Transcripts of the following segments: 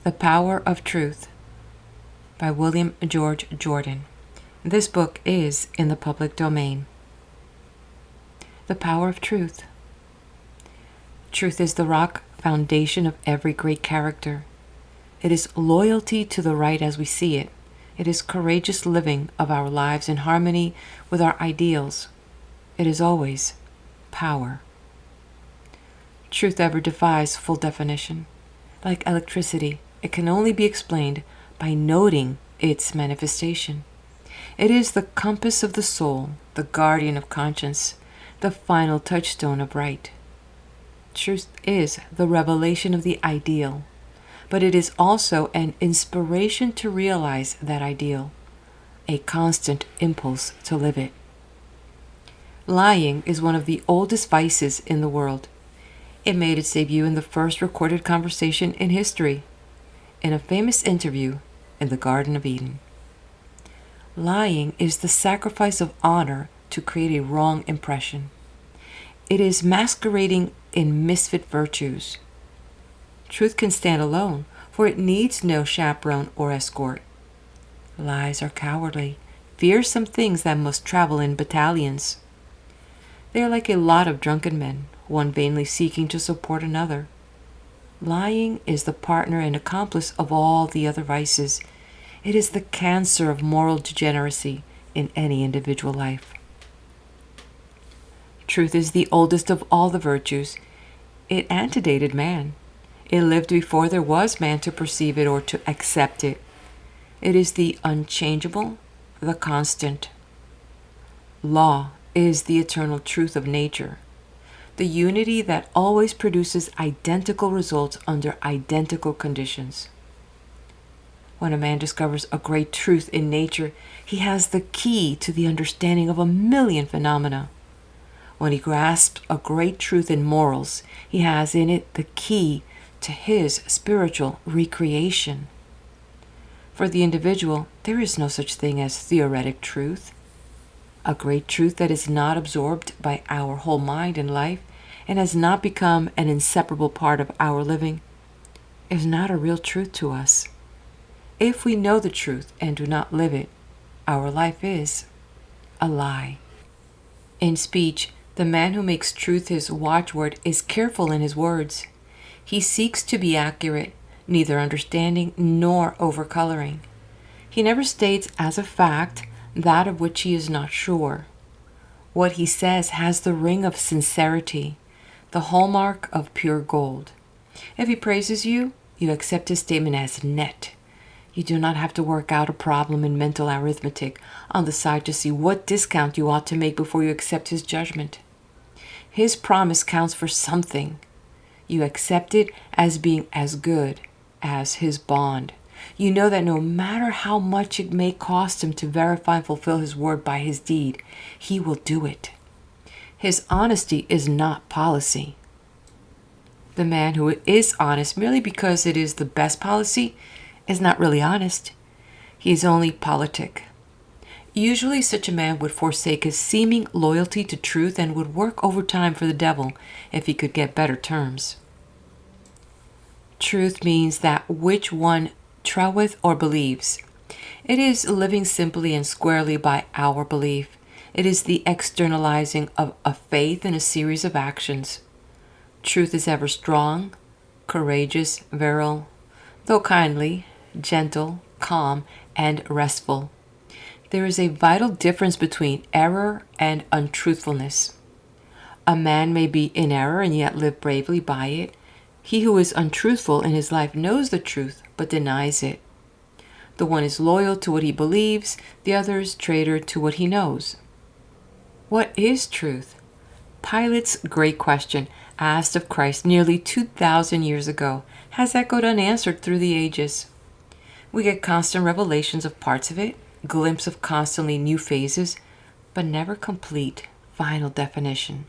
The Power of Truth by William George Jordan. This book is in the public domain. The Power of Truth. Truth is the rock foundation of every great character. It is loyalty to the right as we see it. It is courageous living of our lives in harmony with our ideals. It is always power. Truth ever defies full definition. Like electricity, it can only be explained by noting its manifestation. It is the compass of the soul, the guardian of conscience, the final touchstone of right. Truth is the revelation of the ideal, but it is also an inspiration to realize that ideal, a constant impulse to live it. Lying is one of the oldest vices in the world. It made its debut in the first recorded conversation in history, in a famous interview in the Garden of Eden. Lying is the sacrifice of honor to create a wrong impression. It is masquerading in misfit virtues. Truth can stand alone, for it needs no chaperone or escort. Lies are cowardly, fearsome things that must travel in battalions. They are like a lot of drunken men, one vainly seeking to support another. Lying is the partner and accomplice of all the other vices. It is the cancer of moral degeneracy in any individual life. Truth is the oldest of all the virtues. It antedated man. It lived before there was man to perceive it or to accept it. It is the unchangeable, the constant. Law is the eternal truth of nature, the unity that always produces identical results under identical conditions. When a man discovers a great truth in nature, he has the key to the understanding of a million phenomena. When he grasps a great truth in morals, he has in it the key to his spiritual recreation. For the individual, there is no such thing as theoretic truth. A great truth that is not absorbed by our whole mind and life and has not become an inseparable part of our living is not a real truth to us. If we know the truth and do not live it, our life is a lie. In speech, the man who makes truth his watchword is careful in his words. He seeks to be accurate, neither understanding nor overcoloring. He never states as a fact that of which he is not sure. What he says has the ring of sincerity, the hallmark of pure gold. If he praises you, you accept his statement as net. You do not have to work out a problem in mental arithmetic on the side to see what discount you ought to make before you accept his judgment. His promise counts for something. You accept it as being as good as his bond. You know that no matter how much it may cost him to verify and fulfill his word by his deed, he will do it. His honesty is not policy. The man who is honest merely because it is the best policy is not really honest. He is only politic. Usually such a man would forsake his seeming loyalty to truth and would work overtime for the devil if he could get better terms. Truth means that which one troweth or believes. It is living simply and squarely by our belief. It is the externalizing of a faith in a series of actions. Truth is ever strong, courageous, virile, though kindly, gentle, calm, and restful. There is a vital difference between error and untruthfulness. A man may be in error and yet live bravely by it. He who is untruthful in his life knows the truth but denies it. The one is loyal to what he believes, the other is traitor to what he knows. What is truth? Pilate's great question, asked of Christ nearly 2,000 years ago, has echoed unanswered through the ages. We get constant revelations of parts of it, glimpse of constantly new phases, but never complete, final definition.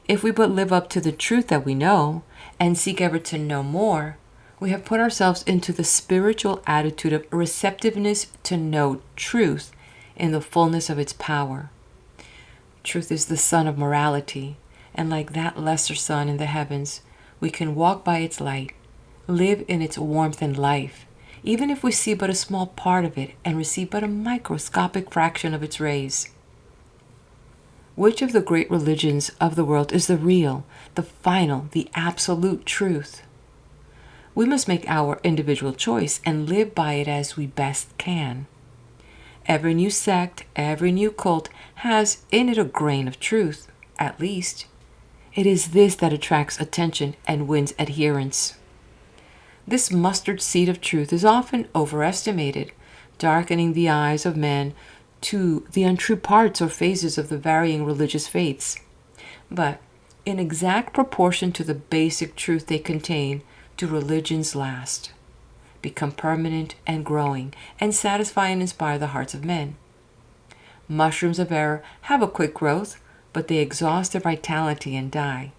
If we but live up to the truth that we know and seek ever to know more, we have put ourselves into the spiritual attitude of receptiveness to know truth in the fullness of its power. Truth is the sun of morality, and like that lesser sun in the heavens, we can walk by its light, live in its warmth and life, even if we see but a small part of it and receive but a microscopic fraction of its rays. Which of the great religions of the world is the real, the final, the absolute truth? We must make our individual choice and live by it as we best can. Every new sect, every new cult has in it a grain of truth, at least. It is this that attracts attention and wins adherents. This mustard seed of truth is often overestimated, darkening the eyes of men to the untrue parts or phases of the varying religious faiths. But in exact proportion to the basic truth they contain, do religions last, become permanent and growing, and satisfy and inspire the hearts of men. Mushrooms of error have a quick growth, but they exhaust their vitality and die,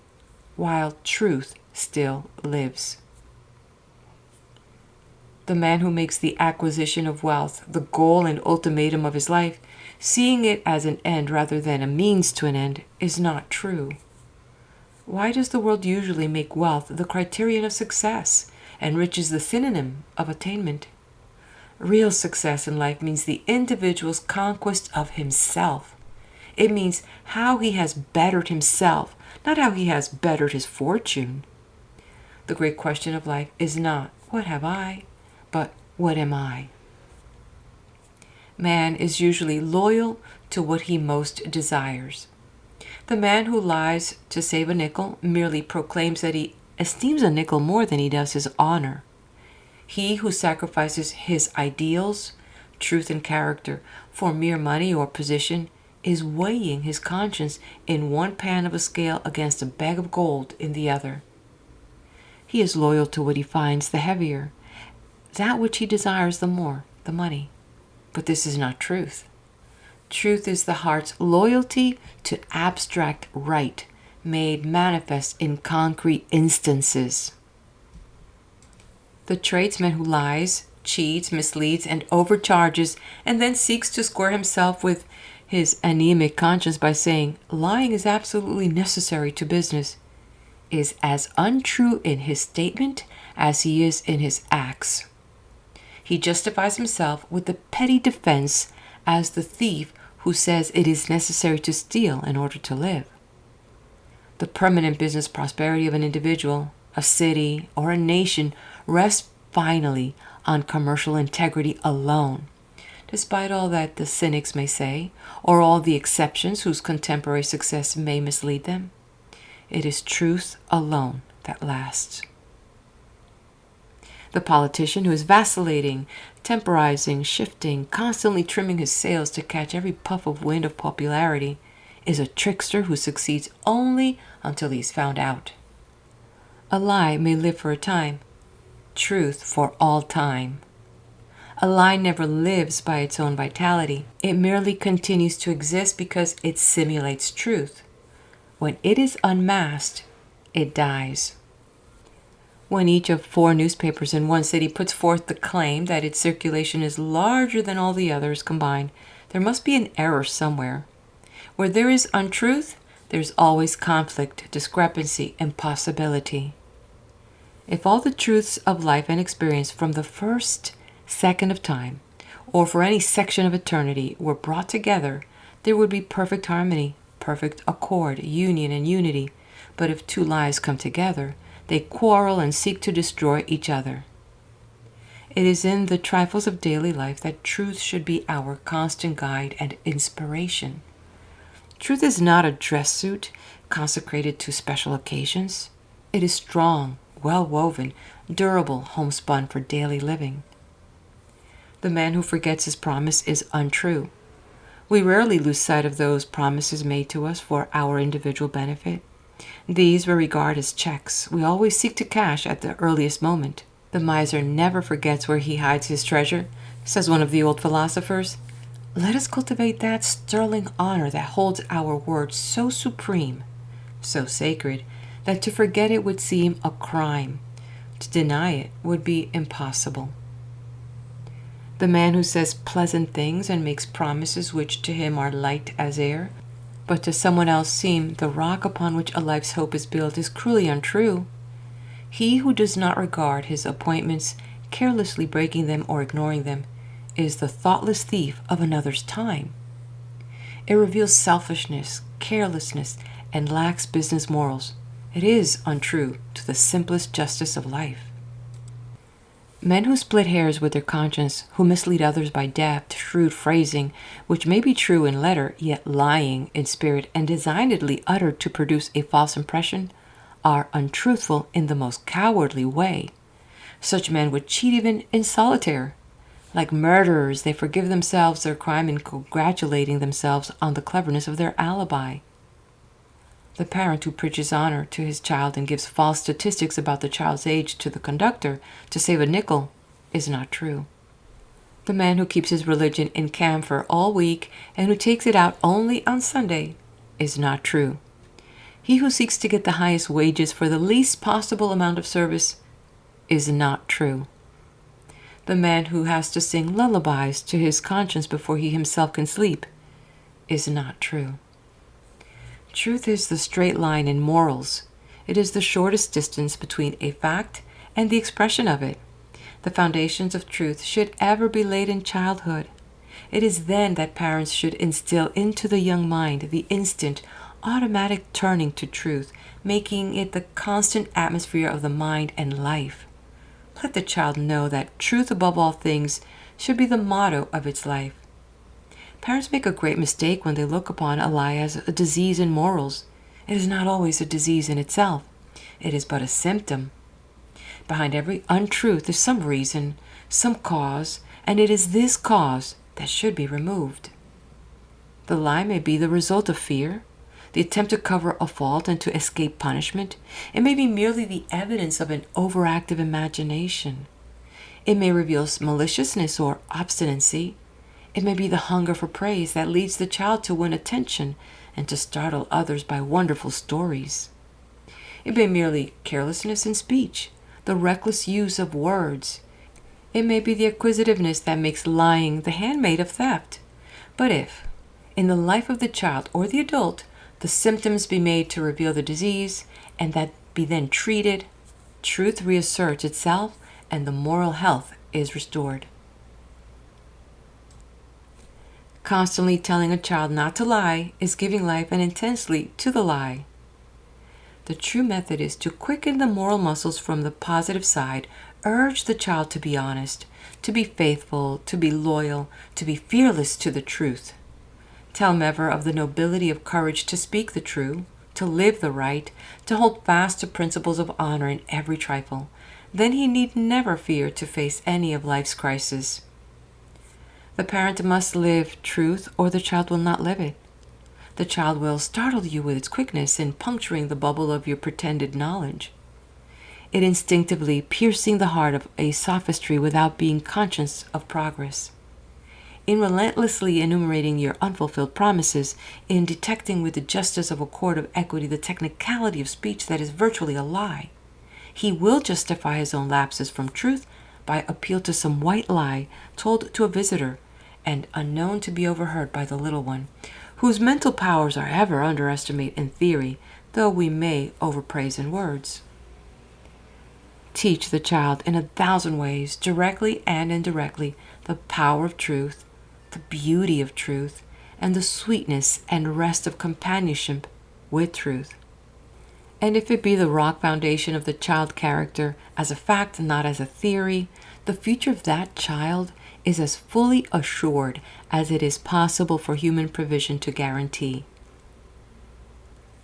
while truth still lives. The man who makes the acquisition of wealth the goal and ultimatum of his life, seeing it as an end rather than a means to an end, is not true. Why does the world usually make wealth the criterion of success and riches the synonym of attainment? Real success in life means the individual's conquest of himself. It means how he has bettered himself, not how he has bettered his fortune. The great question of life is not, what have I, but what am I? Man is usually loyal to what he most desires. The man who lies to save a nickel merely proclaims that he esteems a nickel more than he does his honor. He who sacrifices his ideals, truth and character for mere money or position is weighing his conscience in one pan of a scale against a bag of gold in the other. He is loyal to what he finds the heavier, that which he desires the more, the money. But this is not truth. Truth is the heart's loyalty to abstract right, made manifest in concrete instances. The tradesman who lies, cheats, misleads, and overcharges, and then seeks to square himself with his anemic conscience by saying lying is absolutely necessary to business, is as untrue in his statement as he is in his acts. He justifies himself with the petty defense as the thief who says it is necessary to steal in order to live. The permanent business prosperity of an individual, a city, or a nation rests finally on commercial integrity alone, despite all that the cynics may say, or all the exceptions whose contemporary success may mislead them. It is truth alone that lasts. The politician who is vacillating, temporizing, shifting, constantly trimming his sails to catch every puff of wind of popularity is a trickster who succeeds only until he is found out. A lie may live for a time, truth for all time. A lie never lives by its own vitality. It merely continues to exist because it simulates truth. When it is unmasked, it dies. When each of 4 newspapers in one city puts forth the claim that its circulation is larger than all the others combined, there must be an error somewhere. Where there is untruth, there's always conflict, discrepancy, impossibility. If all the truths of life and experience from the first second of time, or for any section of eternity, were brought together, there would be perfect harmony, perfect accord, union, and unity. But if 2 lies come together, they quarrel and seek to destroy each other. It is in the trifles of daily life that truth should be our constant guide and inspiration. Truth is not a dress suit consecrated to special occasions. It is strong, well-woven, durable, homespun for daily living. The man who forgets his promise is untrue. We rarely lose sight of those promises made to us for our individual benefit. These we regard as checks we always seek to cash at the earliest moment. The miser never forgets where he hides his treasure, says one of the old philosophers. Let us cultivate that sterling honor that holds our word so supreme, so sacred, that to forget it would seem a crime. To deny it would be impossible. The man who says pleasant things and makes promises which to him are light as air, but to someone else seem the rock upon which a life's hope is built, is cruelly untrue. He who does not regard his appointments, carelessly breaking them or ignoring them, is the thoughtless thief of another's time. It reveals selfishness, carelessness, and lacks business morals. It is untrue to the simplest justice of life. Men who split hairs with their conscience, who mislead others by deft, shrewd phrasing, which may be true in letter, yet lying in spirit and designedly uttered to produce a false impression, are untruthful in the most cowardly way. Such men would cheat even in solitaire. Like murderers, they forgive themselves their crime in congratulating themselves on the cleverness of their alibi. The parent who preaches honor to his child and gives false statistics about the child's age to the conductor to save a nickel is not true. The man who keeps his religion in camphor all week and who takes it out only on Sunday is not true. He who seeks to get the highest wages for the least possible amount of service is not true. The man who has to sing lullabies to his conscience before he himself can sleep is not true. Truth is the straight line in morals. It is the shortest distance between a fact and the expression of it. The foundations of truth should ever be laid in childhood. It is then that parents should instill into the young mind the instant, automatic turning to truth, making it the constant atmosphere of the mind and life. Let the child know that truth above all things should be the motto of its life. Parents make a great mistake when they look upon a lie as a disease in morals. It is not always a disease in itself. It is but a symptom. Behind every untruth is some reason, some cause, and it is this cause that should be removed. The lie may be the result of fear, the attempt to cover a fault and to escape punishment. It may be merely the evidence of an overactive imagination. It may reveal maliciousness or obstinacy. It may be the hunger for praise that leads the child to win attention and to startle others by wonderful stories. It may be merely carelessness in speech, the reckless use of words. It may be the acquisitiveness that makes lying the handmaid of theft. But if, in the life of the child or the adult, the symptoms be made to reveal the disease, and that be then treated, truth reasserts itself and the moral health is restored. Constantly telling a child not to lie is giving life and intensely to the lie. The true method is to quicken the moral muscles from the positive side, urge the child to be honest, to be faithful, to be loyal, to be fearless to the truth. Tell him ever of the nobility of courage to speak the true, to live the right, to hold fast to principles of honor in every trifle. Then he need never fear to face any of life's crises. The parent must live truth or the child will not live it. The child will startle you with its quickness in puncturing the bubble of your pretended knowledge. It instinctively piercing the heart of a sophistry without being conscious of progress. In relentlessly enumerating your unfulfilled promises, in detecting with the justice of a court of equity the technicality of speech that is virtually a lie, he will justify his own lapses from truth by appeal to some white lie told to a visitor and unknown to be overheard by the little one, whose mental powers are ever underestimated in theory, though we may overpraise in words. Teach the child in 1,000 ways, directly and indirectly, the power of truth, the beauty of truth, and the sweetness and rest of companionship with truth. And if it be the rock foundation of the child character, as a fact, not as a theory, the future of that child is as fully assured as it is possible for human provision to guarantee.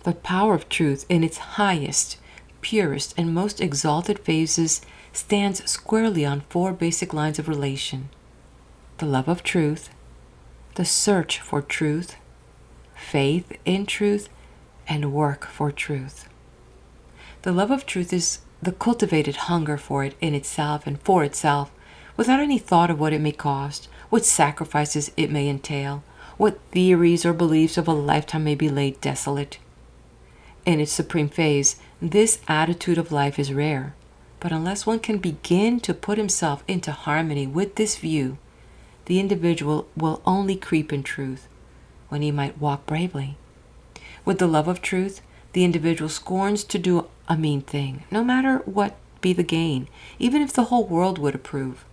The power of truth in its highest, purest, and most exalted phases stands squarely on 4 basic lines of relation: the love of truth, the search for truth, faith in truth, and work for truth. The love of truth is the cultivated hunger for it in itself and for itself, without any thought of what it may cost, what sacrifices it may entail, what theories or beliefs of a lifetime may be laid desolate. In its supreme phase, this attitude of life is rare, but unless one can begin to put himself into harmony with this view, the individual will only creep in truth, when he might walk bravely. With the love of truth, The individual scorns to do a mean thing, no matter what be the gain, even if the whole world would approve.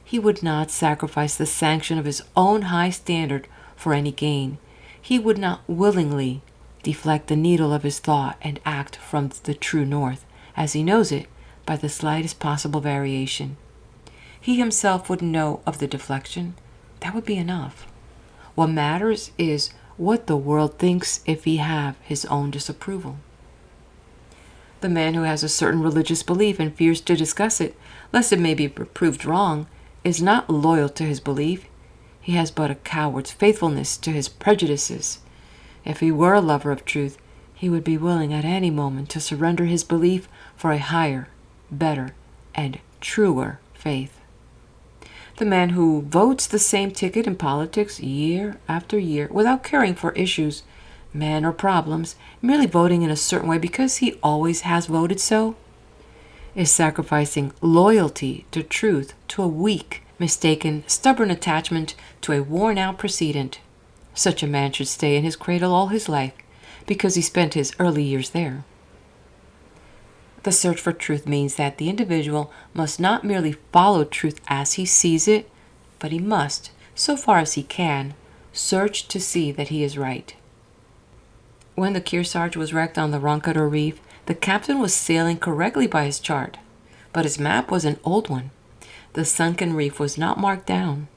He would not sacrifice the sanction of his own high standard for any gain. He would not willingly deflect the needle of his thought and act from the true north, as he knows it, by the slightest possible variation. He himself would know of the deflection. That would be enough. What matters is what the world thinks if he have his own disapproval. The man who has a certain religious belief and fears to discuss it, lest it may be proved wrong, is not loyal to his belief. He has but a coward's faithfulness to his prejudices. If he were a lover of truth, he would be willing at any moment to surrender his belief for a higher, better, and truer faith. The man who votes the same ticket in politics year after year without caring for issues, men, or problems, merely voting in a certain way because he always has voted so, is sacrificing loyalty to truth to a weak, mistaken, stubborn attachment to a worn-out precedent. Such a man should stay in his cradle all his life because he spent his early years there. The search for truth means that the individual must not merely follow truth as he sees it, but he must, so far as he can, search to see that he is right. When the Kearsarge was wrecked on the Roncador Reef, the captain was sailing correctly by his chart, but his map was an old one. The sunken reef was not marked down.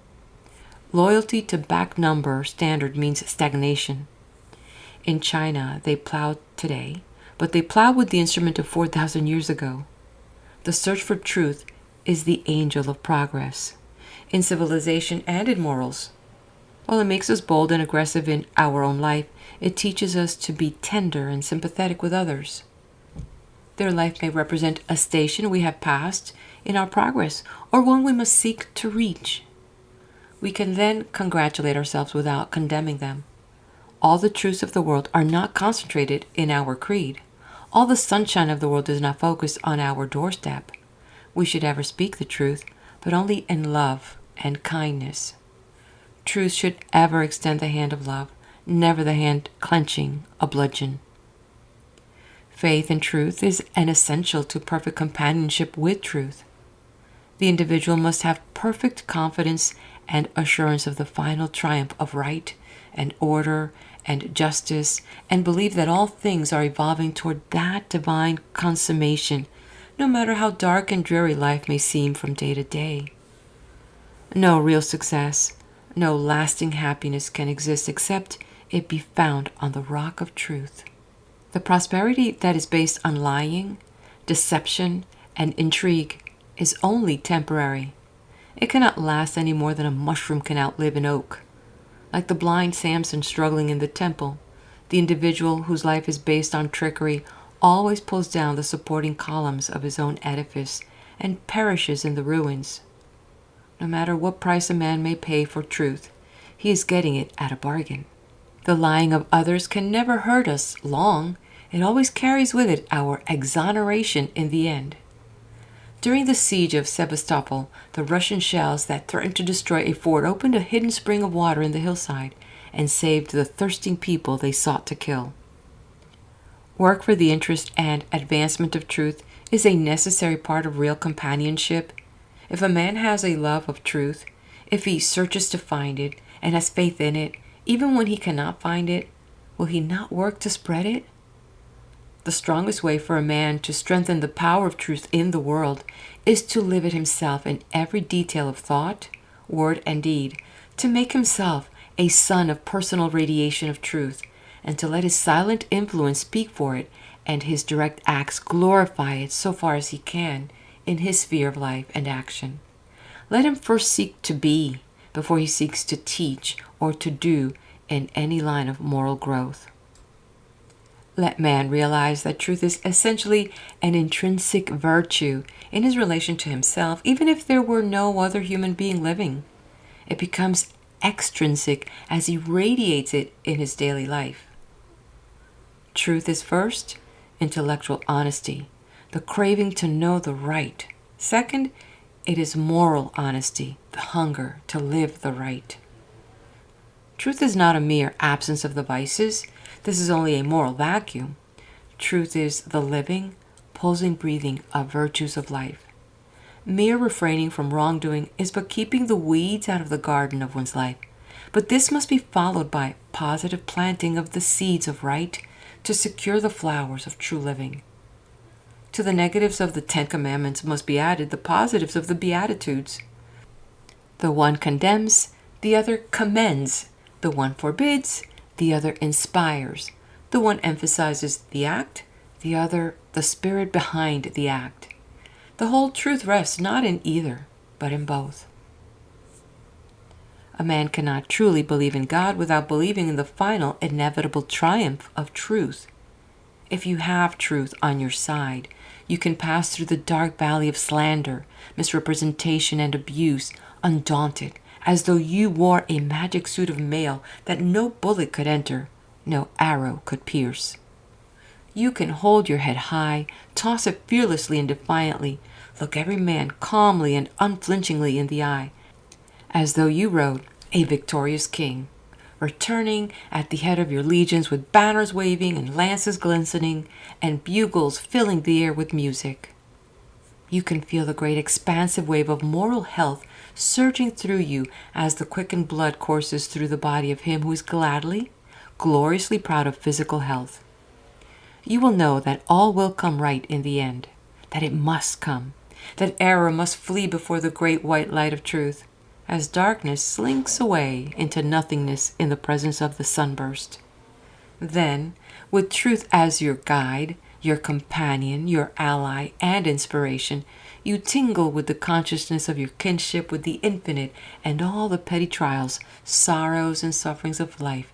Loyalty to back number standard means stagnation. In China, they plow today, but they plow with the instrument of 4,000 years ago. The search for truth is the angel of progress, in civilization and in morals. While it makes us bold and aggressive in our own life, it teaches us to be tender and sympathetic with others. Their life may represent a station we have passed in our progress, or one we must seek to reach. We can then congratulate ourselves without condemning them. All the truths of the world are not concentrated in our creed. All the sunshine of the world is not focused on our doorstep. We should ever speak the truth, but only in love and kindness. Truth should ever extend the hand of love, never the hand clenching a bludgeon. Faith in truth is an essential to perfect companionship with truth. The individual must have perfect confidence and assurance of the final triumph of right and order and justice, and believe that all things are evolving toward that divine consummation, no matter how dark and dreary life may seem from day to day. No real success, no lasting happiness can exist except it be found on the rock of truth. The prosperity that is based on lying, deception, and intrigue is only temporary. It cannot last any more than a mushroom can outlive an oak. Like the blind Samson struggling in the temple, the individual whose life is based on trickery always pulls down the supporting columns of his own edifice and perishes in the ruins. No matter what price a man may pay for truth, he is getting it at a bargain. The lying of others can never hurt us long. It always carries with it our exoneration in the end. During the siege of Sebastopol, the Russian shells that threatened to destroy a fort opened a hidden spring of water in the hillside and saved the thirsting people they sought to kill. Work for the interest and advancement of truth is a necessary part of real companionship. If a man has a love of truth, if he searches to find it and has faith in it, even when he cannot find it, will he not work to spread it? The strongest way for a man to strengthen the power of truth in the world is to live it himself in every detail of thought, word, and deed, to make himself a sun of personal radiation of truth, and to let his silent influence speak for it and his direct acts glorify it so far as he can in his sphere of life and action. Let him first seek to be before he seeks to teach or to do in any line of moral growth. Let man realize that truth is essentially an intrinsic virtue in his relation to himself, even if there were no other human being living. It becomes extrinsic as he radiates it in his daily life. Truth is first, intellectual honesty, the craving to know the right. Second, it is moral honesty, the hunger to live the right. Truth is not a mere absence of the vices. This is only a moral vacuum. Truth is the living, pulsing breathing of virtues of life. Mere refraining from wrongdoing is but keeping the weeds out of the garden of one's life. But this must be followed by positive planting of the seeds of right to secure the flowers of true living. To the negatives of the 10 Commandments must be added the positives of the Beatitudes. The one condemns, the other commends. The one forbids, the other inspires. The one emphasizes the act, the other the spirit behind the act. The whole truth rests not in either, but in both. A man cannot truly believe in God without believing in the final, inevitable triumph of truth. If you have truth on your side, you can pass through the dark valley of slander, misrepresentation, and abuse, undaunted, as though you wore a magic suit of mail that no bullet could enter, no arrow could pierce. You can hold your head high, toss it fearlessly and defiantly, look every man calmly and unflinchingly in the eye, as though you rode a victorious king, returning at the head of your legions with banners waving and lances glistening and bugles filling the air with music. You can feel the great expansive wave of moral health surging through you as the quickened blood courses through the body of him who is gladly, gloriously proud of physical health. You will know that all will come right in the end, that it must come, that error must flee before the great white light of truth, as darkness slinks away into nothingness in the presence of the sunburst. Then, with truth as your guide, your companion, your ally, and inspiration, you tingle with the consciousness of your kinship with the infinite, and all the petty trials, sorrows, and sufferings of life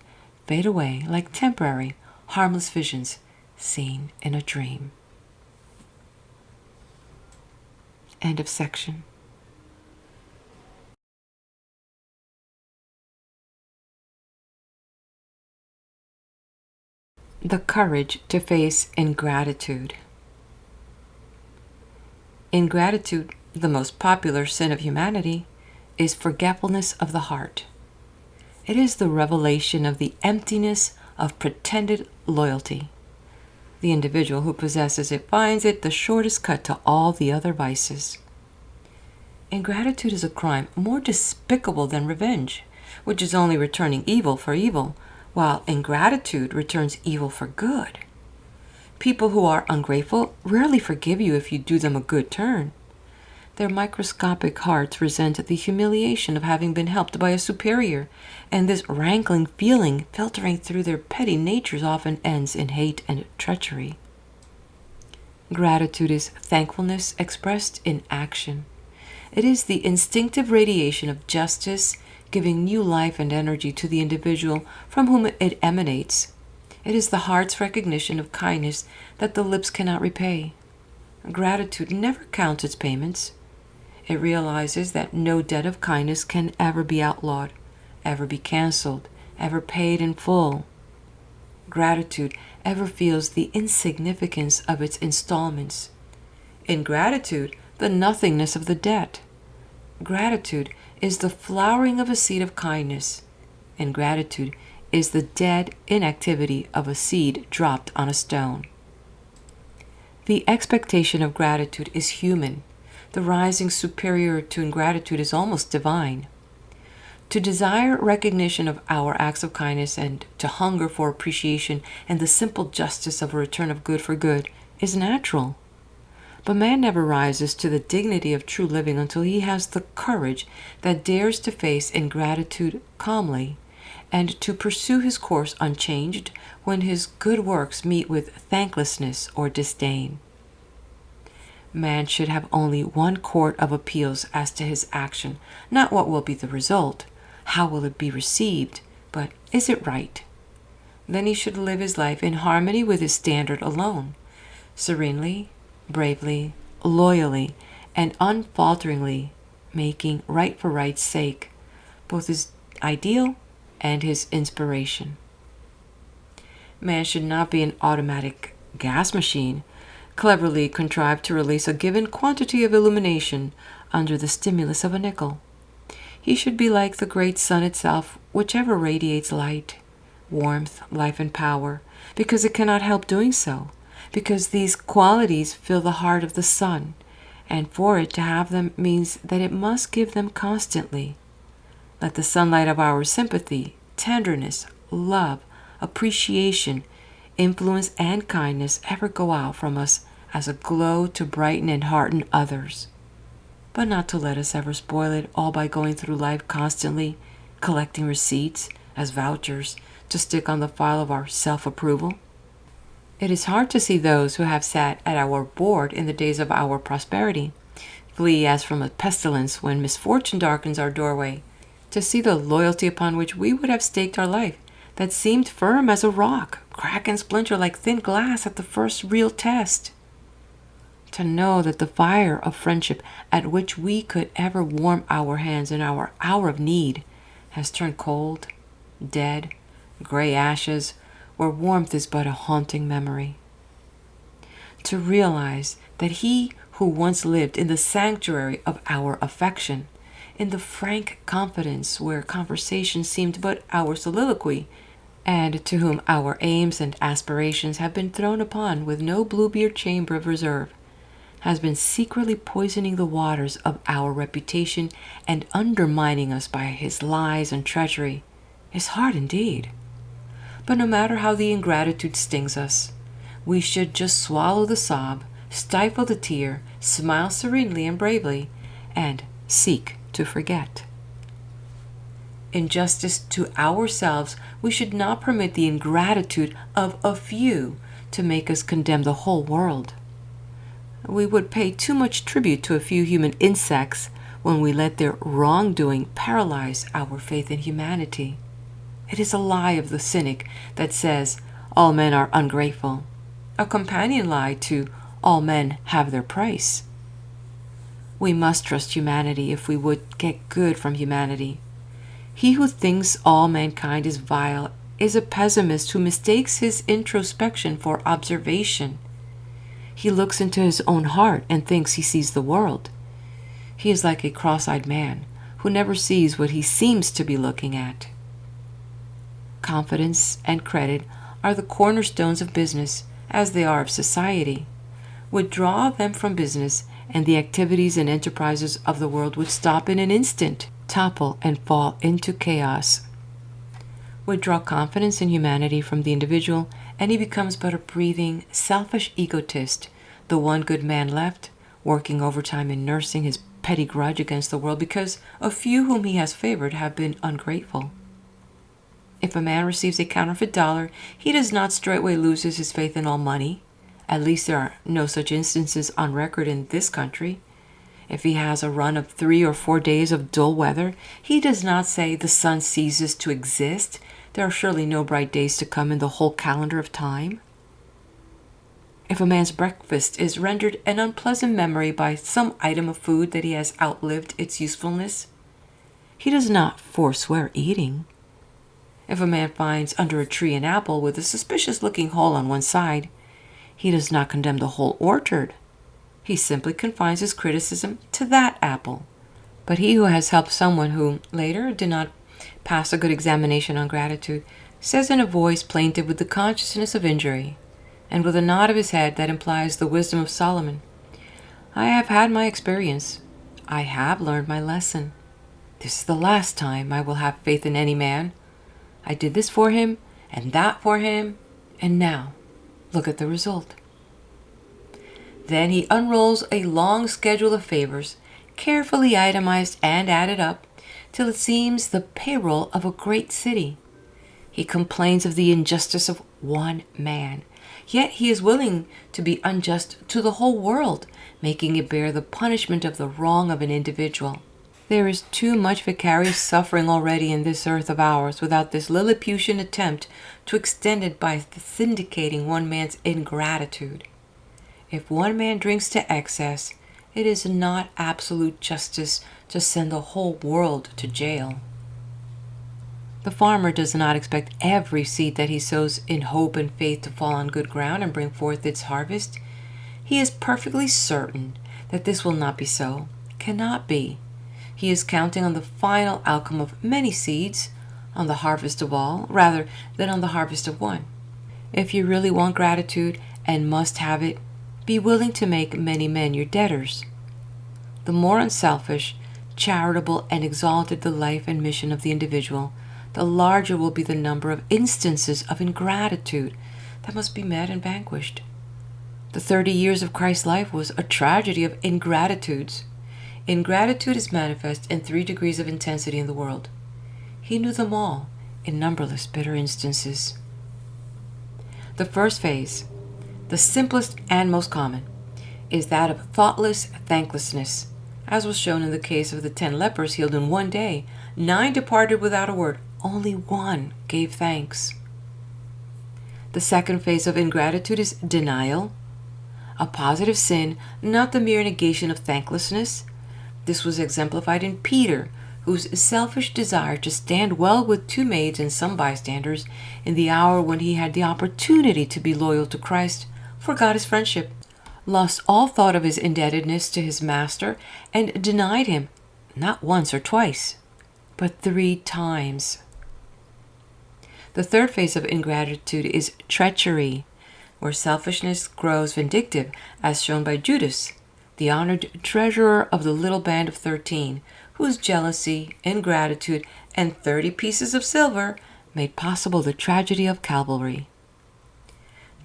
fade away like temporary, harmless visions seen in a dream. End of section. The courage to face ingratitude. Ingratitude, the most popular sin of humanity, is forgetfulness of the heart. It is the revelation of the emptiness of pretended loyalty. The individual who possesses it finds it the shortest cut to all the other vices. Ingratitude is a crime more despicable than revenge, which is only returning evil for evil, while ingratitude returns evil for good. People who are ungrateful rarely forgive you if you do them a good turn. Their microscopic hearts resent the humiliation of having been helped by a superior, and this rankling feeling filtering through their petty natures often ends in hate and treachery. Gratitude is thankfulness expressed in action. It is the instinctive radiation of justice, giving new life and energy to the individual from whom it emanates. It is the heart's recognition of kindness that the lips cannot repay. Gratitude never counts its payments. It realizes that no debt of kindness can ever be outlawed, ever be canceled, ever paid in full. Gratitude ever feels the insignificance of its installments. Ingratitude, the nothingness of the debt. Gratitude is the flowering of a seed of kindness. Ingratitude is the dead inactivity of a seed dropped on a stone. The expectation of gratitude is human. The rising superior to ingratitude is almost divine. To desire recognition of our acts of kindness and to hunger for appreciation and the simple justice of a return of good for good is natural. But man never rises to the dignity of true living until he has the courage that dares to face ingratitude calmly and to pursue his course unchanged when his good works meet with thanklessness or disdain. Man should have only one court of appeals as to his action, not what will be the result, how will it be received, but is it right? Then he should live his life in harmony with his standard alone, serenely, bravely, loyally, and unfalteringly making right for right's sake, both his ideal and his inspiration. Man should not be an automatic gas machine, cleverly contrived to release a given quantity of illumination under the stimulus of a nickel. He should be like the great sun itself, which ever radiates light, warmth, life, and power, because it cannot help doing so, because these qualities fill the heart of the sun, and for it to have them means that it must give them constantly. Let the sunlight of our sympathy, tenderness, love, appreciation, influence, and kindness ever go out from us as a glow to brighten and hearten others, but not to let us ever spoil it all by going through life constantly collecting receipts as vouchers to stick on the file of our self-approval. It is hard to see those who have sat at our board in the days of our prosperity flee as from a pestilence when misfortune darkens our doorway, to see the loyalty upon which we would have staked our life, that seemed firm as a rock, crack and splinter like thin glass at the first real test. To know that the fire of friendship at which we could ever warm our hands in our hour of need has turned cold, dead, gray ashes, where warmth is but a haunting memory. To realize that he who once lived in the sanctuary of our affection, in the frank confidence where conversation seemed but our soliloquy, and to whom our aims and aspirations have been thrown upon with no Bluebeard chamber of reserve, has been secretly poisoning the waters of our reputation and undermining us by his lies and treachery, is hard indeed. But no matter how the ingratitude stings us, we should just swallow the sob, stifle the tear, smile serenely and bravely, and seek to forget. In justice to ourselves, we should not permit the ingratitude of a few to make us condemn the whole world. We would pay too much tribute to a few human insects when we let their wrongdoing paralyze our faith in humanity. It is a lie of the cynic that says all men are ungrateful, a companion lie to all men have their price. We must trust humanity if we would get good from humanity. He who thinks all mankind is vile is a pessimist who mistakes his introspection for observation. He looks into his own heart and thinks he sees the world. He is like a cross-eyed man who never sees what he seems to be looking at. Confidence and credit are the cornerstones of business, as they are of society. Withdraw them from business, and the activities and enterprises of the world would stop in an instant, topple, and fall into chaos. Withdraw confidence in humanity from the individual, and he becomes but a breathing, selfish egotist, the one good man left, working overtime and nursing his petty grudge against the world because a few whom he has favored have been ungrateful. If a man receives a counterfeit dollar, he does not straightway lose his faith in all money. At least there are no such instances on record in this country. If he has a run of 3 or 4 days of dull weather, he does not say the sun ceases to exist. There are surely no bright days to come in the whole calendar of time. If a man's breakfast is rendered an unpleasant memory by some item of food that he has outlived its usefulness, he does not forswear eating. If a man finds under a tree an apple with a suspicious-looking hole on one side, he does not condemn the whole orchard. He simply confines his criticism to that apple. But he who has helped someone who, later, did not pass a good examination on gratitude, says in a voice plaintive with the consciousness of injury, and with a nod of his head that implies the wisdom of Solomon, "I have had my experience. I have learned my lesson. This is the last time I will have faith in any man. I did this for him, and that for him, and now look at the result." Then he unrolls a long schedule of favors, carefully itemized and added up, till it seems the payroll of a great city. He complains of the injustice of one man, yet he is willing to be unjust to the whole world, making it bear the punishment of the wrong of an individual. There is too much vicarious suffering already in this earth of ours without this Lilliputian attempt to extend it by syndicating one man's ingratitude. If one man drinks to excess, it is not absolute justice to send the whole world to jail. The farmer does not expect every seed that he sows in hope and faith to fall on good ground and bring forth its harvest. He is perfectly certain that this will not be so, cannot be. He is counting on the final outcome of many seeds, on the harvest of all, rather than on the harvest of one. If you really want gratitude and must have it, be willing to make many men your debtors. The more unselfish, charitable, and exalted the life and mission of the individual, the larger will be the number of instances of ingratitude that must be met and vanquished. The 30 years of Christ's life was a tragedy of ingratitudes. Ingratitude is manifest in 3 degrees of intensity in the world. He knew them all in numberless bitter instances. The first phase, the simplest and most common, is that of thoughtless thanklessness. As was shown in the case of the 10 lepers healed in one day, 9 departed without a word. Only 1 gave thanks. The second phase of ingratitude is denial, a positive sin, not the mere negation of thanklessness. This was exemplified in Peter, whose selfish desire to stand well with 2 maids and some bystanders in the hour when he had the opportunity to be loyal to Christ, forgot his friendship, lost all thought of his indebtedness to his master, and denied him, not once or twice, but 3 times. The third phase of ingratitude is treachery, where selfishness grows vindictive, as shown by Judas, the honored treasurer of the little band of 13, whose jealousy, ingratitude, and 30 pieces of silver made possible the tragedy of Calvary.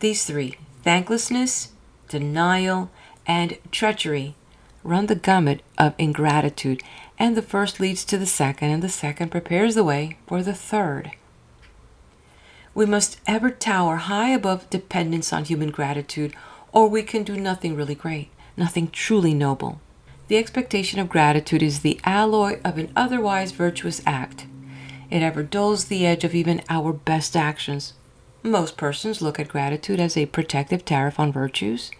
These 3, thanklessness, denial, and treachery, run the gamut of ingratitude, and the first leads to the second, and the second prepares the way for the third. We must ever tower high above dependence on human gratitude, or we can do nothing really great, nothing truly noble. The expectation of gratitude is the alloy of an otherwise virtuous act. It ever dulls the edge of even our best actions. Most persons look at gratitude as a protective tariff on virtues.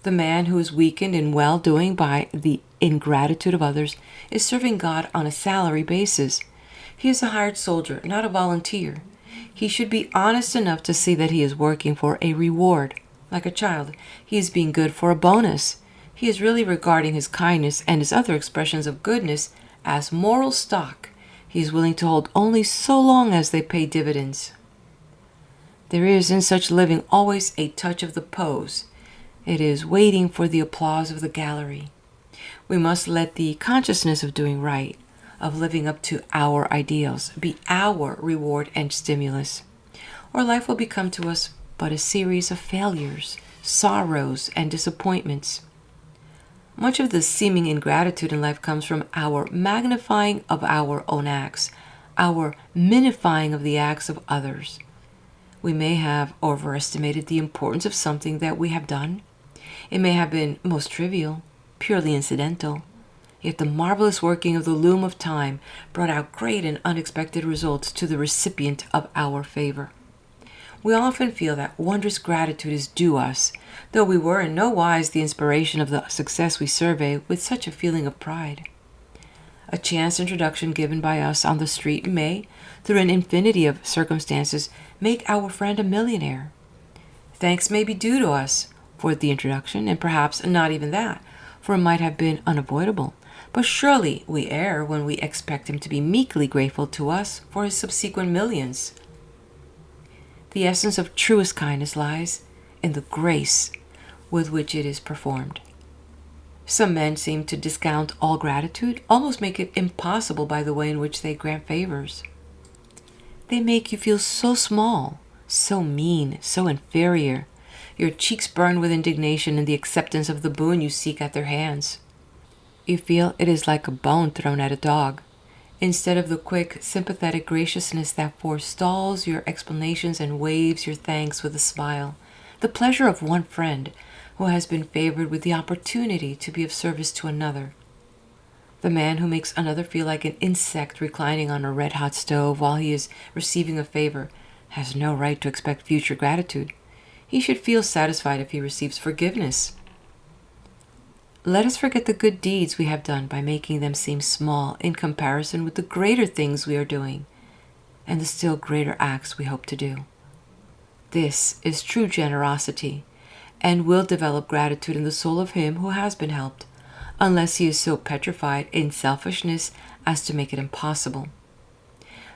The man who is weakened in well-doing by the ingratitude of others is serving God on a salary basis. He is a hired soldier, not a volunteer. He should be honest enough to see that he is working for a reward. Like a child, he is being good for a bonus. He is really regarding his kindness and his other expressions of goodness as moral stock he is willing to hold only so long as they pay dividends. There is in such living always a touch of the pose. It is waiting for the applause of the gallery. We must let the consciousness of doing right, of living up to our ideals, be our reward and stimulus, or life will become to us but a series of failures, sorrows, and disappointments. Much of the seeming ingratitude in life comes from our magnifying of our own acts, our minifying of the acts of others. We may have overestimated the importance of something that we have done. It may have been most trivial, purely incidental, yet the marvelous working of the loom of time brought out great and unexpected results to the recipient of our favor. We often feel that wondrous gratitude is due us, though we were in no wise the inspiration of the success we survey with such a feeling of pride. A chance introduction given by us on the street may, through an infinity of circumstances, make our friend a millionaire. Thanks may be due to us for the introduction, and perhaps not even that, for it might have been unavoidable. But surely we err when we expect him to be meekly grateful to us for his subsequent millions. The essence of truest kindness lies in the grace with which it is performed. Some men seem to discount all gratitude, almost make it impossible by the way in which they grant favors. They make you feel so small, so mean, so inferior. Your cheeks burn with indignation in the acceptance of the boon you seek at their hands. You feel it is like a bone thrown at a dog, instead of the quick, sympathetic graciousness that forestalls your explanations and waves your thanks with a smile, the pleasure of one friend who has been favored with the opportunity to be of service to another. The man who makes another feel like an insect reclining on a red-hot stove while he is receiving a favor has no right to expect future gratitude. He should feel satisfied if he receives forgiveness. Let us forget the good deeds we have done by making them seem small in comparison with the greater things we are doing and the still greater acts we hope to do. This is true generosity and will develop gratitude in the soul of him who has been helped, unless he is so petrified in selfishness as to make it impossible.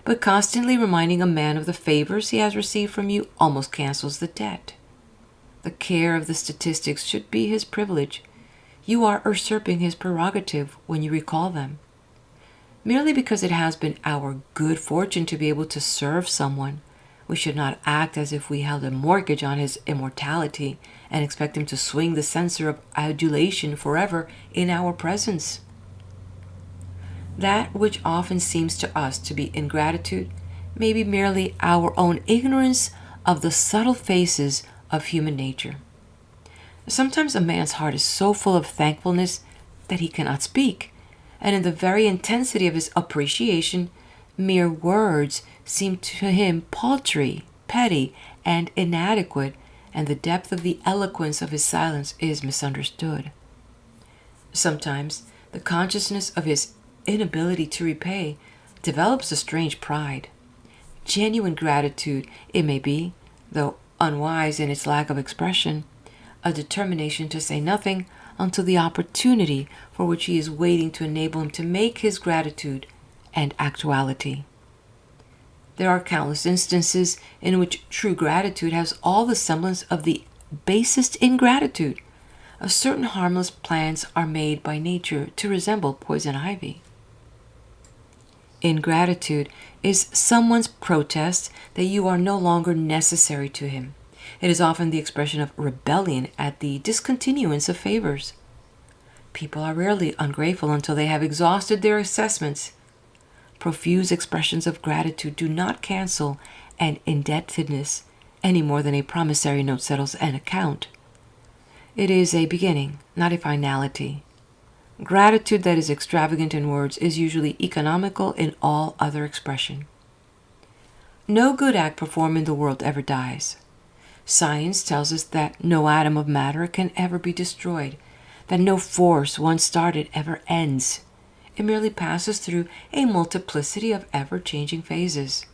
But constantly reminding a man of the favors he has received from you almost cancels the debt. The care of the statistics should be his privilege. You are usurping his prerogative when you recall them. Merely because it has been our good fortune to be able to serve someone, we should not act as if we held a mortgage on his immortality and expect him to swing the censer of adulation forever in our presence. That which often seems to us to be ingratitude may be merely our own ignorance of the subtle phases of human nature. Sometimes a man's heart is so full of thankfulness that he cannot speak, and in the very intensity of his appreciation, mere words seem to him paltry, petty, and inadequate, and the depth of the eloquence of his silence is misunderstood. Sometimes the consciousness of his inability to repay develops a strange pride. Genuine gratitude, it may be, though unwise in its lack of expression, a determination to say nothing until the opportunity for which he is waiting to enable him to make his gratitude an actuality. There are countless instances in which true gratitude has all the semblance of the basest ingratitude. Certain harmless plants are made by nature to resemble poison ivy. Ingratitude is someone's protest that you are no longer necessary to him. It is often the expression of rebellion at the discontinuance of favors. People are rarely ungrateful until they have exhausted their assessments. Profuse expressions of gratitude do not cancel an indebtedness any more than a promissory note settles an account. It is a beginning, not a finality. Gratitude that is extravagant in words is usually economical in all other expression. No good act performed in the world ever dies. Science tells us that no atom of matter can ever be destroyed, that no force once started ever ends. It merely passes through a multiplicity of ever-changing phases.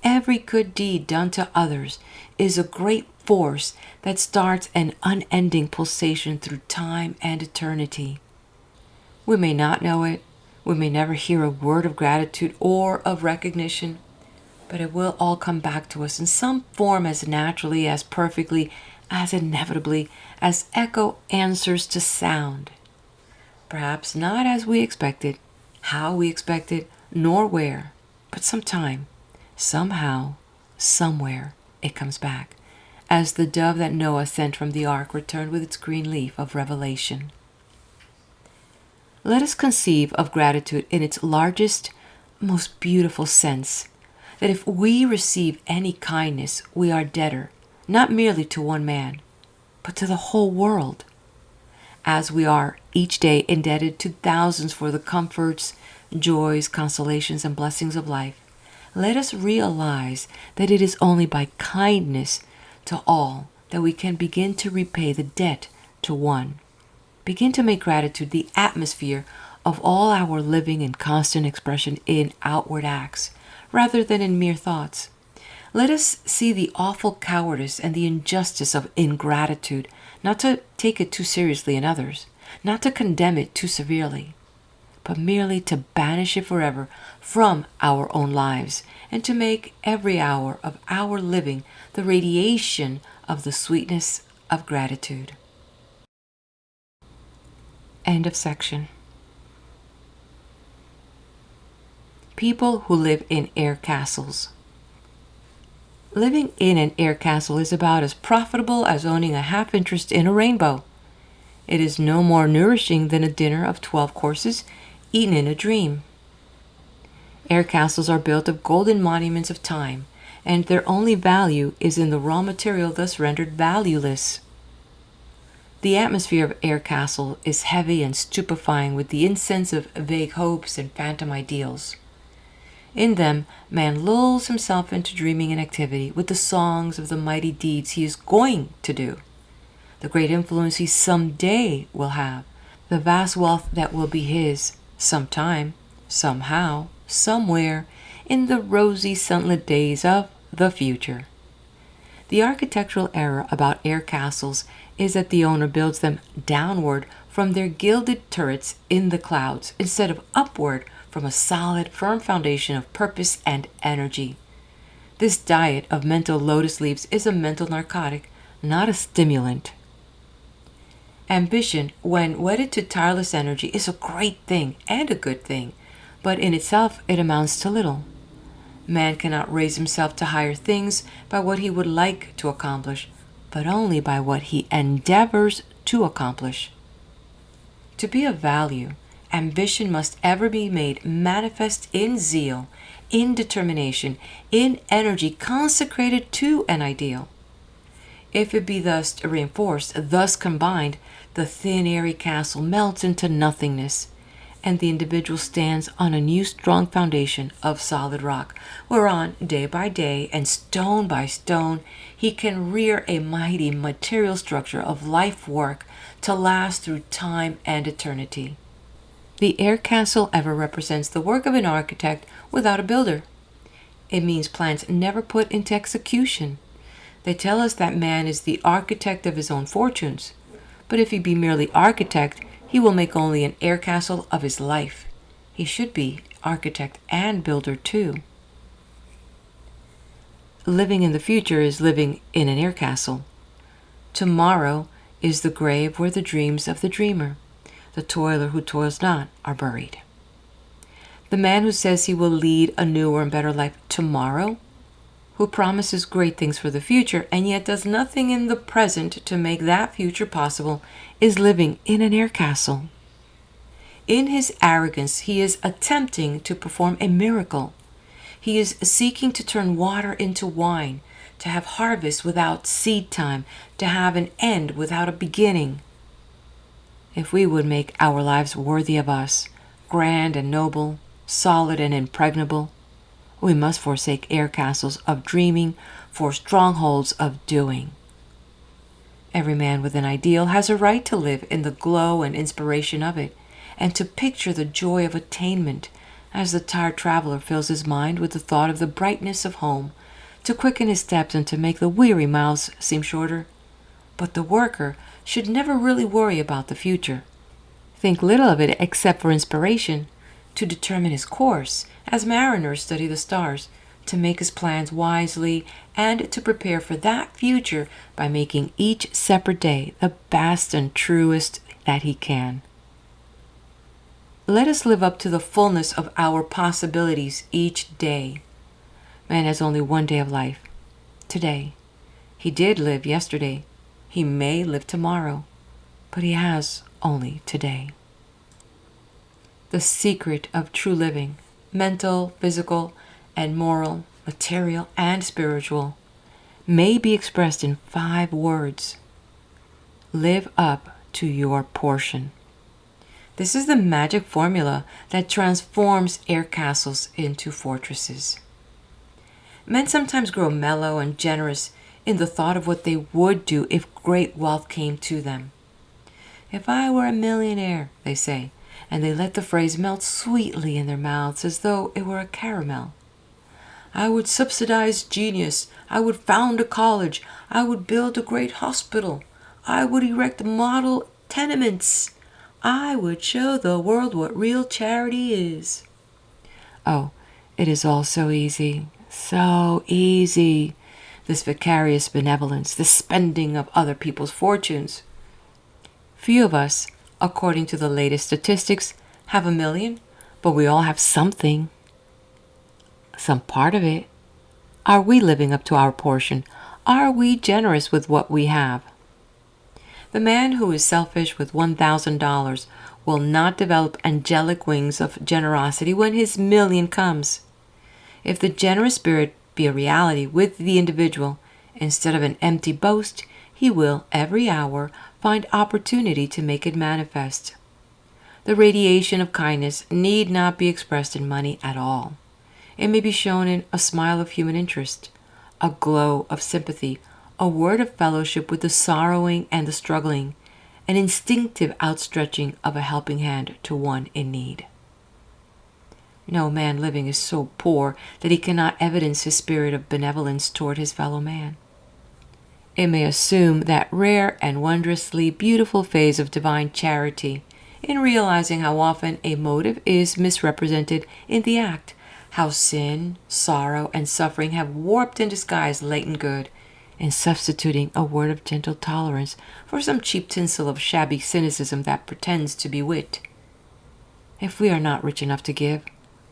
Every good deed done to others is a great force that starts an unending pulsation through time and eternity. We may not know it, we may never hear a word of gratitude or of recognition, but it will all come back to us in some form as naturally, as perfectly, as inevitably as echo answers to sound. Perhaps not as we expected, how we expected, nor where, but sometime, somehow, somewhere, it comes back, as the dove that Noah sent from the ark returned with its green leaf of revelation. Let us conceive of gratitude in its largest, most beautiful sense, that if we receive any kindness, we are debtor, not merely to one man, but to the whole world. As we are each day indebted to thousands for the comforts, joys, consolations, and blessings of life, let us realize that it is only by kindness to all that we can begin to repay the debt to one. Begin to make gratitude the atmosphere of all our living and constant expression in outward acts, rather than in mere thoughts. Let us see the awful cowardice and the injustice of ingratitude, not to take it too seriously in others, not to condemn it too severely, but merely to banish it forever from our own lives, and to make every hour of our living the radiation of the sweetness of gratitude. End of section. People who live in air castles. Living in an air castle is about as profitable as owning a half interest in a rainbow. It is no more nourishing than a dinner of 12 courses eaten in a dream. Air castles are built of golden monuments of time, and their only value is in the raw material thus rendered valueless. The atmosphere of air castle is heavy and stupefying with the incense of vague hopes and phantom ideals. In them, man lulls himself into dreaming and activity with the songs of the mighty deeds he is going to do, the great influence he someday will have, the vast wealth that will be his sometime, somehow, somewhere, in the rosy sunlit days of the future. The architectural error about air castles is that the owner builds them downward from their gilded turrets in the clouds, instead of upward from a solid, firm foundation of purpose and energy. This diet of mental lotus leaves is a mental narcotic, not a stimulant. Ambition, when wedded to tireless energy, is a great thing and a good thing, but in itself it amounts to little. Man cannot raise himself to higher things by what he would like to accomplish, but only by what he endeavors to accomplish. To be of value, ambition must ever be made manifest in zeal, in determination, in energy consecrated to an ideal. If it be thus reinforced, thus combined, the thin airy castle melts into nothingness, and the individual stands on a new strong foundation of solid rock, whereon day by day and stone by stone he can rear a mighty material structure of life work to last through time and eternity. The air castle ever represents the work of an architect without a builder. It means plans never put into execution. They tell us that man is the architect of his own fortunes, but if he be merely architect, he will make only an air castle of his life. He should be architect and builder too. Living in the future is living in an air castle. Tomorrow is the grave where the dreams of the dreamer, the toiler who toils not, are buried. The man who says he will lead a newer and better life tomorrow, who promises great things for the future and yet does nothing in the present to make that future possible, is living in an air castle. In his arrogance, he is attempting to perform a miracle. He is seeking to turn water into wine, to have harvest without seed time, to have an end without a beginning. If we would make our lives worthy of us, grand and noble, solid and impregnable, we must forsake air castles of dreaming for strongholds of doing. Every man with an ideal has a right to live in the glow and inspiration of it, and to picture the joy of attainment as the tired traveler fills his mind with the thought of the brightness of home, to quicken his steps and to make the weary miles seem shorter. But the worker should never really worry about the future. Think little of it except for inspiration, to determine his course, as mariners study the stars, to make his plans wisely, and to prepare for that future by making each separate day the best and truest that he can. Let us live up to the fullness of our possibilities each day. Man has only one day of life, today. He did live yesterday. He may live tomorrow, but he has only today. The secret of true living, mental, physical, and moral, material, and spiritual, may be expressed in 5 words. Live up to your portion. This is the magic formula that transforms air castles into fortresses. Men sometimes grow mellow and generous in the thought of what they would do if great wealth came to them. If I were a millionaire, they say, and they let the phrase melt sweetly in their mouths as though it were a caramel. I would subsidize genius. I would found a college. I would build a great hospital. I would erect model tenements. I would show the world what real charity is. Oh, it is all so easy, so easy. This vicarious benevolence, this spending of other people's fortunes. Few of us, according to the latest statistics, have 1 million, but we all have something. Some part of it. Are we living up to our portion? Are we generous with what we have? The man who is selfish with $1,000 will not develop angelic wings of generosity when his million comes. If the generous spirit be a reality with the individual, instead of an empty boast, he will every hour find opportunity to make it manifest. The radiation of kindness need not be expressed in money at all. It may be shown in a smile of human interest, a glow of sympathy, a word of fellowship with the sorrowing and the struggling, an instinctive outstretching of a helping hand to one in need. No man living is so poor that he cannot evidence his spirit of benevolence toward his fellow man. It may assume that rare and wondrously beautiful phase of divine charity in realizing how often a motive is misrepresented in the act, how sin, sorrow, and suffering have warped and disguised latent good, in substituting a word of gentle tolerance for some cheap tinsel of shabby cynicism that pretends to be wit. If we are not rich enough to give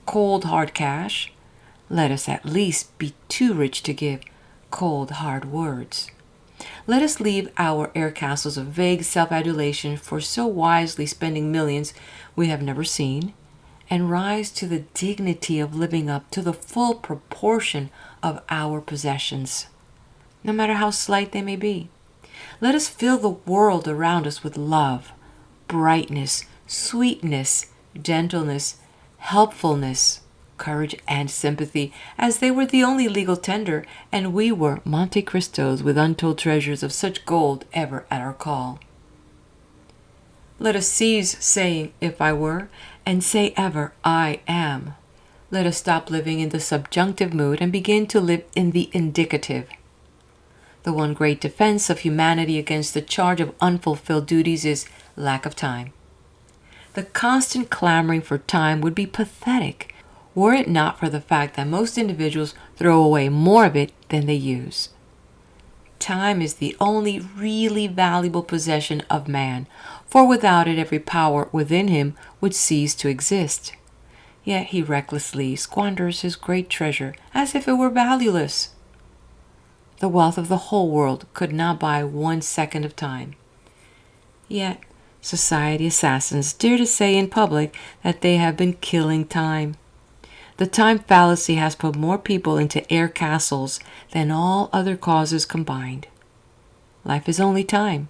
cold hard cash, let us at least be too rich to give cold hard words. Let us leave our air castles of vague self-adulation for so wisely spending millions we have never seen, and rise to the dignity of living up to the full proportion of our possessions, no matter how slight they may be. Let us fill the world around us with love, brightness, sweetness, gentleness, helpfulness, courage, and sympathy, as they were the only legal tender, and we were Monte Cristos with untold treasures of such gold ever at our call. Let us cease saying, if I were, and say ever, I am. Let us stop living in the subjunctive mood and begin to live in the indicative. The one great defense of humanity against the charge of unfulfilled duties is lack of time. The constant clamoring for time would be pathetic were it not for the fact that most individuals throw away more of it than they use. Time is the only really valuable possession of man, for without it every power within him would cease to exist. Yet he recklessly squanders his great treasure as if it were valueless. The wealth of the whole world could not buy 1 second of time. Yet society assassins dare to say in public that they have been killing time. The time fallacy has put more people into air castles than all other causes combined. Life is only time.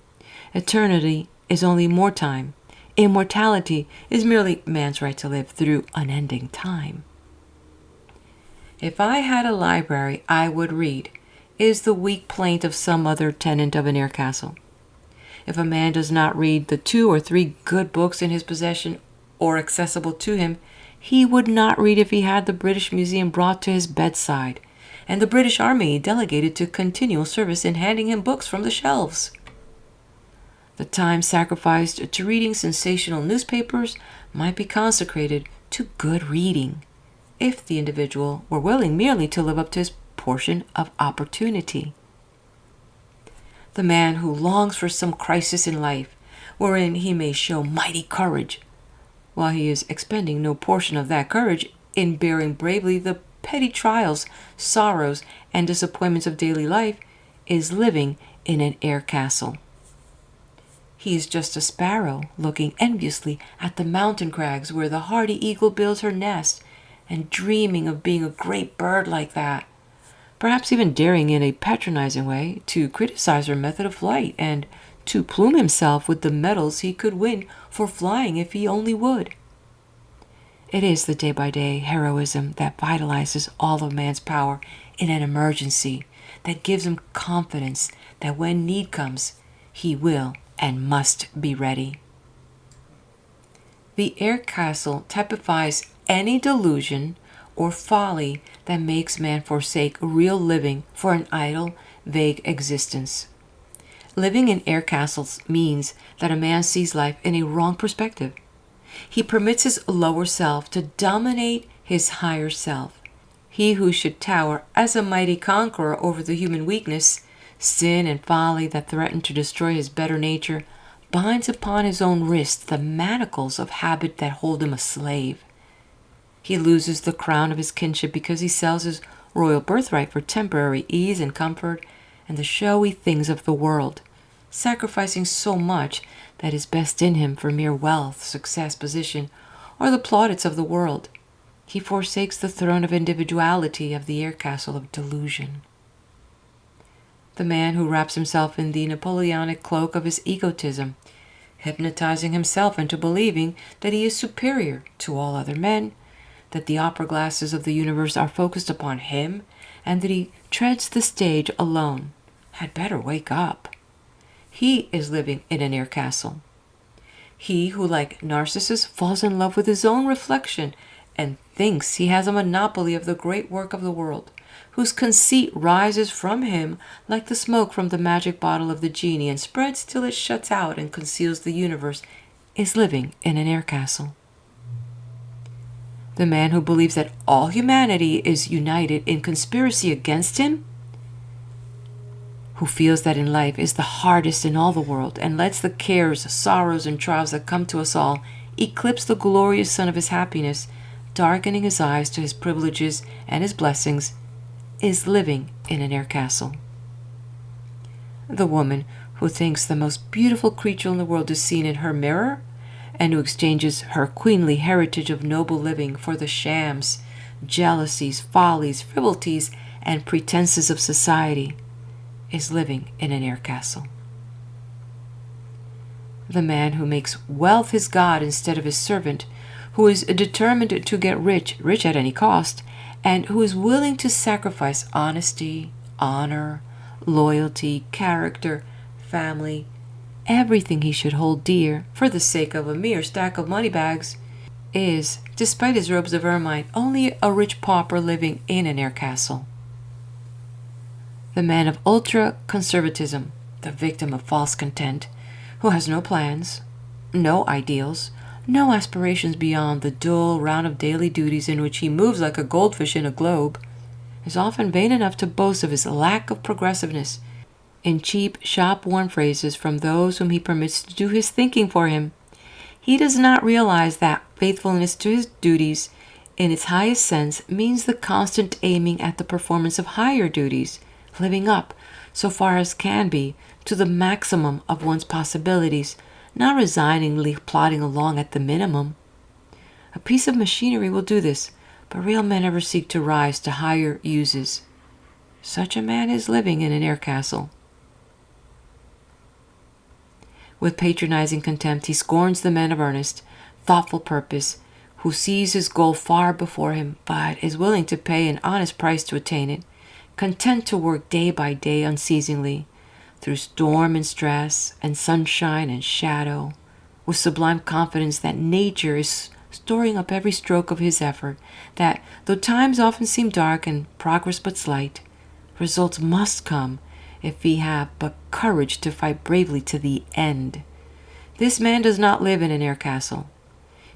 Eternity is only more time. Immortality is merely man's right to live through unending time. If I had a library, I would read, is the weak plaint of some other tenant of an air castle. If a man does not read the 2 or 3 good books in his possession or accessible to him, he would not read if he had the British Museum brought to his bedside, and the British Army delegated to continual service in handing him books from the shelves. The time sacrificed to reading sensational newspapers might be consecrated to good reading, if the individual were willing merely to live up to his portion of opportunity. The man who longs for some crisis in life, wherein he may show mighty courage, while he is expending no portion of that courage in bearing bravely the petty trials, sorrows, and disappointments of daily life, is living in an air castle. He is just a sparrow looking enviously at the mountain crags where the hardy eagle builds her nest, and dreaming of being a great bird like that, perhaps even daring in a patronizing way to criticize her method of flight and to plume himself with the medals he could win for flying if he only would. It is the day-by-day heroism that vitalizes all of man's power in an emergency, that gives him confidence that when need comes, he will and must be ready. The air castle typifies any delusion or folly that makes man forsake real living for an idle, vague existence. Living in air castles means that a man sees life in a wrong perspective. He permits his lower self to dominate his higher self. He who should tower as a mighty conqueror over the human weakness, sin, and folly that threaten to destroy his better nature, binds upon his own wrist the manacles of habit that hold him a slave. He loses the crown of his kinship because he sells his royal birthright for temporary ease and comfort and the showy things of the world, sacrificing so much that is best in him for mere wealth, success, position, or the plaudits of the world. He forsakes the throne of individuality of the air castle of delusion. The man who wraps himself in the Napoleonic cloak of his egotism, hypnotizing himself into believing that he is superior to all other men, that the opera glasses of the universe are focused upon him, and that he treads the stage alone, had better wake up. He is living in an air castle. He who, like Narcissus, falls in love with his own reflection and thinks he has a monopoly of the great work of the world, whose conceit rises from him like the smoke from the magic bottle of the genie and spreads till it shuts out and conceals the universe, is living in an air castle. The man who believes that all humanity is united in conspiracy against him who feels that in life is the hardest in all the world and lets the cares, sorrows, and trials that come to us all eclipse the glorious sun of his happiness, darkening his eyes to his privileges and his blessings, is living in an air castle. The woman who thinks the most beautiful creature in the world is seen in her mirror, and who exchanges her queenly heritage of noble living for the shams, jealousies, follies, frivolities, and pretenses of society, is living in an air castle. The man who makes wealth his God instead of his servant, who is determined to get rich, rich at any cost, and who is willing to sacrifice honesty, honor, loyalty, character, family, everything he should hold dear for the sake of a mere stack of money bags, is, despite his robes of ermine, only a rich pauper living in an air castle. The man of ultra-conservatism, the victim of false content, who has no plans, no ideals, no aspirations beyond the dull round of daily duties in which he moves like a goldfish in a globe, is often vain enough to boast of his lack of progressiveness in cheap, shop-worn phrases from those whom he permits to do his thinking for him. He does not realize that faithfulness to his duties, in its highest sense, means the constant aiming at the performance of higher duties, living up, so far as can be, to the maximum of one's possibilities, not resigningly plodding along at the minimum. A piece of machinery will do this, but real men never seek to rise to higher uses. Such a man is living in an air castle. With patronizing contempt, he scorns the man of earnest, thoughtful purpose, who sees his goal far before him, but is willing to pay an honest price to attain it, content to work day by day unceasingly, through storm and stress, and sunshine and shadow, with sublime confidence that nature is storing up every stroke of his effort, that, though times often seem dark and progress but slight, results must come if he have but courage to fight bravely to the end. This man does not live in an air castle.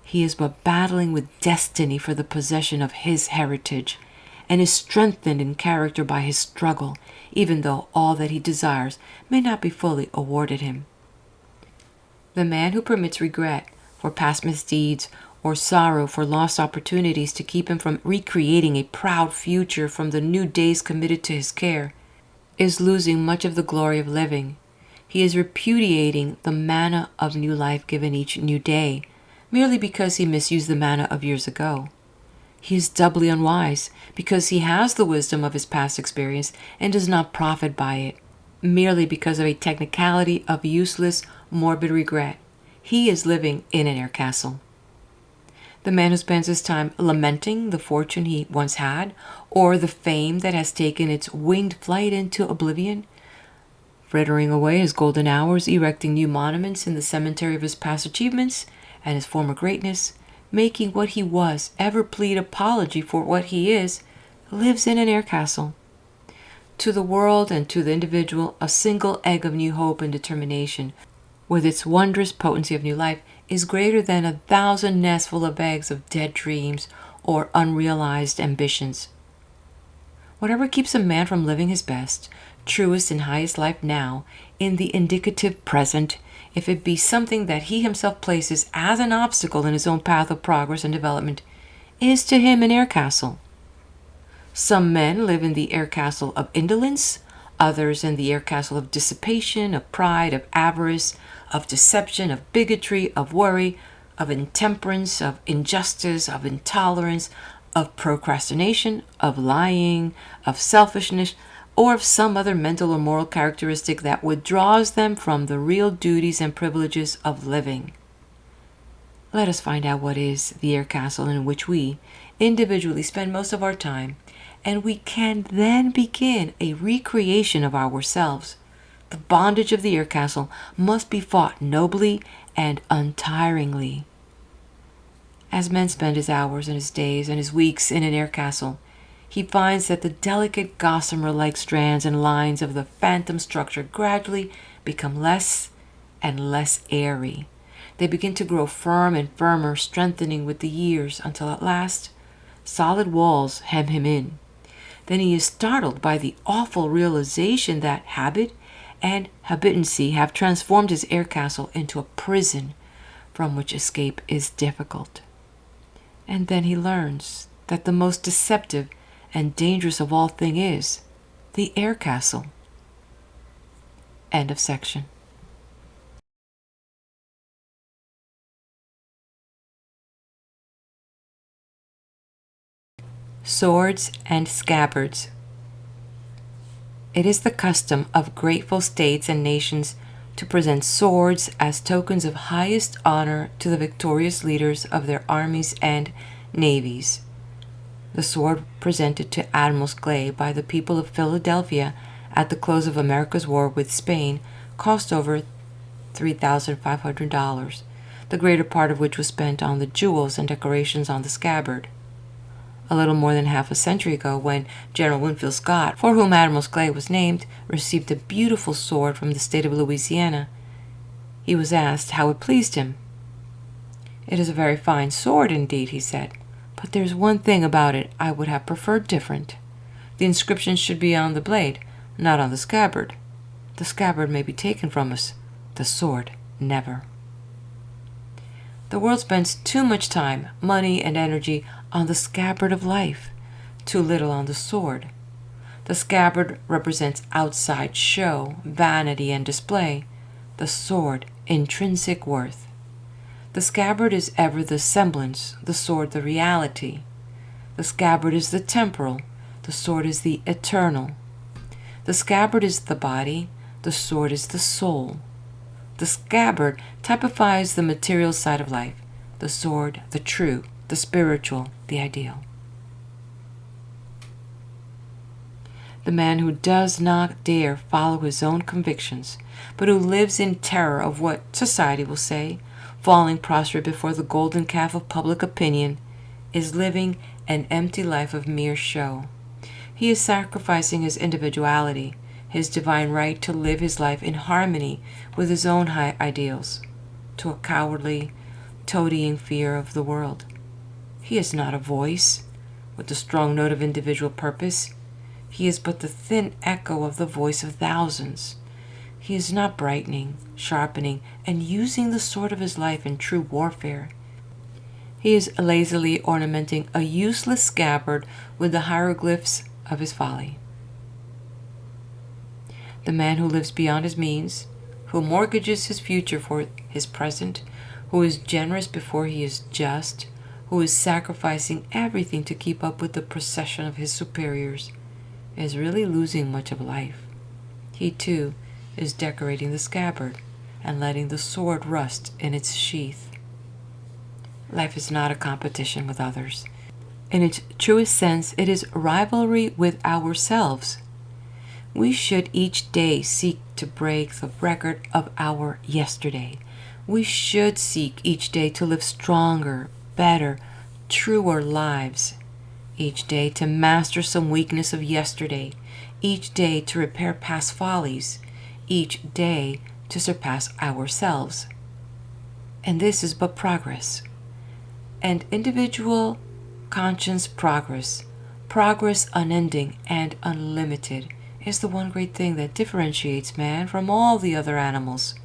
He is but battling with destiny for the possession of his heritage, and is strengthened in character by his struggle, even though all that he desires may not be fully awarded him. The man who permits regret for past misdeeds or sorrow for lost opportunities to keep him from recreating a proud future from the new days committed to his care is losing much of the glory of living. He is repudiating the manna of new life given each new day, merely because he misused the manna of years ago. He is doubly unwise because he has the wisdom of his past experience and does not profit by it, merely because of a technicality of useless, morbid regret. He is living in an air castle. The man who spends his time lamenting the fortune he once had, or the fame that has taken its winged flight into oblivion, frittering away his golden hours, erecting new monuments in the cemetery of his past achievements and his former greatness, making what he was ever plead apology for what he is, lives in an air castle. To the world and to the individual, a single egg of new hope and determination, with its wondrous potency of new life, is greater than 1,000 nests full of eggs of dead dreams or unrealized ambitions. Whatever keeps a man from living his best, truest, and highest life now, in the indicative present, if it be something that he himself places as an obstacle in his own path of progress and development, is to him an air castle. Some men live in the air castle of indolence, others in the air castle of dissipation, of pride, of avarice, of deception, of bigotry, of worry, of intemperance, of injustice, of intolerance, of procrastination, of lying, of selfishness, or of some other mental or moral characteristic that withdraws them from the real duties and privileges of living. Let us find out what is the air castle in which we individually spend most of our time, and we can then begin a recreation of ourselves. The bondage of the air castle must be fought nobly and untiringly. As man spends his hours and his days and his weeks in an air castle, he finds that the delicate gossamer-like strands and lines of the phantom structure gradually become less and less airy. They begin to grow firm and firmer, strengthening with the years until at last solid walls hem him in. Then he is startled by the awful realization that habit and habituency have transformed his air castle into a prison from which escape is difficult. And then he learns that the most deceptive and dangerous of all things is the air castle. End of section. Swords and Scabbards. It is the custom of grateful states and nations to present swords as tokens of highest honor to the victorious leaders of their armies and navies. The sword presented to Admiral Clay by the people of Philadelphia at the close of America's war with Spain cost over $3,500, the greater part of which was spent on the jewels and decorations on the scabbard. A little more than half a century ago, when General Winfield Scott, for whom Admiral Clay was named, received a beautiful sword from the state of Louisiana, he was asked how it pleased him. "It is a very fine sword indeed," he said, "but there's one thing about it I would have preferred different. The inscription should be on the blade, not on the scabbard. The scabbard may be taken from us, the sword never." The world spends too much time, money, and energy on the scabbard of life, too little on the sword. The scabbard represents outside show, vanity, and display. The sword, intrinsic worth. The scabbard is ever the semblance, the sword the reality. The scabbard is the temporal, the sword is the eternal. The scabbard is the body, the sword is the soul. The scabbard typifies the material side of life, the sword, the true, the spiritual, the ideal. The man who does not dare follow his own convictions, but who lives in terror of what society will say, falling prostrate before the golden calf of public opinion, is living an empty life of mere show. He is sacrificing his individuality, his divine right to live his life in harmony with his own high ideals, to a cowardly, toadying fear of the world. He is not a voice with the strong note of individual purpose. He is but the thin echo of the voice of thousands. He is not brightening, sharpening, and using the sword of his life in true warfare. He is lazily ornamenting a useless scabbard with the hieroglyphs of his folly. The man who lives beyond his means, who mortgages his future for his present, who is generous before he is just, who is sacrificing everything to keep up with the procession of his superiors, is really losing much of life. He, too, is decorating the scabbard and letting the sword rust in its sheath. Life is not a competition with others. In its truest sense, it is rivalry with ourselves. We should each day seek to break the record of our yesterday. We should seek each day to live stronger, better, truer lives. Each day to master some weakness of yesterday. Each day to repair past follies. Each day to surpass ourselves. And this is but progress. And individual conscious progress, progress unending and unlimited, is the one great thing that differentiates man from all the other animals.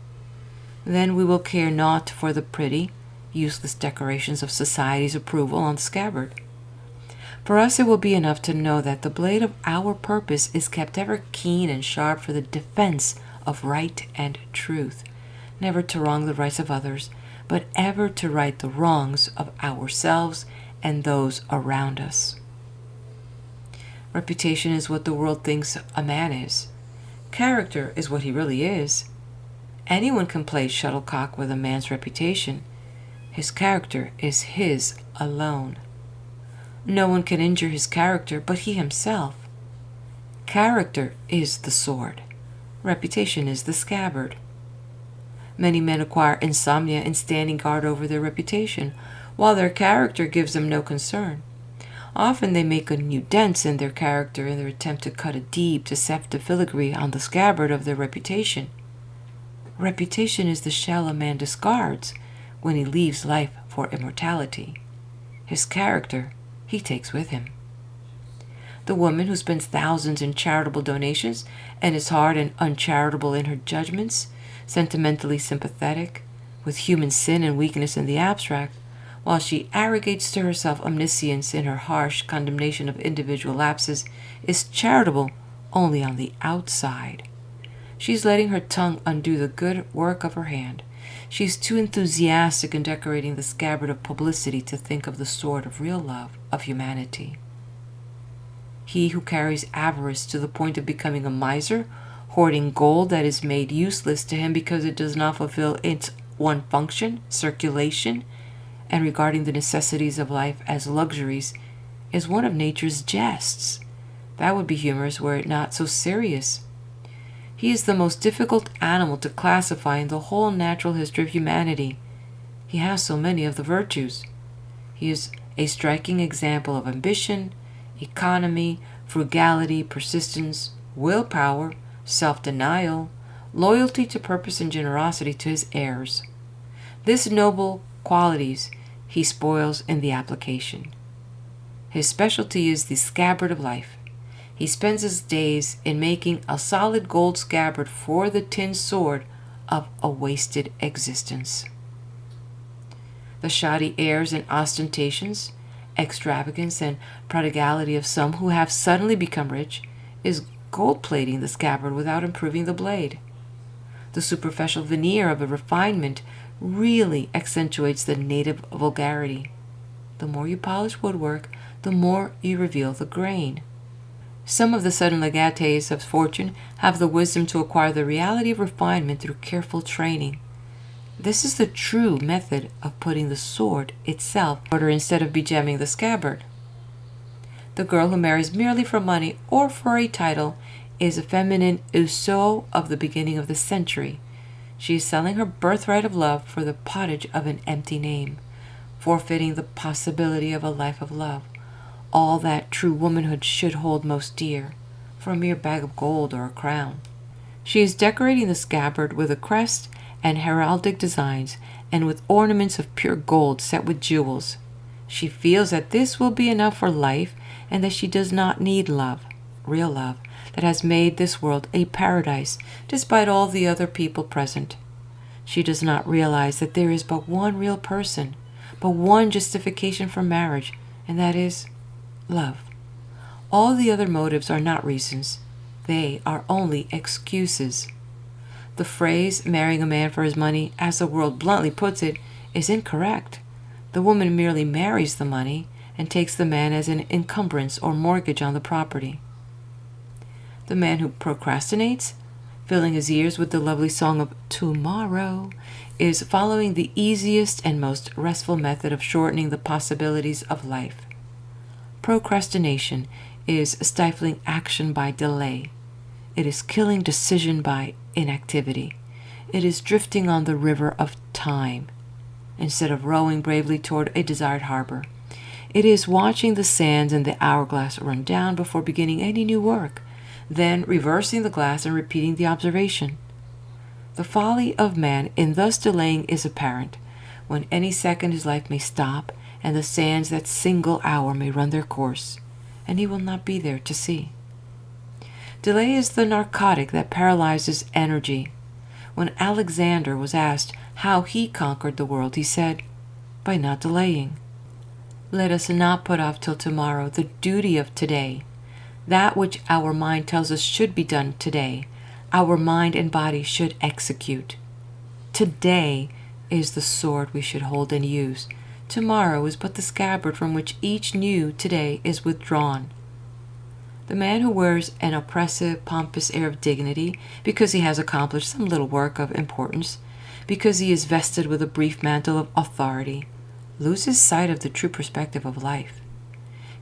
Then we will care naught for the pretty, useless decorations of society's approval on the scabbard. For us it will be enough to know that the blade of our purpose is kept ever keen and sharp for the defense of right and truth, never to wrong the rights of others, but ever to right the wrongs of ourselves and those around us. Reputation is what the world thinks a man is. Character is what he really is. Anyone can play shuttlecock with a man's reputation. His character is his alone. No one can injure his character but he himself. Character is the sword. Reputation is the scabbard. Many men acquire insomnia in standing guard over their reputation, while their character gives them no concern. Often they make a new dent in their character in their attempt to cut a deep, deceptive filigree on the scabbard of their reputation. Reputation is the shell a man discards when he leaves life for immortality. His character he takes with him. The woman who spends thousands in charitable donations and is hard and uncharitable in her judgments, sentimentally sympathetic, with human sin and weakness in the abstract, while she arrogates to herself omniscience in her harsh condemnation of individual lapses, is charitable only on the outside. She's letting her tongue undo the good work of her hand. She's too enthusiastic in decorating the scabbard of publicity to think of the sword of real love, of humanity. He who carries avarice to the point of becoming a miser, hoarding gold that is made useless to him because it does not fulfill its one function, circulation, and regarding the necessities of life as luxuries, is one of nature's jests. That would be humorous were it not so serious. He is the most difficult animal to classify in the whole natural history of humanity. He has so many of the virtues. He is a striking example of ambition, economy, frugality, persistence, willpower, self-denial, loyalty to purpose, and generosity to his heirs. These noble qualities he spoils in the application. His specialty is the scabbard of life. He spends his days in making a solid gold scabbard for the tin sword of a wasted existence. The shoddy airs and ostentations, extravagance and prodigality of some who have suddenly become rich is gold-plating the scabbard without improving the blade. The superficial veneer of a refinement really accentuates the native vulgarity. The more you polish woodwork, the more you reveal the grain. Some of the sudden legatees of fortune have the wisdom to acquire the reality of refinement through careful training. This is the true method of putting the sword itself in order instead of begemming the scabbard. The girl who marries merely for money or for a title is a feminine XOXO of the beginning of the century. She is selling her birthright of love for the pottage of an empty name, forfeiting the possibility of a life of love, all that true womanhood should hold most dear, for a mere bag of gold or a crown. She is decorating the scabbard with a crest and heraldic designs, and with ornaments of pure gold set with jewels. She feels that this will be enough for life, and that she does not need love, real love, that has made this world a paradise, despite all the other people present. She does not realize that there is but one real person, but one justification for marriage, and that is love. All the other motives are not reasons. They are only excuses. The phrase, marrying a man for his money, as the world bluntly puts it, is incorrect. The woman merely marries the money and takes the man as an encumbrance or mortgage on the property. The man who procrastinates, filling his ears with the lovely song of tomorrow, is following the easiest and most restful method of shortening the possibilities of life. Procrastination is stifling action by delay. It is killing decision by inactivity. It is drifting on the river of time, instead of rowing bravely toward a desired harbor. It is watching the sands in the hourglass run down before beginning any new work, then reversing the glass and repeating the observation. The folly of man in thus delaying is apparent, when any second his life may stop, and the sands that single hour may run their course, and he will not be there to see. Delay is the narcotic that paralyzes energy. When Alexander was asked how he conquered the world, he said, by not delaying. Let us not put off till tomorrow the duty of today. That which our mind tells us should be done today, our mind and body should execute. Today is the sword we should hold and use. Tomorrow is but the scabbard from which each new today is withdrawn. The man who wears an oppressive, pompous air of dignity because he has accomplished some little work of importance, because he is vested with a brief mantle of authority, loses sight of the true perspective of life.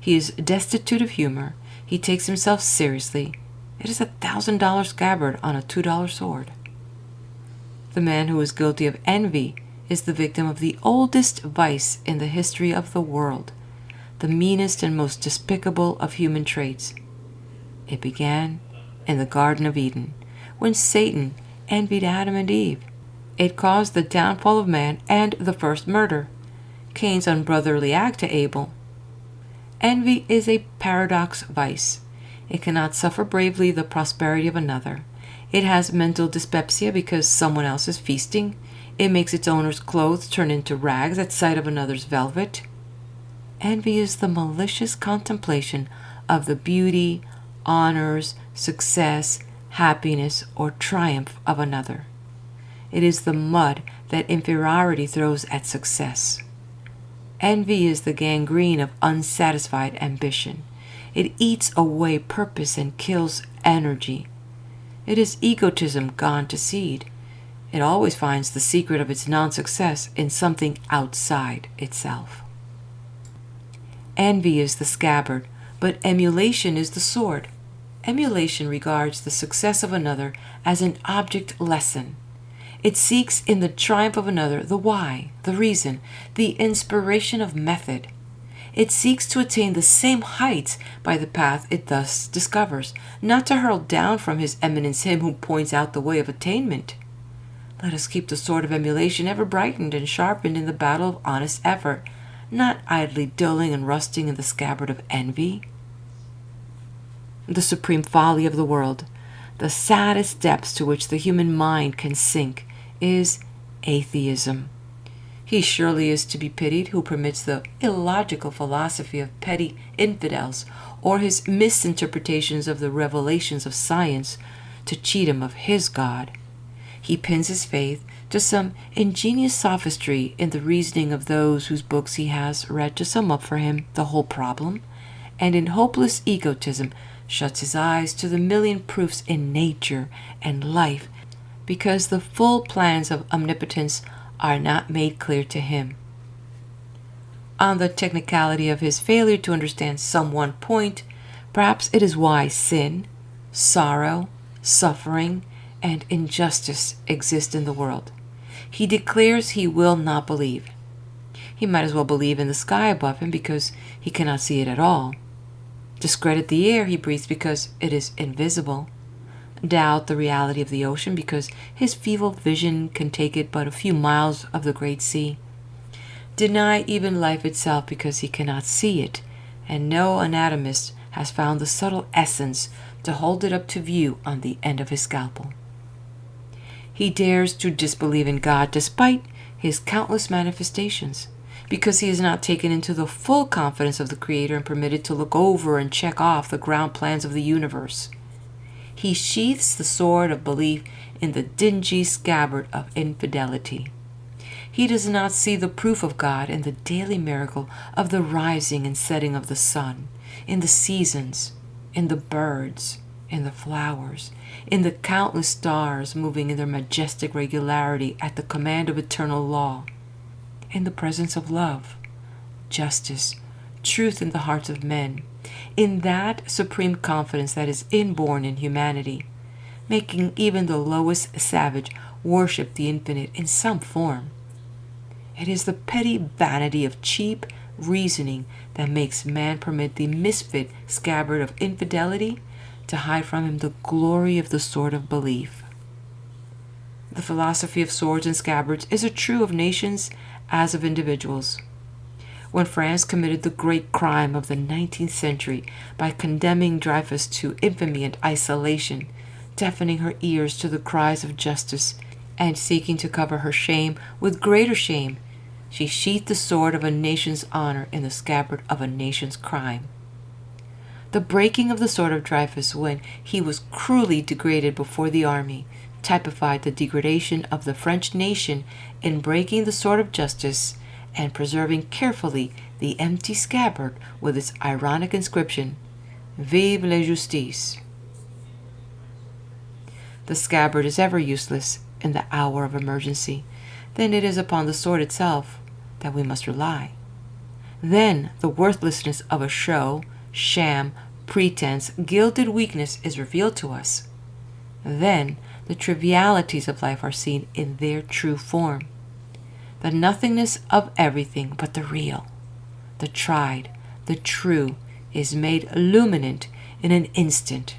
He is destitute of humor. He takes himself seriously. It is $1,000 scabbard on a $2 sword. The man who is guilty of envy is the victim of the oldest vice in the history of the world, the meanest and most despicable of human traits. It began in the Garden of Eden, when Satan envied Adam and Eve. It caused the downfall of man and the first murder, Cain's unbrotherly act to Abel. Envy is a paradox vice. It cannot suffer bravely the prosperity of another. It has mental dyspepsia because someone else is feasting. It makes its owner's clothes turn into rags at sight of another's velvet. Envy is the malicious contemplation of the beauty, honors, success, happiness, or triumph of another. It is the mud that inferiority throws at success. Envy is the gangrene of unsatisfied ambition. It eats away purpose and kills energy. It is egotism gone to seed. It always finds the secret of its non-success in something outside itself. Envy is the scabbard, but emulation is the sword. Emulation regards the success of another as an object lesson. It seeks in the triumph of another the why, the reason, the inspiration of method. It seeks to attain the same heights by the path it thus discovers, not to hurl down from his eminence him who points out the way of attainment. Let us keep the sword of emulation ever brightened and sharpened in the battle of honest effort, not idly dulling and rusting in the scabbard of envy. The supreme folly of the world, the saddest depths to which the human mind can sink, is atheism. He surely is to be pitied who permits the illogical philosophy of petty infidels or his misinterpretations of the revelations of science to cheat him of his God. He pins his faith to some ingenious sophistry in the reasoning of those whose books he has read to sum up for him the whole problem, and in hopeless egotism shuts his eyes to the million proofs in nature and life because the full plans of omnipotence are not made clear to him. On the technicality of his failure to understand some one point, perhaps it is why sin, sorrow, suffering, and injustice exist in the world. He declares he will not believe. He might as well believe in the sky above him because he cannot see it at all. Discredit the air he breathes because it is invisible. Doubt the reality of the ocean because his feeble vision can take it but a few miles of the great sea. Deny even life itself because he cannot see it, and no anatomist has found the subtle essence to hold it up to view on the end of his scalpel. He dares to disbelieve in God despite his countless manifestations, because he is not taken into the full confidence of the Creator and permitted to look over and check off the ground plans of the universe. He sheaths the sword of belief in the dingy scabbard of infidelity. He does not see the proof of God in the daily miracle of the rising and setting of the sun, in the seasons, in the birds, in the flowers, in the countless stars moving in their majestic regularity at the command of eternal law, in the presence of love, justice, truth in the hearts of men, in that supreme confidence that is inborn in humanity, making even the lowest savage worship the infinite in some form. It is the petty vanity of cheap reasoning that makes man permit the misfit scabbard of infidelity to hide from him the glory of the sword of belief. The philosophy of swords and scabbards is as true of nations as of individuals. When France committed the great crime of the 19th century by condemning Dreyfus to infamy and isolation, deafening her ears to the cries of justice, and seeking to cover her shame with greater shame, she sheathed the sword of a nation's honor in the scabbard of a nation's crime. The breaking of the sword of Dreyfus when he was cruelly degraded before the army typified the degradation of the French nation in breaking the sword of justice and preserving carefully the empty scabbard with its ironic inscription, Vive la justice. The scabbard is ever useless in the hour of emergency. Then it is upon the sword itself that we must rely. Then the worthlessness of a show, sham, pretense, gilded weakness is revealed to us. Then the trivialities of life are seen in their true form. The nothingness of everything but the real, the tried, the true, is made illuminant in an instant.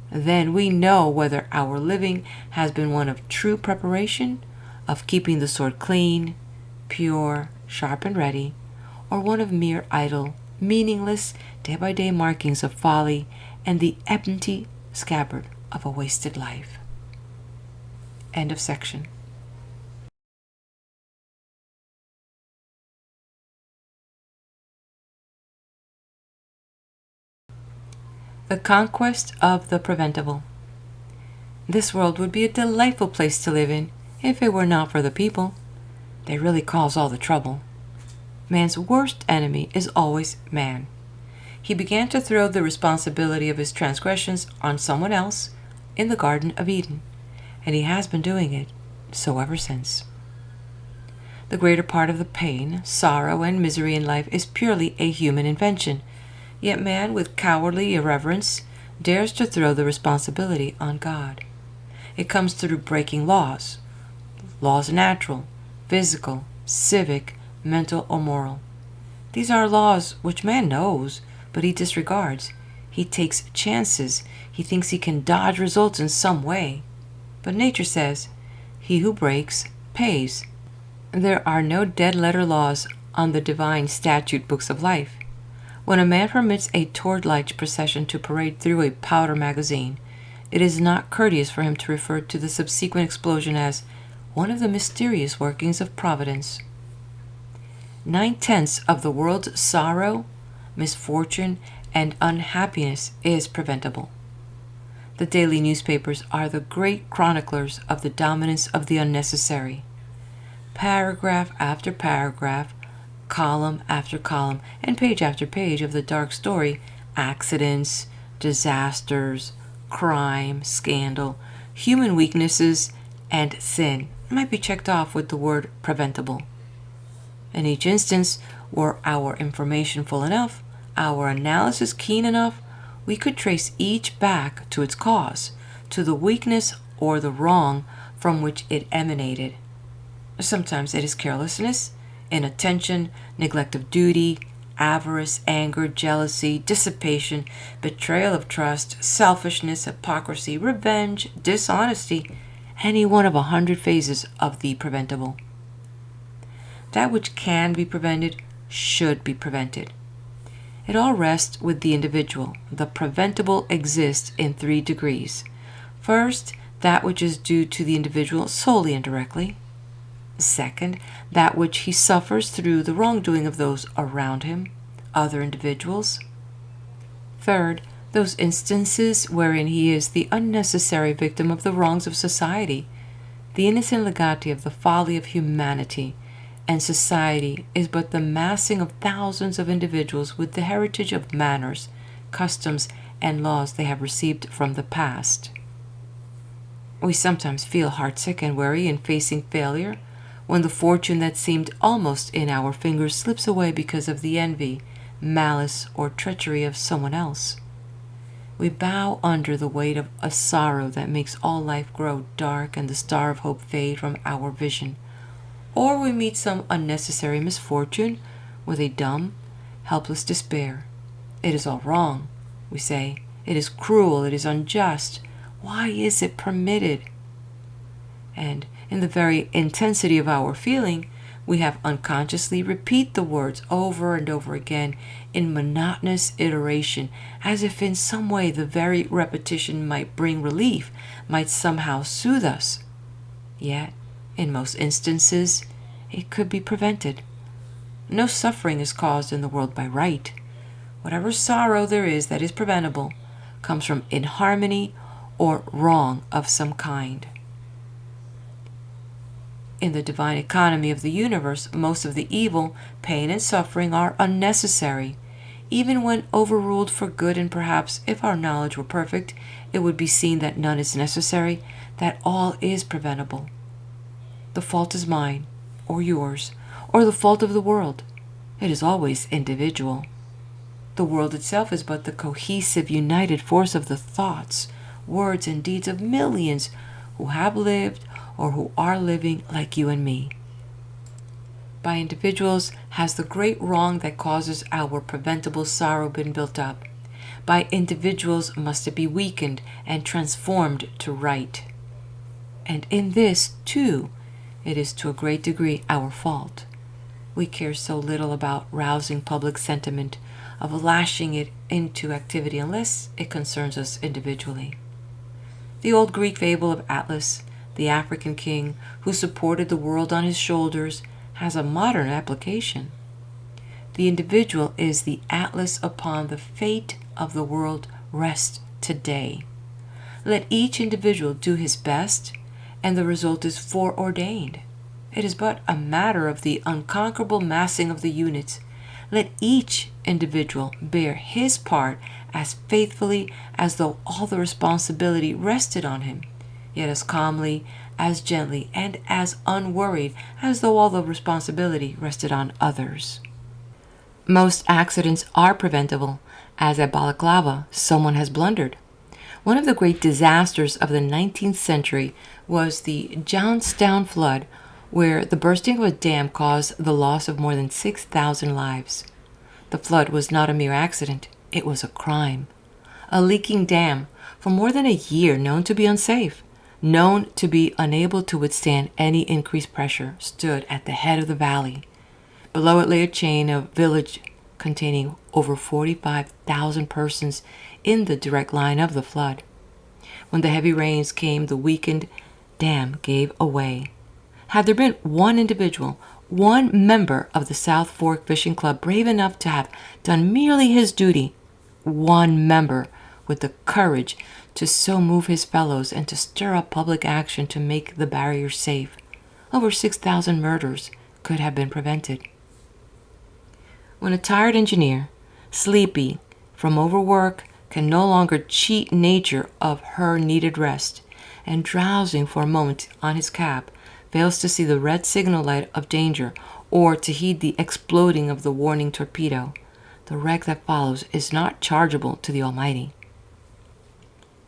Then we know whether our living has been one of true preparation, of keeping the sword clean, pure, sharp, and ready, or one of mere idle meaningless, day-by-day markings of folly, and the empty scabbard of a wasted life. End of section. The Conquest of the Preventable. This world would be a delightful place to live in if it were not for the people. They really cause all the trouble. Man's worst enemy is always man. He began to throw the responsibility of his transgressions on someone else in the Garden of Eden, and he has been doing it so ever since. The greater part of the pain, sorrow, and misery in life is purely a human invention, yet man, with cowardly irreverence, dares to throw the responsibility on God. It comes through breaking laws natural, physical, civic, mental, or moral. These are laws which man knows, but he disregards. He takes chances. He thinks he can dodge results in some way. But nature says, he who breaks, pays. There are no dead-letter laws on the divine statute books of life. When a man permits a torchlight procession to parade through a powder magazine, it is not courteous for him to refer to the subsequent explosion as one of the mysterious workings of Providence. 9/10 of the world's sorrow, misfortune, and unhappiness is preventable. The daily newspapers are the great chroniclers of the dominance of the unnecessary. Paragraph after paragraph, column after column, and page after page of the dark story, accidents, disasters, crime, scandal, human weaknesses, and sin might be checked off with the word preventable. In each instance, were our information full enough, our analysis keen enough, we could trace each back to its cause, to the weakness or the wrong from which it emanated. Sometimes it is carelessness, inattention, neglect of duty, avarice, anger, jealousy, dissipation, betrayal of trust, selfishness, hypocrisy, revenge, dishonesty, any one of 100 phases of the preventable. That which can be prevented should be prevented. It all rests with the individual. The preventable exists in 3 degrees. First, that which is due to the individual solely and directly. Second, that which he suffers through the wrongdoing of those around him, other individuals. Third, those instances wherein he is the unnecessary victim of the wrongs of society, the innocent legatee of the folly of humanity, and society is but the massing of thousands of individuals with the heritage of manners, customs, and laws they have received from the past. We sometimes feel heartsick and weary in facing failure, when the fortune that seemed almost in our fingers slips away because of the envy, malice, or treachery of someone else. We bow under the weight of a sorrow that makes all life grow dark and the star of hope fade from our vision. Or we meet some unnecessary misfortune with a dumb, helpless despair. It is all wrong, we say. It is cruel, it is unjust. Why is it permitted? And in the very intensity of our feeling, we have unconsciously repeat the words over and over again in monotonous iteration, as if in some way the very repetition might bring relief, might somehow soothe us. Yet, in most instances, it could be prevented. No suffering is caused in the world by right. Whatever sorrow there is that is preventable comes from inharmony or wrong of some kind. In the divine economy of the universe, most of the evil, pain, and suffering are unnecessary. Even when overruled for good, and perhaps, if our knowledge were perfect, it would be seen that none is necessary, that all is preventable. The fault is mine, or yours, or the fault of the world. It is always individual. The world itself is but the cohesive, united force of the thoughts, words, and deeds of millions who have lived or who are living like you and me. By individuals has the great wrong that causes our preventable sorrow been built up. By individuals must it be weakened and transformed to right. And in this, too, it is to a great degree our fault. We care so little about rousing public sentiment, of lashing it into activity unless it concerns us individually. The old Greek fable of Atlas, the African king who supported the world on his shoulders, has a modern application. The individual is the atlas upon the fate of the world rests today. Let each individual do his best, and the result is foreordained. It is but a matter of the unconquerable massing of the units. Let each individual bear his part as faithfully as though all the responsibility rested on him, yet as calmly, as gently, and as unworried as though all the responsibility rested on others. Most accidents are preventable, as at Balaclava someone has blundered. One of the great disasters of the 19th century was the Johnstown flood, where the bursting of a dam caused the loss of more than 6,000 lives. The flood was not a mere accident, it was a crime. A leaking dam, for more than a year known to be unsafe, known to be unable to withstand any increased pressure, stood at the head of the valley. Below it lay a chain of village containing over 45,000 persons in the direct line of the flood. When the heavy rains came, the weakened dam gave away. Had there been one individual, one member of the South Fork Fishing Club brave enough to have done merely his duty, one member with the courage to so move his fellows and to stir up public action to make the barrier safe, over 6,000 murders could have been prevented. When a tired engineer, sleepy from overwork, can no longer cheat nature of her needed rest, and drowsing for a moment on his cab, fails to see the red signal light of danger or to heed the exploding of the warning torpedo, the wreck that follows is not chargeable to the Almighty.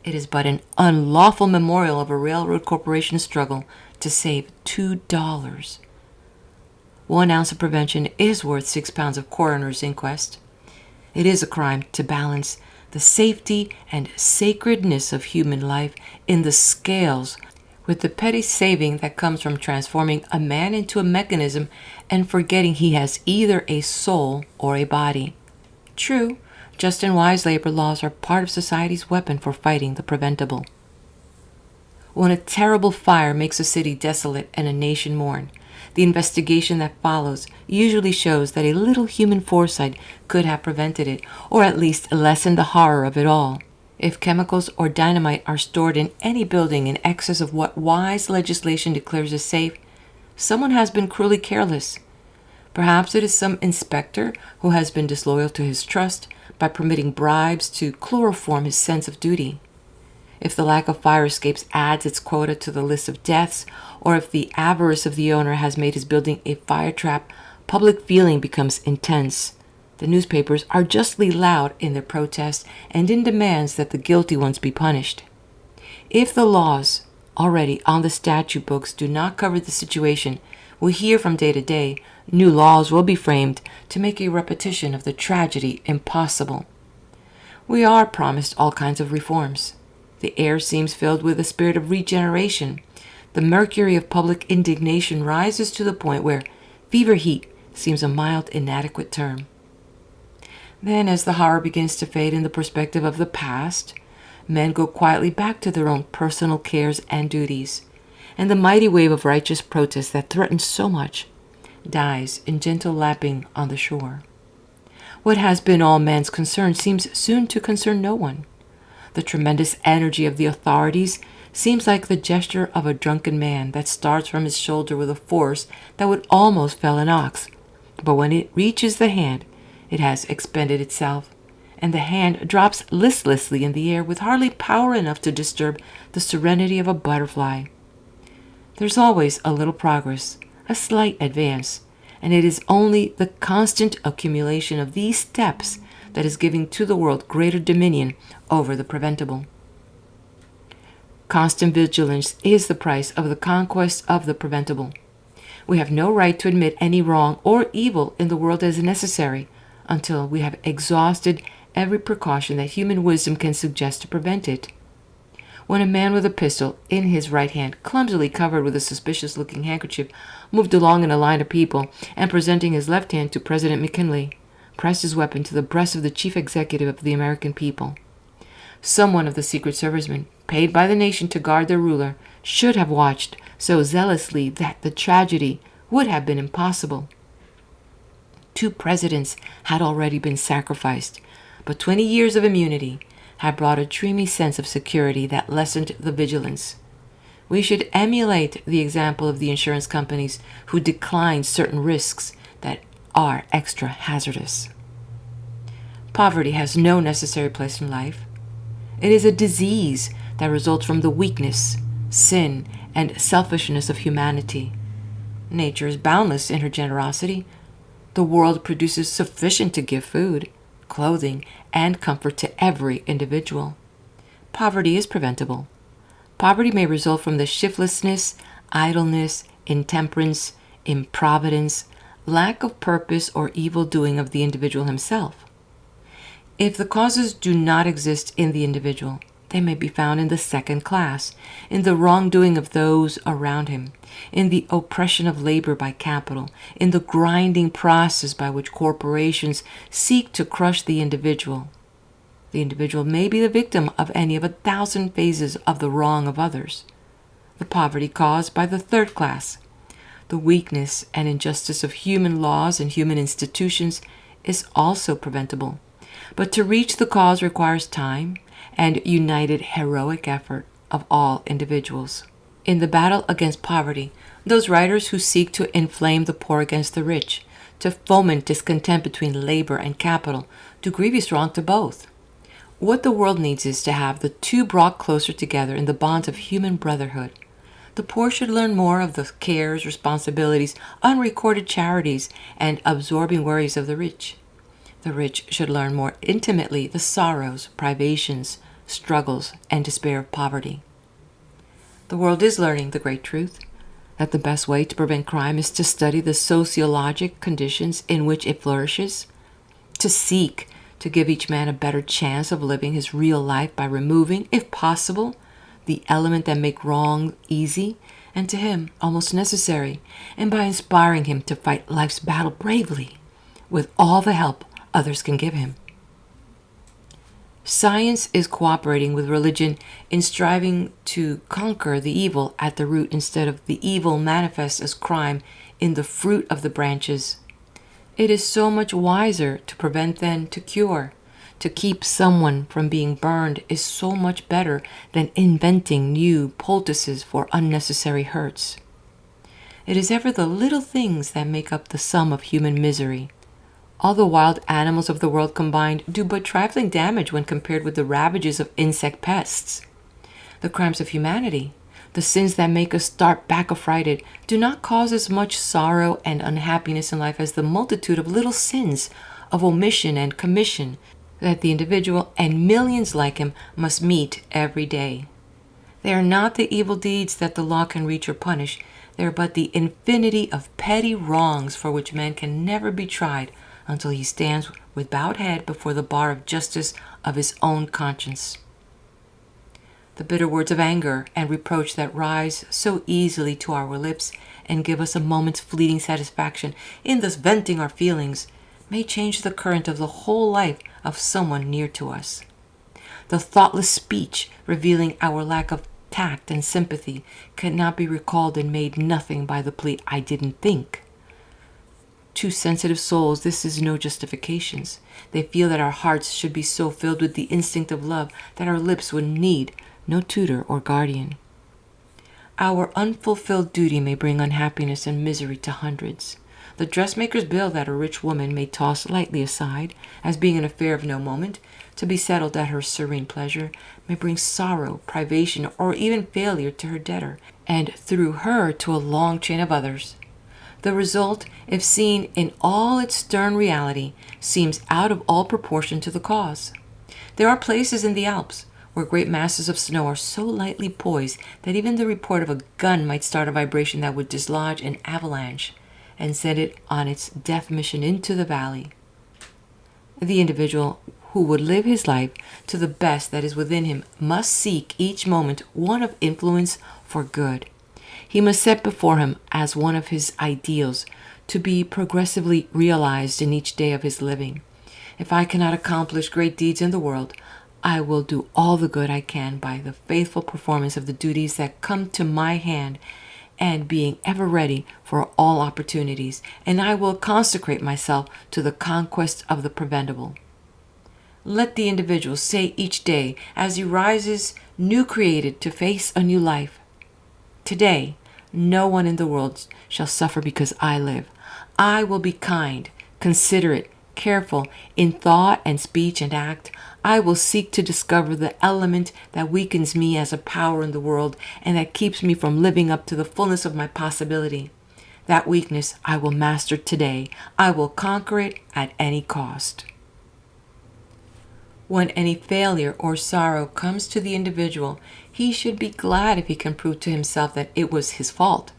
It is but an unlawful memorial of a railroad corporation's struggle to save $2. 1 ounce of prevention is worth 6 pounds of coroner's inquest. It is a crime to balance the safety and sacredness of human life in the scales with the petty saving that comes from transforming a man into a mechanism and forgetting he has either a soul or a body. True, just and wise labor laws are part of society's weapon for fighting the preventable. When a terrible fire makes a city desolate and a nation mourn, the investigation that follows usually shows that a little human foresight could have prevented it, or at least lessened the horror of it all. If chemicals or dynamite are stored in any building in excess of what wise legislation declares as safe, someone has been cruelly careless. Perhaps it is some inspector who has been disloyal to his trust by permitting bribes to chloroform his sense of duty. If the lack of fire escapes adds its quota to the list of deaths, or if the avarice of the owner has made his building a fire trap, public feeling becomes intense. The newspapers are justly loud in their protests and in demands that the guilty ones be punished. If the laws already on the statute books do not cover the situation, we hear from day to day new laws will be framed to make a repetition of the tragedy impossible. We are promised all kinds of reforms. The air seems filled with a spirit of regeneration. The mercury of public indignation rises to the point where fever heat seems a mild, inadequate term. Then, as the horror begins to fade in the perspective of the past, men go quietly back to their own personal cares and duties, and the mighty wave of righteous protest that threatens so much dies in gentle lapping on the shore. What has been all man's concern seems soon to concern no one. The tremendous energy of the authorities seems like the gesture of a drunken man that starts from his shoulder with a force that would almost fell an ox, but when it reaches the hand, it has expended itself, and the hand drops listlessly in the air with hardly power enough to disturb the serenity of a butterfly. There's always a little progress, a slight advance, and it is only the constant accumulation of these steps that is giving to the world greater dominion over the preventable. Constant vigilance is the price of the conquest of the preventable. We have no right to admit any wrong or evil in the world as necessary until we have exhausted every precaution that human wisdom can suggest to prevent it. When a man with a pistol in his right hand, clumsily covered with a suspicious-looking handkerchief, moved along in a line of people and presenting his left hand to President McKinley, pressed his weapon to the breast of the chief executive of the American people. Someone of the Secret Servicemen, paid by the nation to guard their ruler, should have watched so zealously that the tragedy would have been impossible. 2 presidents had already been sacrificed, but 20 years of immunity had brought a dreamy sense of security that lessened the vigilance. We should emulate the example of the insurance companies who decline certain risks that are extra hazardous. Poverty has no necessary place in life. It is a disease that results from the weakness, sin, and selfishness of humanity. Nature is boundless in her generosity. The world produces sufficient to give food, clothing, and comfort to every individual. Poverty is preventable. Poverty may result from the shiftlessness, idleness, intemperance, improvidence, lack of purpose, or evil doing of the individual himself. If the causes do not exist in the individual, they may be found in the second class, in the wrongdoing of those around him, in the oppression of labor by capital, in the grinding process by which corporations seek to crush the individual. The individual may be the victim of any of 1,000 phases of the wrong of others. The poverty caused by the third class, the weakness and injustice of human laws and human institutions, is also preventable. But to reach the cause requires time and united heroic effort of all individuals. In the battle against poverty, those writers who seek to inflame the poor against the rich, to foment discontent between labor and capital, do grievous wrong to both. What the world needs is to have the two brought closer together in the bonds of human brotherhood. The poor should learn more of the cares, responsibilities, unrecorded charities, and absorbing worries of the rich. The rich should learn more intimately the sorrows, privations, struggles, and despair of poverty. The world is learning the great truth, that the best way to prevent crime is to study the sociologic conditions in which it flourishes, to seek to give each man a better chance of living his real life by removing, if possible, the element that make wrong easy and to him almost necessary, and by inspiring him to fight life's battle bravely with all the help others can give him. Science is cooperating with religion in striving to conquer the evil at the root instead of the evil manifest as crime in the fruit of the branches. It is so much wiser to prevent than to cure. To keep someone from being burned is so much better than inventing new poultices for unnecessary hurts. It is ever the little things that make up the sum of human misery. All the wild animals of the world combined do but trifling damage when compared with the ravages of insect pests. The crimes of humanity, the sins that make us start back affrighted, do not cause as much sorrow and unhappiness in life as the multitude of little sins of omission and commission that the individual and millions like him must meet every day. They are not the evil deeds that the law can reach or punish. They are but the infinity of petty wrongs for which man can never be tried until he stands with bowed head before the bar of justice of his own conscience. The bitter words of anger and reproach that rise so easily to our lips and give us a moment's fleeting satisfaction in thus venting our feelings may change the current of the whole life of someone near to us. The thoughtless speech revealing our lack of tact and sympathy cannot be recalled and made nothing by the plea, "I didn't think." To sensitive souls, this is no justifications. They feel that our hearts should be so filled with the instinct of love that our lips would need no tutor or guardian. Our unfulfilled duty may bring unhappiness and misery to hundreds. The dressmaker's bill that a rich woman may toss lightly aside, as being an affair of no moment, to be settled at her serene pleasure, may bring sorrow, privation, or even failure to her debtor, and through her to a long chain of others. The result, if seen in all its stern reality, seems out of all proportion to the cause. There are places in the Alps where great masses of snow are so lightly poised that even the report of a gun might start a vibration that would dislodge an avalanche and send it on its death mission into the valley. The individual who would live his life to the best that is within him must seek each moment one of influence for good. He must set before him as one of his ideals to be progressively realized in each day of his living, If I cannot accomplish great deeds in the world, I will do all the good I can by the faithful performance of the duties that come to my hand and being ever ready for all opportunities, and I will consecrate myself to the conquest of the preventable. Let the individual say each day as he rises new created to face a new life, "Today, no one in the world shall suffer because I live. I will be kind, considerate, careful in thought and speech and act. I will seek to discover the element that weakens me as a power in the world and that keeps me from living up to the fullness of my possibility. That weakness I will master today. I will conquer it at any cost." When any failure or sorrow comes to the individual, he should be glad if he can prove to himself that it was his fault,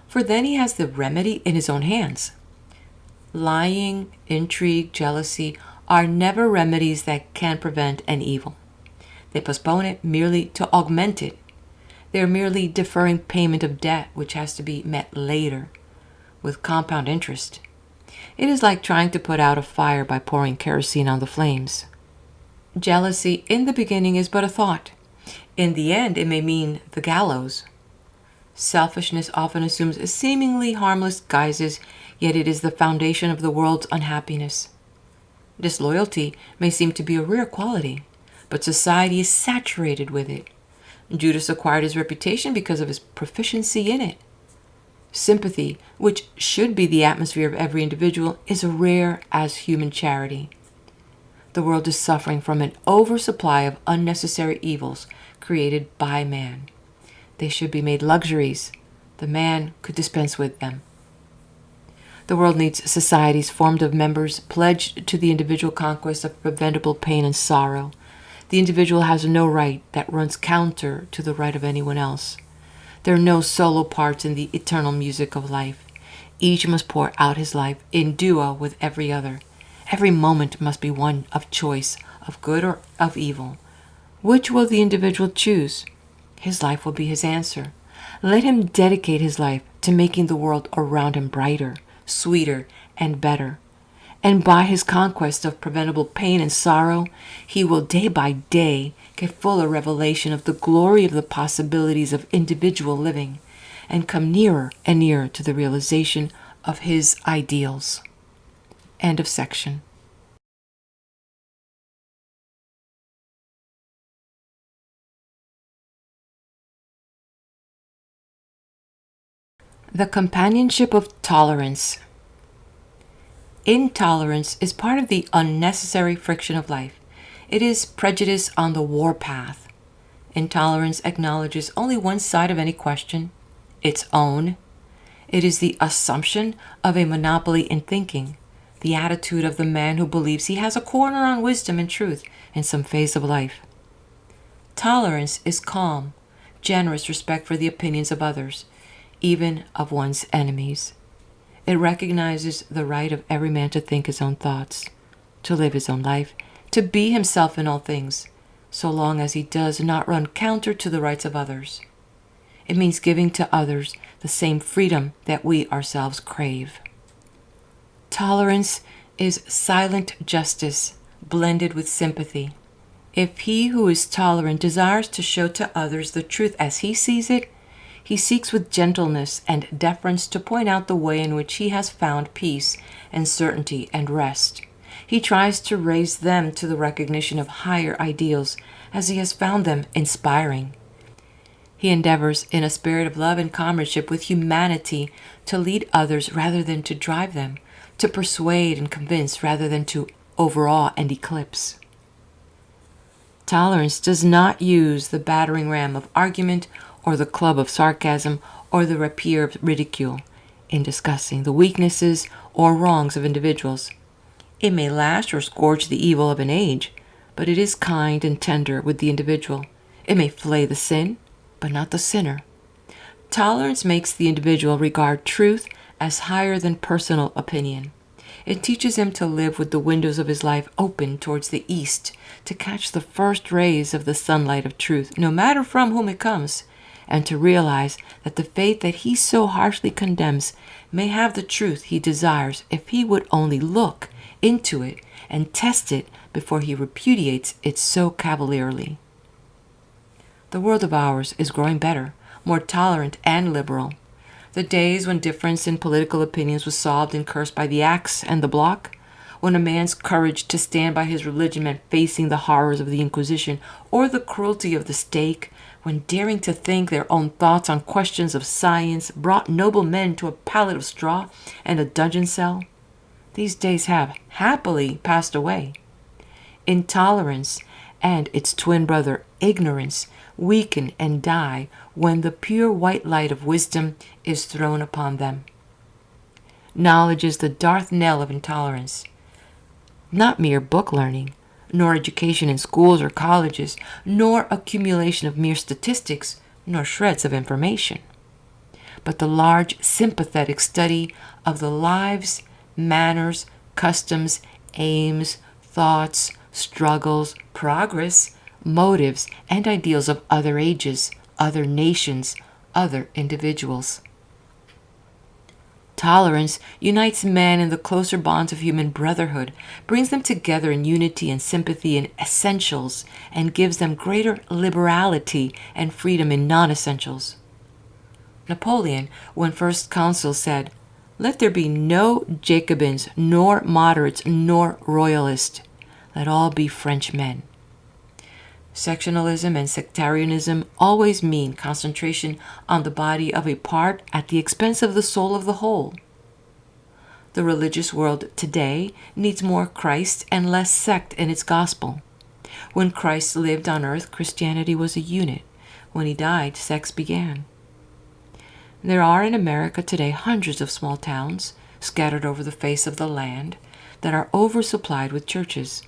for then he has the remedy in his own hands. Lying, intrigue, jealousy are never remedies that can prevent an evil. They postpone it merely to augment it. They are merely deferring payment of debt which has to be met later, with compound interest. It is like trying to put out a fire by pouring kerosene on the flames. Jealousy in the beginning is but a thought. In the end, it may mean the gallows. Selfishness often assumes seemingly harmless guises, yet it is the foundation of the world's unhappiness. Disloyalty may seem to be a rare quality, but society is saturated with it. Judas acquired his reputation because of his proficiency in it. Sympathy, which should be the atmosphere of every individual, is rare as human charity. The world is suffering from an oversupply of unnecessary evils created by man. They should be made luxuries. The man could dispense with them. The world needs societies formed of members pledged to the individual conquest of preventable pain and sorrow. The individual has no right that runs counter to the right of anyone else. There are no solo parts in the eternal music of life. Each must pour out his life in duo with every other. Every moment must be one of choice, of good or of evil. Which will the individual choose? His life will be his answer. Let him dedicate his life to making the world around him brighter, sweeter, and better. And by his conquest of preventable pain and sorrow, he will day by day get fuller revelation of the glory of the possibilities of individual living, and come nearer and nearer to the realization of his ideals. End of section. The Companionship of Tolerance. Intolerance is part of the unnecessary friction of life. It is prejudice on the warpath. Intolerance acknowledges only one side of any question, its own. It is the assumption of a monopoly in thinking, the attitude of the man who believes he has a corner on wisdom and truth in some phase of life. Tolerance is calm, generous respect for the opinions of others, even of one's enemies. It recognizes the right of every man to think his own thoughts, to live his own life, to be himself in all things, so long as he does not run counter to the rights of others. It means giving to others the same freedom that we ourselves crave. Tolerance is silent justice blended with sympathy. If he who is tolerant desires to show to others the truth as he sees it, he seeks with gentleness and deference to point out the way in which he has found peace and certainty and rest. He tries to raise them to the recognition of higher ideals as he has found them inspiring. He endeavors in a spirit of love and comradeship with humanity to lead others rather than to drive them, to persuade and convince rather than to overawe and eclipse. Tolerance does not use the battering ram of argument or the club of sarcasm or the rapier of ridicule in discussing the weaknesses or wrongs of individuals. It may lash or scourge the evil of an age, but it is kind and tender with the individual. It may flay the sin, but not the sinner. Tolerance makes the individual regard truth as higher than personal opinion. It teaches him to live with the windows of his life open towards the east, to catch the first rays of the sunlight of truth, no matter from whom it comes, and to realize that the faith that he so harshly condemns may have the truth he desires if he would only look into it and test it before he repudiates it so cavalierly. The world of ours is growing better, more tolerant and liberal. The days when difference in political opinions was solved and cursed by the axe and the block, when a man's courage to stand by his religion meant facing the horrors of the Inquisition or the cruelty of the stake, when daring to think their own thoughts on questions of science brought noble men to a pallet of straw and a dungeon cell, these days have happily passed away. Intolerance and its twin brother, ignorance, weaken and die when the pure white light of wisdom is thrown upon them. Knowledge is the Darth knell of intolerance. Not mere book learning, nor education in schools or colleges, nor accumulation of mere statistics, nor shreds of information, but the large sympathetic study of the lives, manners, customs, aims, thoughts, struggles, progress, motives, and ideals of other ages, other nations, other individuals. Tolerance unites men in the closer bonds of human brotherhood, brings them together in unity and sympathy in essentials, and gives them greater liberality and freedom in non-essentials. Napoleon, when first consul, said, "Let there be no Jacobins, nor moderates, nor royalists. Let all be Frenchmen." Sectionalism and sectarianism always mean concentration on the body of a part at the expense of the soul of the whole. The religious world today needs more Christ and less sect in its gospel. When Christ lived on earth, Christianity was a unit. When he died, sects began. There are in America today hundreds of small towns, scattered over the face of the land, that are oversupplied with churches.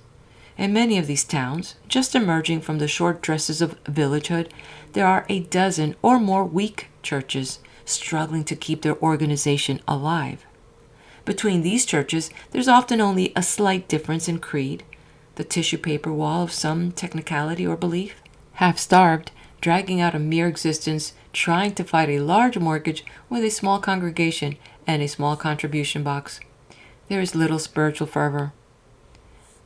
In many of these towns, just emerging from the short dresses of villagehood, there are a dozen or more weak churches struggling to keep their organization alive. Between these churches, there's often only a slight difference in creed, the tissue paper wall of some technicality or belief. Half-starved, dragging out a mere existence, trying to fight a large mortgage with a small congregation and a small contribution box. There is little spiritual fervor.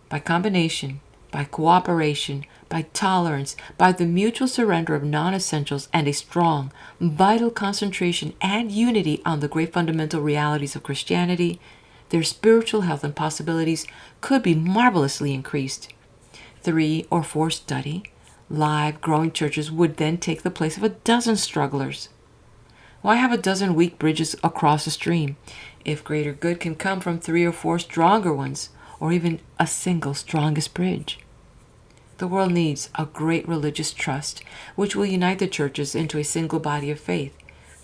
By combination, by cooperation, by tolerance, by the mutual surrender of non-essentials, and a strong, vital concentration and unity on the great fundamental realities of Christianity, their spiritual health and possibilities could be marvelously increased. 3 or 4 steady, live, growing churches would then take the place of a dozen strugglers. Why have a dozen weak bridges across a stream, if greater good can come from 3 or 4 stronger ones, or even a single strongest bridge? The world needs a great religious trust, which will unite the churches into a single body of faith,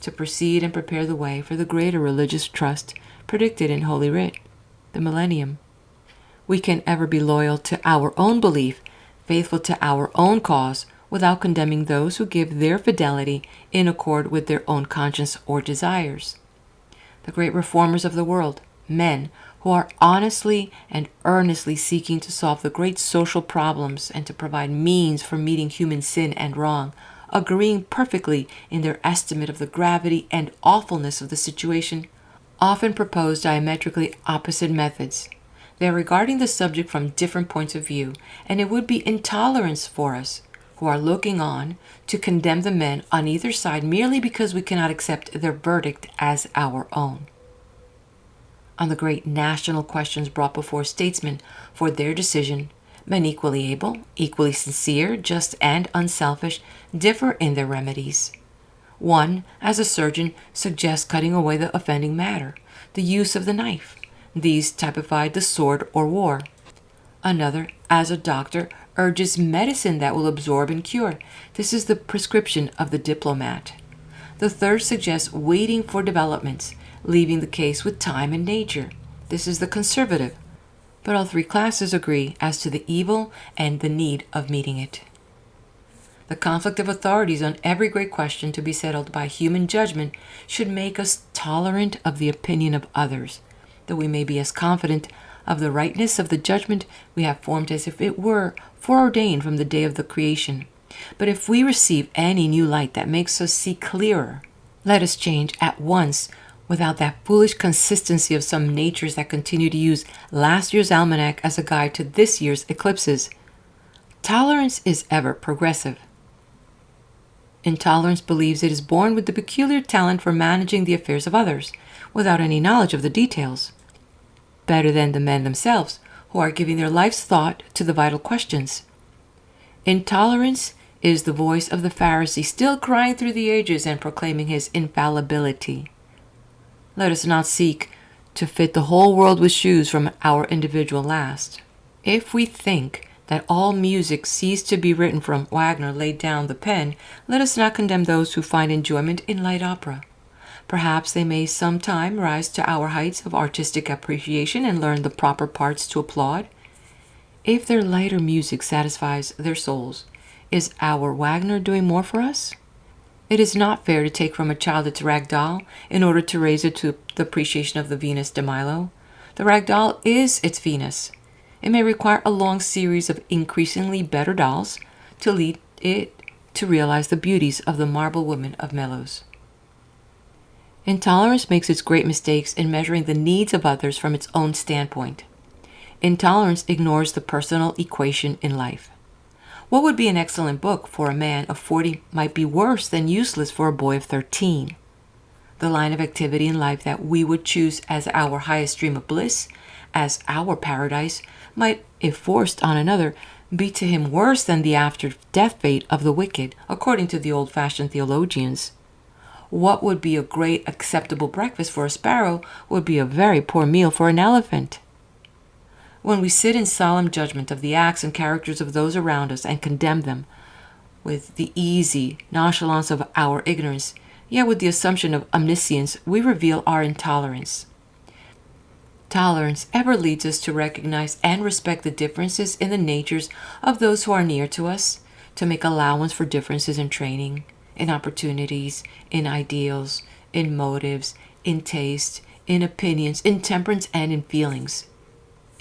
to proceed and prepare the way for the greater religious trust predicted in Holy Writ, the millennium. We can ever be loyal to our own belief, faithful to our own cause, without condemning those who give their fidelity in accord with their own conscience or desires. The great reformers of the world, men who are honestly and earnestly seeking to solve the great social problems and to provide means for meeting human sin and wrong, agreeing perfectly in their estimate of the gravity and awfulness of the situation, often propose diametrically opposite methods. They are regarding the subject from different points of view, and it would be intolerance for us, who are looking on, to condemn the men on either side merely because we cannot accept their verdict as our own. On the great national questions brought before statesmen for their decision, men equally able, equally sincere, just, and unselfish differ in their remedies. One, as a surgeon, suggests cutting away the offending matter, the use of the knife. These typify the sword or war. Another, as a doctor, urges medicine that will absorb and cure. This is the prescription of the diplomat. The third suggests waiting for developments, leaving the case with time and nature. This is the conservative. But all 3 classes agree as to the evil and the need of meeting it. The conflict of authorities on every great question to be settled by human judgment should make us tolerant of the opinion of others, that we may be as confident of the rightness of the judgment we have formed as if it were foreordained from the day of the creation. But if we receive any new light that makes us see clearer, let us change at once without that foolish consistency of some natures that continue to use last year's almanac as a guide to this year's eclipses. Tolerance is ever progressive. Intolerance believes it is born with the peculiar talent for managing the affairs of others, without any knowledge of the details, better than the men themselves, who are giving their life's thought to the vital questions. Intolerance is the voice of the Pharisee still crying through the ages and proclaiming his infallibility. Let us not seek to fit the whole world with shoes from our individual last. If we think that all music ceased to be written from Wagner laid down the pen, let us not condemn those who find enjoyment in light opera. Perhaps they may some time rise to our heights of artistic appreciation and learn the proper parts to applaud. If their lighter music satisfies their souls, is our Wagner doing more for us? It is not fair to take from a child its rag doll in order to raise it to the appreciation of the Venus de Milo. The rag doll is its Venus. It may require a long series of increasingly better dolls to lead it to realize the beauties of the marble woman of Melos. Intolerance makes its great mistakes in measuring the needs of others from its own standpoint. Intolerance ignores the personal equation in life. What would be an excellent book for a man of 40 might be worse than useless for a boy of 13. The line of activity in life that we would choose as our highest dream of bliss, as our paradise, might, if forced on another, be to him worse than the after-death fate of the wicked, according to the old-fashioned theologians. What would be a great acceptable breakfast for a sparrow would be a very poor meal for an elephant. When we sit in solemn judgment of the acts and characters of those around us and condemn them with the easy nonchalance of our ignorance, yet with the assumption of omniscience, we reveal our intolerance. Tolerance ever leads us to recognize and respect the differences in the natures of those who are near to us, to make allowance for differences in training, in opportunities, in ideals, in motives, in taste, in opinions, in temperance, and in feelings.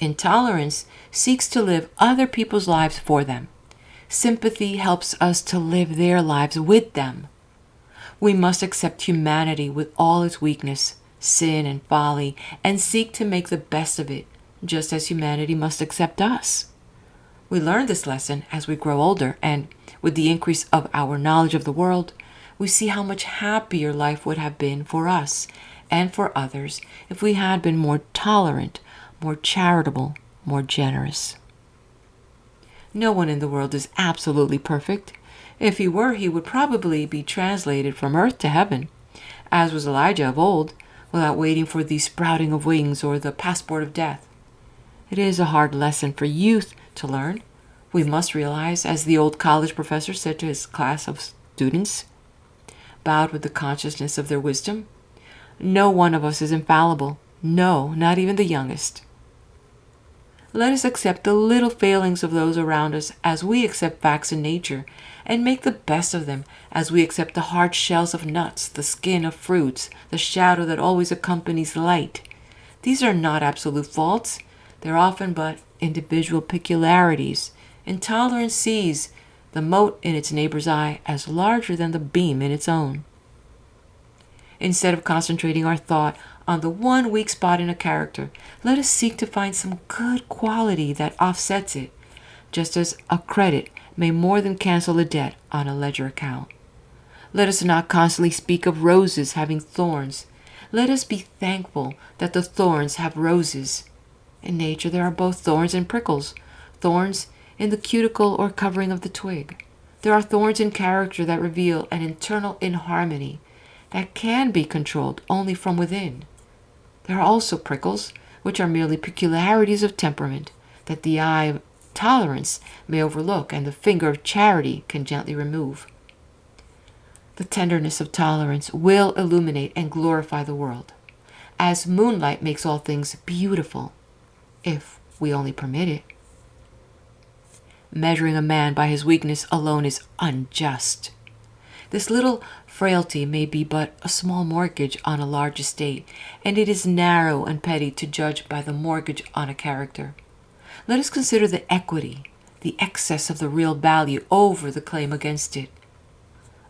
Intolerance seeks to live other people's lives for them. Sympathy helps us to live their lives with them. We must accept humanity with all its weakness, sin, and folly, and seek to make the best of it, just as humanity must accept us. We learn this lesson as we grow older, and with the increase of our knowledge of the world, we see how much happier life would have been for us and for others if we had been more tolerant, more charitable, more generous. No one in the world is absolutely perfect. If he were, he would probably be translated from earth to heaven, as was Elijah of old, without waiting for the sprouting of wings or the passport of death. It is a hard lesson for youth to learn. We must realize, as the old college professor said to his class of students, bowed with the consciousness of their wisdom, no one of us is infallible. No, not even the youngest. Let us accept the little failings of those around us as we accept facts in nature, and make the best of them as we accept the hard shells of nuts, the skin of fruits, the shadow that always accompanies light. These are not absolute faults. They're often but individual peculiarities. Intolerance sees the mote in its neighbor's eye as larger than the beam in its own. Instead of concentrating our thought on the one weak spot in a character, let us seek to find some good quality that offsets it, just as a credit may more than cancel a debt on a ledger account. Let us not constantly speak of roses having thorns. Let us be thankful that the thorns have roses. In nature there are both thorns and prickles, thorns in the cuticle or covering of the twig. There are thorns in character that reveal an internal inharmony that can be controlled only from within. There are also prickles, which are merely peculiarities of temperament, that the eye of tolerance may overlook and the finger of charity can gently remove. The tenderness of tolerance will illuminate and glorify the world, as moonlight makes all things beautiful, if we only permit it. Measuring a man by his weakness alone is unjust. This little frailty may be but a small mortgage on a large estate, and it is narrow and petty to judge by the mortgage on a character. Let us consider the equity, the excess of the real value over the claim against it.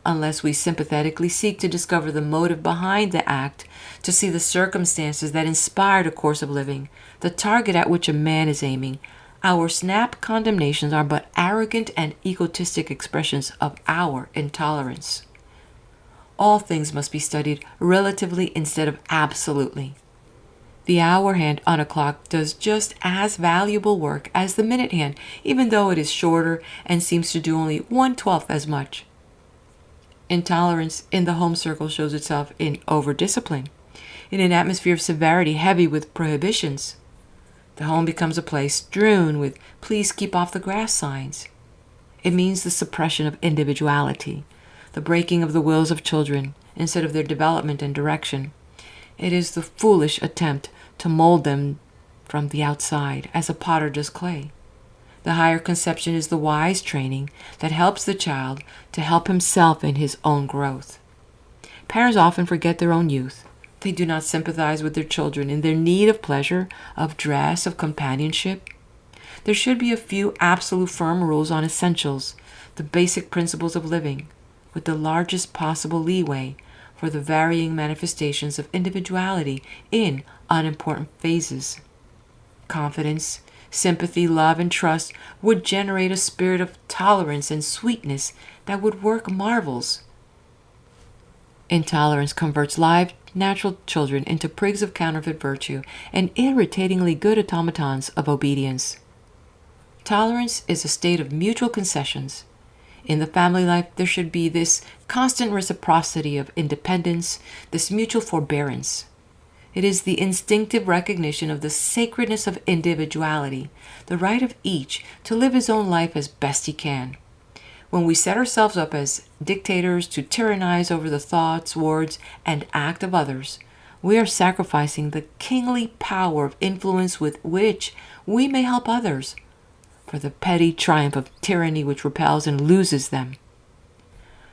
unless we sympathetically seek to discover the motive behind the act, to see the circumstances that inspired a course of living, the target at which a man is aiming. Our snap condemnations are but arrogant and egotistic expressions of our intolerance. All things must be studied relatively instead of absolutely. The hour hand on a clock does just as valuable work as the minute hand, even though it is shorter and seems to do only 1/12 as much. Intolerance in the home circle shows itself in over-discipline, in an atmosphere of severity heavy with prohibitions. The home becomes a place strewn with "please keep off the grass" signs. It means the suppression of individuality, the breaking of the wills of children instead of their development and direction. It is the foolish attempt to mold them from the outside, as a potter does clay. The higher conception is the wise training that helps the child to help himself in his own growth. Parents often forget their own youth. They do not sympathize with their children in their need of pleasure, of dress, of companionship. There should be a few absolute firm rules on essentials, the basic principles of living, with the largest possible leeway for the varying manifestations of individuality in unimportant phases. Confidence, sympathy, love, and trust would generate a spirit of tolerance and sweetness that would work marvels. Intolerance converts live, natural children into prigs of counterfeit virtue and irritatingly good automatons of obedience. Tolerance is a state of mutual concessions. In the family life, there should be this constant reciprocity of independence, this mutual forbearance. It is the instinctive recognition of the sacredness of individuality, the right of each to live his own life as best he can. When we set ourselves up as dictators to tyrannize over the thoughts, words, and act of others, we are sacrificing the kingly power of influence with which we may help others, for the petty triumph of tyranny which repels and loses them.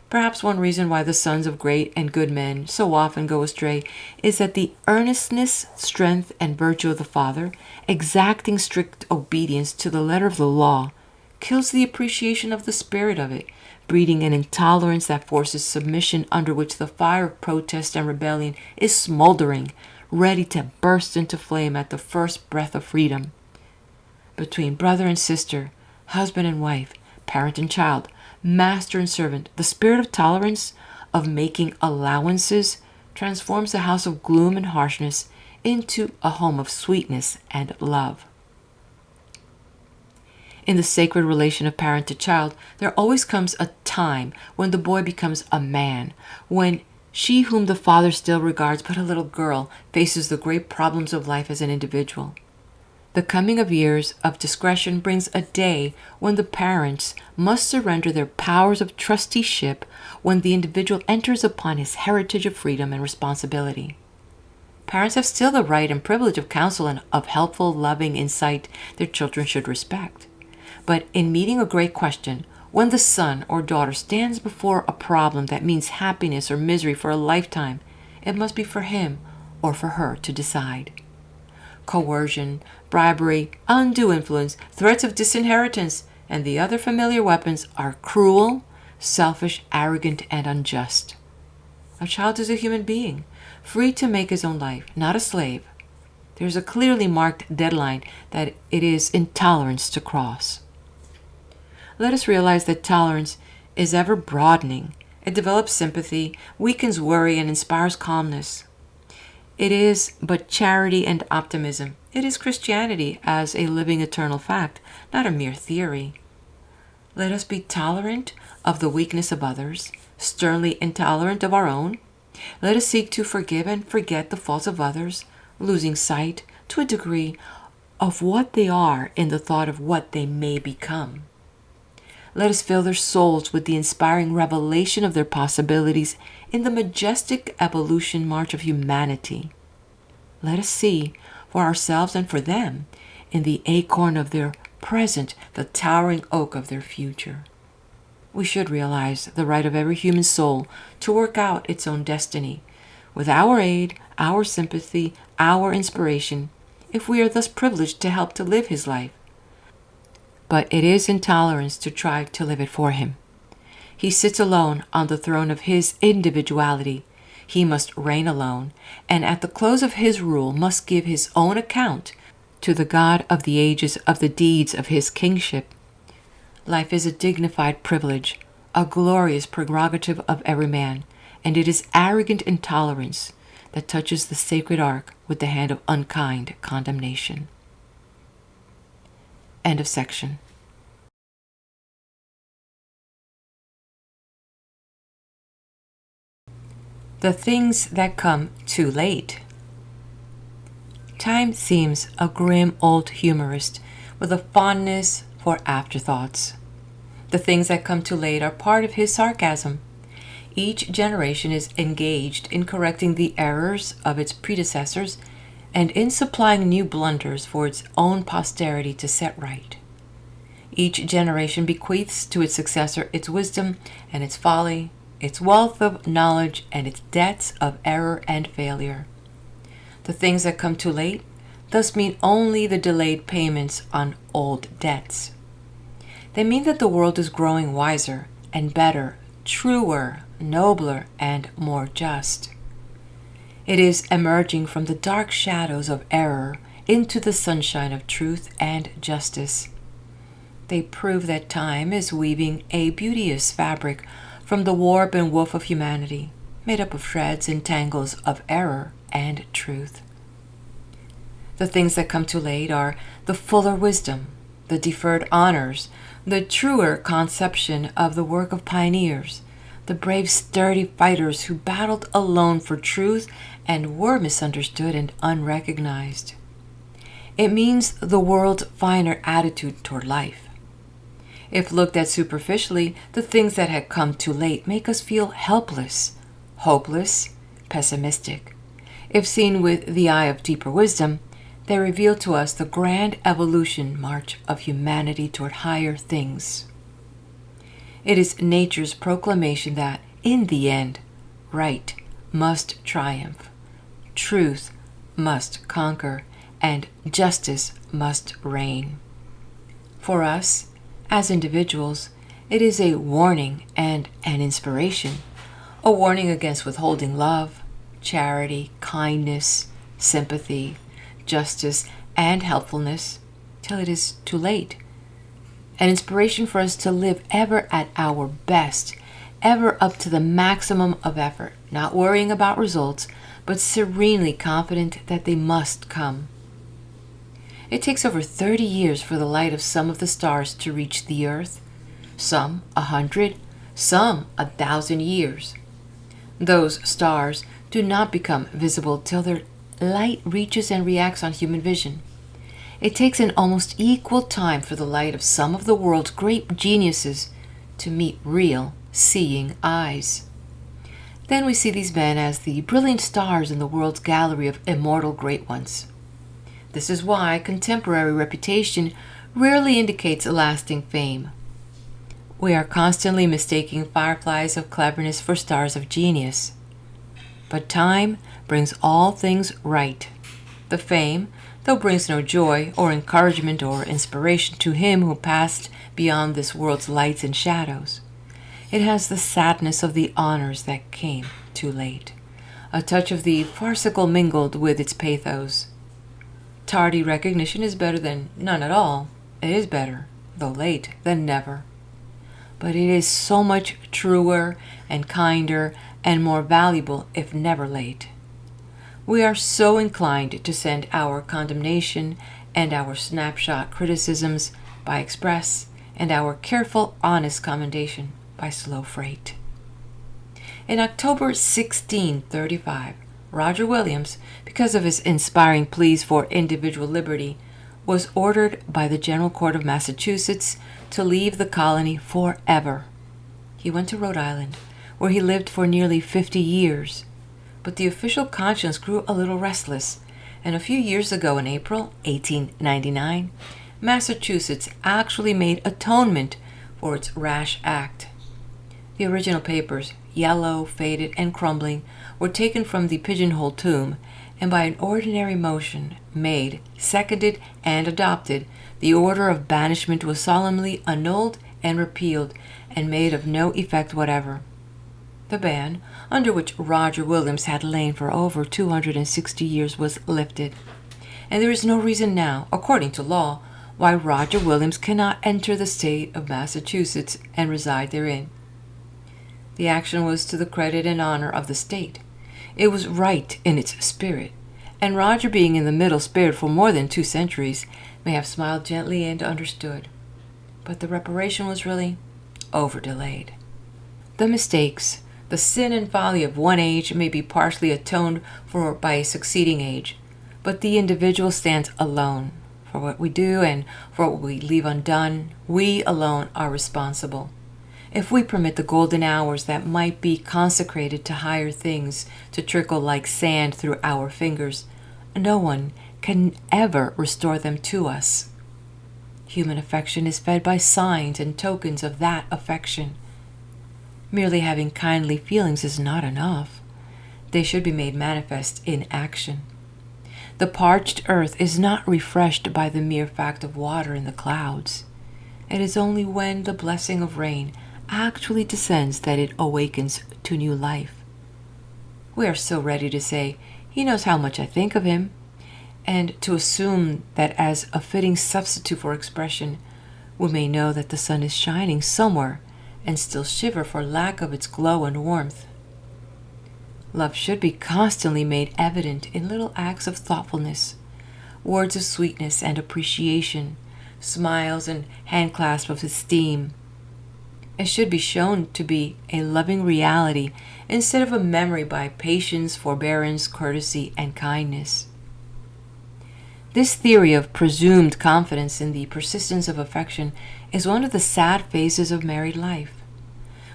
Perhaps one reason why the sons of great and good men so often go astray is that the earnestness, strength, and virtue of the father, exacting strict obedience to the letter of the law, kills the appreciation of the spirit of it, breeding an intolerance that forces submission under which the fire of protest and rebellion is smoldering, ready to burst into flame at the first breath of freedom. Between brother and sister, husband and wife, parent and child, master and servant, the spirit of tolerance, of making allowances, transforms the house of gloom and harshness into a home of sweetness and love. In the sacred relation of parent to child, there always comes a time when the boy becomes a man, when she whom the father still regards but a little girl faces the great problems of life as an individual. The coming of years of discretion brings a day when the parents must surrender their powers of trusteeship, when the individual enters upon his heritage of freedom and responsibility. Parents have still the right and privilege of counsel and of helpful, loving insight their children should respect. But in meeting a great question, when the son or daughter stands before a problem that means happiness or misery for a lifetime, it must be for him or for her to decide. Coercion, bribery, undue influence, threats of disinheritance, and the other familiar weapons are cruel, selfish, arrogant, and unjust. A child is a human being, free to make his own life, not a slave. There is a clearly marked deadline that it is intolerance to cross. Let us realize that tolerance is ever broadening. It develops sympathy, weakens worry, and inspires calmness. It is but charity and optimism. It is Christianity as a living eternal fact, not a mere theory. Let us be tolerant of the weakness of others, sternly intolerant of our own. Let us seek to forgive and forget the faults of others, losing sight, to a degree, of what they are in the thought of what they may become. Let us fill their souls with the inspiring revelation of their possibilities in the majestic evolution march of humanity. Let us see, for ourselves and for them, in the acorn of their present, the towering oak of their future. We should realize the right of every human soul to work out its own destiny, with our aid, our sympathy, our inspiration, if we are thus privileged to help to live his life. But it is intolerance to try to live it for him. He sits alone on the throne of his individuality. He must reign alone, and at the close of his rule must give his own account to the God of the ages of the deeds of his kingship. Life is a dignified privilege, a glorious prerogative of every man, and it is arrogant intolerance that touches the sacred ark with the hand of unkind condemnation. End of section. The things that come too late. Time seems a grim old humorist with a fondness for afterthoughts. The things that come too late are part of his sarcasm. Each generation is engaged in correcting the errors of its predecessors and in supplying new blunders for its own posterity to set right. Each generation bequeaths to its successor its wisdom and its folly, its wealth of knowledge and its debts of error and failure. The things that come too late thus mean only the delayed payments on old debts. They mean that the world is growing wiser and better, truer, nobler, and more just. It is emerging from the dark shadows of error into the sunshine of truth and justice. They prove that time is weaving a beauteous fabric from the warp and woof of humanity, made up of shreds and tangles of error and truth. The things that come too late are the fuller wisdom, the deferred honors, the truer conception of the work of pioneers, the brave, sturdy fighters who battled alone for truth and were misunderstood and unrecognized. It means the world's finer attitude toward life. If looked at superficially, the things that had come too late make us feel helpless, hopeless, pessimistic. If seen with the eye of deeper wisdom, they reveal to us the grand evolution march of humanity toward higher things. It is nature's proclamation that, in the end, right must triumph, truth must conquer, and justice must reign. For us, as individuals, it is a warning and an inspiration, a warning against withholding love, charity, kindness, sympathy, justice, and helpfulness till it is too late. An inspiration for us to live ever at our best, ever up to the maximum of effort, not worrying about results, but serenely confident that they must come. It takes over 30 years for the light of some of the stars to reach the earth, some 100, some 1,000 years. Those stars do not become visible till their light reaches and reacts on human vision. It takes an almost equal time for the light of some of the world's great geniuses to meet real, seeing eyes. Then we see these men as the brilliant stars in the world's gallery of immortal great ones. This is why contemporary reputation rarely indicates a lasting fame. We are constantly mistaking fireflies of cleverness for stars of genius. But time brings all things right. The fame, though brings no joy or encouragement or inspiration to him who passed beyond this world's lights and shadows, it has the sadness of the honors that came too late, a touch of the farcical mingled with its pathos. Tardy recognition is better than none at all. It is better, though late, than never. But it is so much truer and kinder and more valuable if never late. We are so inclined to send our condemnation and our snapshot criticisms by express and our careful, honest commendation by slow freight. In October 1635, Roger Williams, because of his inspiring pleas for individual liberty, was ordered by the General Court of Massachusetts to leave the colony forever. He went to Rhode Island, where he lived for nearly 50 years. But the official conscience grew a little restless, and a few years ago in April 1899, Massachusetts actually made atonement for its rash act. The original papers, yellow, faded, and crumbling, were taken from the pigeonhole tomb, and by an ordinary motion, made, seconded, and adopted, the order of banishment was solemnly annulled and repealed and made of no effect whatever. The ban, under which Roger Williams had lain for over 260 years, was lifted, and there is no reason now, according to law, why Roger Williams cannot enter the state of Massachusetts and reside therein. The action was to the credit and honor of the state. It was right in its spirit, and Roger, being in the middle spirit for more than 2 centuries, may have smiled gently and understood. But the reparation was really over-delayed. The mistakes, the sin and folly of one age may be partially atoned for by a succeeding age, but the individual stands alone. For what we do and for what we leave undone, we alone are responsible. If we permit the golden hours that might be consecrated to higher things to trickle like sand through our fingers, no one can ever restore them to us. Human affection is fed by signs and tokens of that affection. Merely having kindly feelings is not enough. They should be made manifest in action. The parched earth is not refreshed by the mere fact of water in the clouds. It is only when the blessing of rain actually descends that it awakens to new life. We are so ready to say, "He knows how much I think of him," and to assume that as a fitting substitute for expression, we may know that the sun is shining somewhere and still shiver for lack of its glow and warmth. Love should be constantly made evident in little acts of thoughtfulness, words of sweetness and appreciation, smiles and handclasps of esteem. It should be shown to be a loving reality instead of a memory by patience, forbearance, courtesy, and kindness. This theory of presumed confidence in the persistence of affection is one of the sad phases of married life.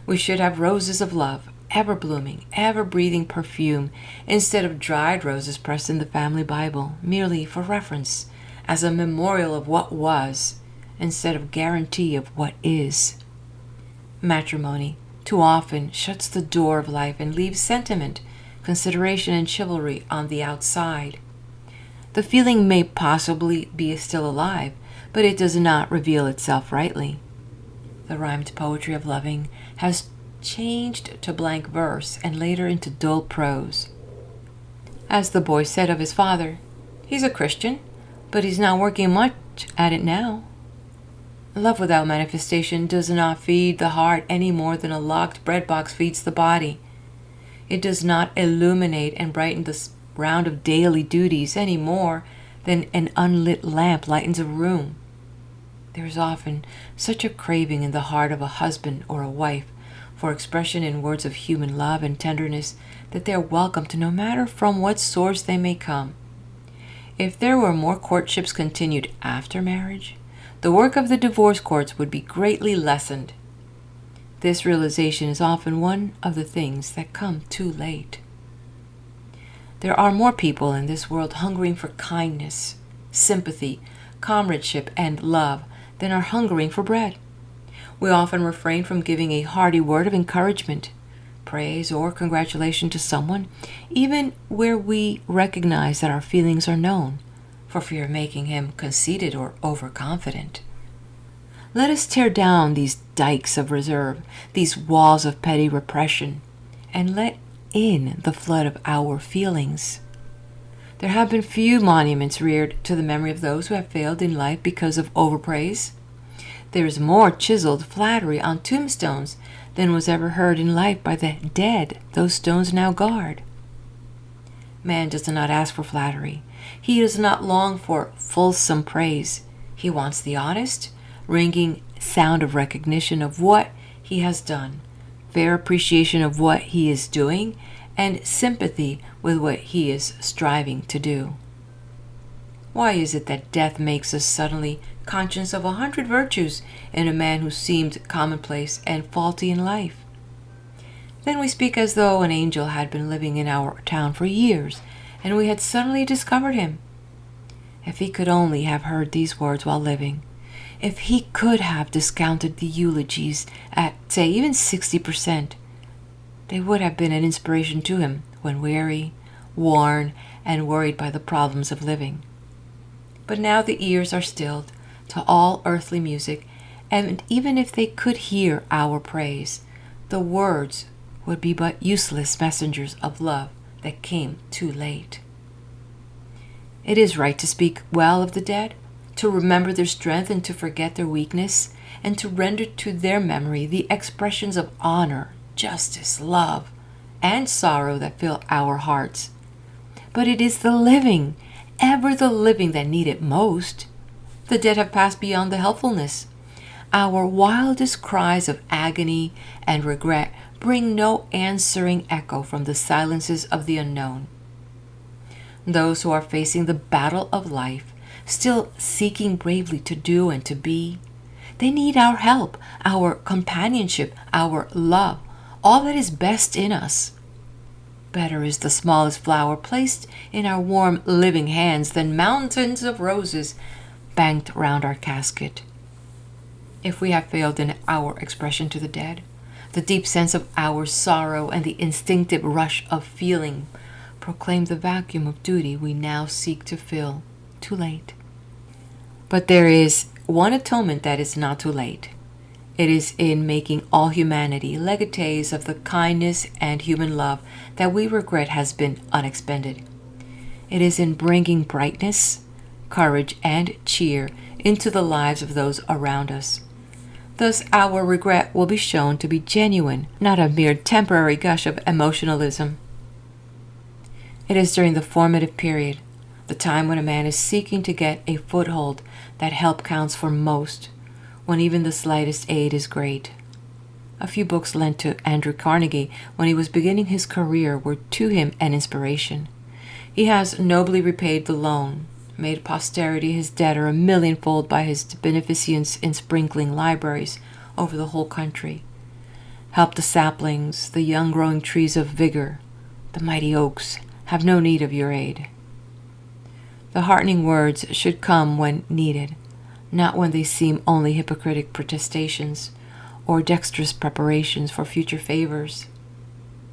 We should have roses of love, ever blooming, ever breathing perfume, instead of dried roses pressed in the family Bible, merely for reference, as a memorial of what was, instead of guarantee of what is. Matrimony too often shuts the door of life and leaves sentiment, consideration, and chivalry on the outside. The feeling may possibly be still alive, but it does not reveal itself rightly. The rhymed poetry of loving has changed to blank verse and later into dull prose. As the boy said of his father, "He's a Christian, but he's not working much at it now." Love without manifestation does not feed the heart any more than a locked bread box feeds the body. It does not illuminate and brighten the round of daily duties any more than an unlit lamp lightens a room. There is often such a craving in the heart of a husband or a wife for expression in words of human love and tenderness that they are welcomed no matter from what source they may come. If there were more courtships continued after marriage, the work of the divorce courts would be greatly lessened. This realization is often one of the things that come too late. There are more people in this world hungering for kindness, sympathy, comradeship, and love than are hungering for bread. We often refrain from giving a hearty word of encouragement, praise, or congratulation to someone, even where we recognize that our feelings are known, for fear of making him conceited or overconfident. Let us tear down these dikes of reserve, these walls of petty repression, and let in the flood of our feelings. There have been few monuments reared to the memory of those who have failed in life because of overpraise. There is more chiseled flattery on tombstones than was ever heard in life by the dead those stones now guard. Man does not ask for flattery. He does not long for fulsome praise. He wants the honest, ringing sound of recognition of what he has done, fair appreciation of what he is doing, and sympathy with what he is striving to do. Why is it that death makes us suddenly conscious of 100 virtues in a man who seemed commonplace and faulty in life? Then we speak as though an angel had been living in our town for years, and we had suddenly discovered him. If he could only have heard these words while living, if he could have discounted the eulogies at, say, even 60%, they would have been an inspiration to him when weary, worn, and worried by the problems of living. But now the ears are stilled to all earthly music, And even if they could hear our praise, the words would be but useless messengers of love that came too late. It is right to speak well of the dead, to remember their strength and to forget their weakness, and to render to their memory the expressions of honor, justice, love, and sorrow that fill our hearts. But it is the living, ever the living, that need it most. The dead have passed beyond the helpfulness. Our wildest cries of agony and regret bring no answering echo from the silences of the unknown. Those who are facing the battle of life, still seeking bravely to do and to be, they need our help, our companionship, our love, all that is best in us. Better is the smallest flower placed in our warm, living hands than mountains of roses banked round our casket. If we have failed in our expression to the dead, the deep sense of our sorrow and the instinctive rush of feeling proclaim the vacuum of duty we now seek to fill, too late. But there is one atonement that is not too late. It is in making all humanity legatees of the kindness and human love that we regret has been unexpended. It is in bringing brightness, courage, and cheer into the lives of those around us. Thus our regret will be shown to be genuine, not a mere temporary gush of emotionalism. It is during the formative period, the time when a man is seeking to get a foothold, that help counts for most, when even the slightest aid is great. A few books lent to Andrew Carnegie when he was beginning his career were to him an inspiration. He has nobly repaid the loan, made posterity his debtor a millionfold by his beneficence in sprinkling libraries over the whole country, helped the saplings, the young growing trees of vigor, the mighty oaks, have no need of your aid. The heartening words should come when needed, not when they seem only hypocritic protestations or dexterous preparations for future favors.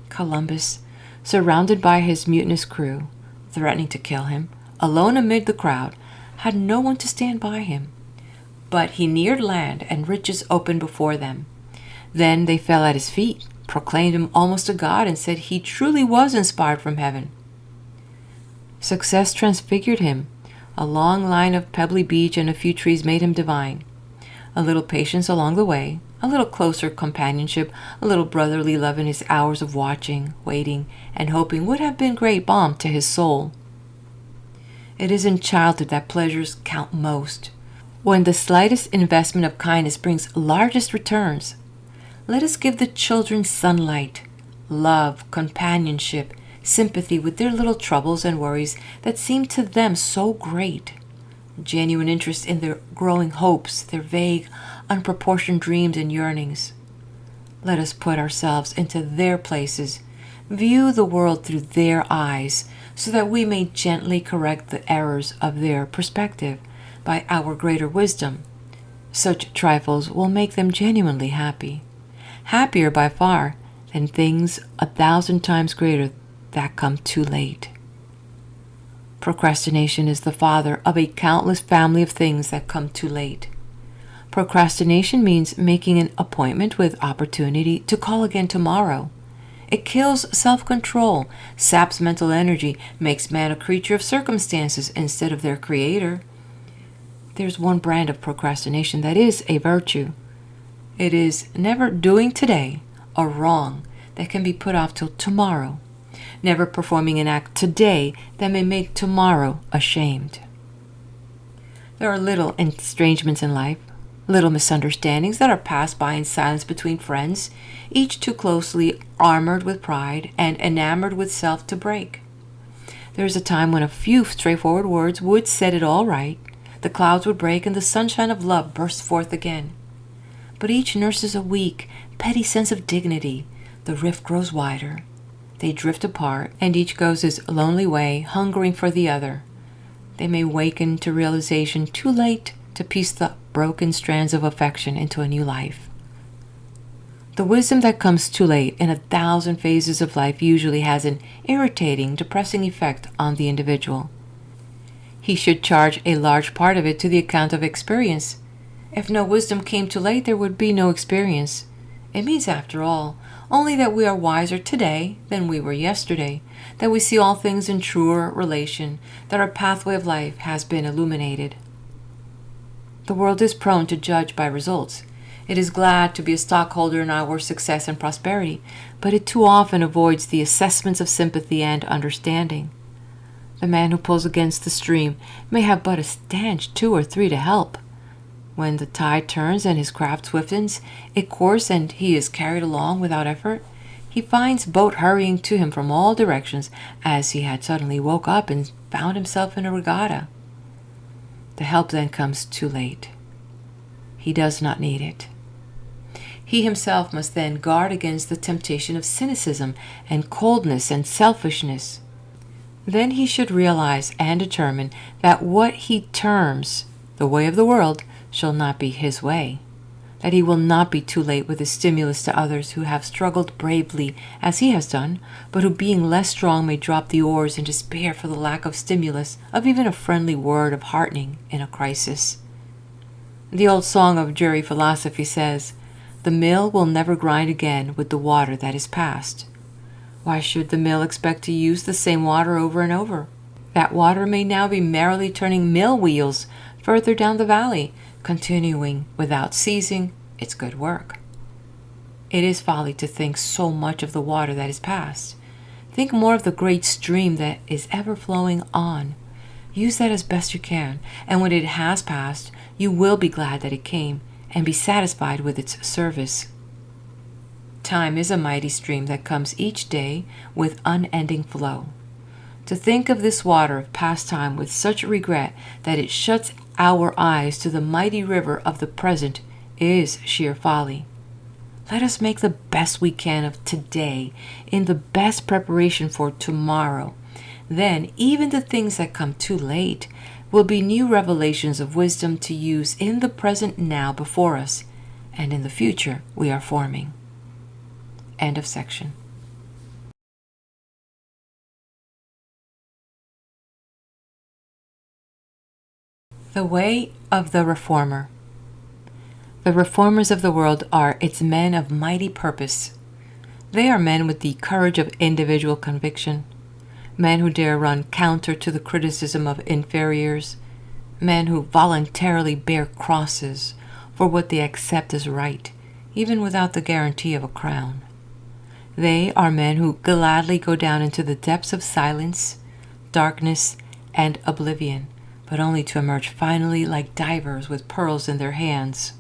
Columbus, surrounded by his mutinous crew, threatening to kill him, alone amid the crowd, had no one to stand by him. But he neared land, and riches opened before them. Then they fell at his feet, proclaimed him almost a god, and said he truly was inspired from heaven. Success transfigured him. A long line of pebbly beach and a few trees made him divine. A little patience along the way, a little closer companionship, a little brotherly love in his hours of watching, waiting, and hoping would have been great balm to his soul. It is in childhood that pleasures count most, when the slightest investment of kindness brings largest returns. Let us give the children sunlight, love, companionship, sympathy with their little troubles and worries that seem to them so great, genuine interest in their growing hopes, their vague, unproportioned dreams and yearnings. Let us put ourselves into their places, view the world through their eyes, so that we may gently correct the errors of their perspective by our greater wisdom. Such trifles will make them genuinely happy, happier by far than things 1,000 times greater that come too late. Procrastination is the father of a countless family of things that come too late. Procrastination means making an appointment with opportunity to call again tomorrow. It kills self-control, saps mental energy, makes man a creature of circumstances instead of their creator. There's one brand of procrastination that is a virtue. It is never doing today a wrong that can be put off till tomorrow, never performing an act today that may make tomorrow ashamed. There are little estrangements in life, little misunderstandings that are passed by in silence between friends, each too closely armored with pride and enamored with self to break. There is a time when a few straightforward words would set it all right, the clouds would break and the sunshine of love burst forth again. But each nurses a weak, petty sense of dignity. The rift grows wider. They drift apart, and each goes his lonely way, hungering for the other. They may waken to realization too late to piece the broken strands of affection into a new life. The wisdom that comes too late in 1,000 phases of life usually has an irritating, depressing effect on the individual. He should charge a large part of it to the account of experience. If no wisdom came too late, there would be no experience. It means, after all, only that we are wiser today than we were yesterday, that we see all things in truer relation, that our pathway of life has been illuminated. The world is prone to judge by results. It is glad to be a stockholder in our success and prosperity, but it too often avoids the assessments of sympathy and understanding. The man who pulls against the stream may have but a stanch 2 or 3 to help. When the tide turns and his craft swiftens a course and he is carried along without effort, he finds boat hurrying to him from all directions as he had suddenly woke up and found himself in a regatta. The help then comes too late. He does not need it. He himself must then guard against the temptation of cynicism and coldness and selfishness. Then he should realize and determine that what he terms the way of the world shall not be his way, that he will not be too late with his stimulus to others who have struggled bravely as he has done, but who being less strong may drop the oars in despair for the lack of stimulus of even a friendly word of heartening in a crisis. The old song of jury philosophy says, "The mill will never grind again with the water that is past." Why should the mill expect to use the same water over and over? That water may now be merrily turning mill wheels further down the valley, continuing without ceasing its good work. It is folly to think so much of the water that is past. Think more of the great stream that is ever flowing on. Use that as best you can, and when it has passed, you will be glad that it came, and be satisfied with its service. Time is a mighty stream that comes each day with unending flow. To think of this water of past time with such regret that it shuts our eyes to the mighty river of the present is sheer folly. Let us make the best we can of today in the best preparation for tomorrow. Then even the things that come too late will be new revelations of wisdom to use in the present now before us and in the future we are forming. End of section. The way of the reformer. The reformers of the world are its men of mighty purpose. They are men with the courage of individual conviction, men who dare run counter to the criticism of inferiors, men who voluntarily bear crosses for what they accept as right, even without the guarantee of a crown. They are men who gladly go down into the depths of silence, darkness, and oblivion, but only to emerge finally like divers with pearls in their hands.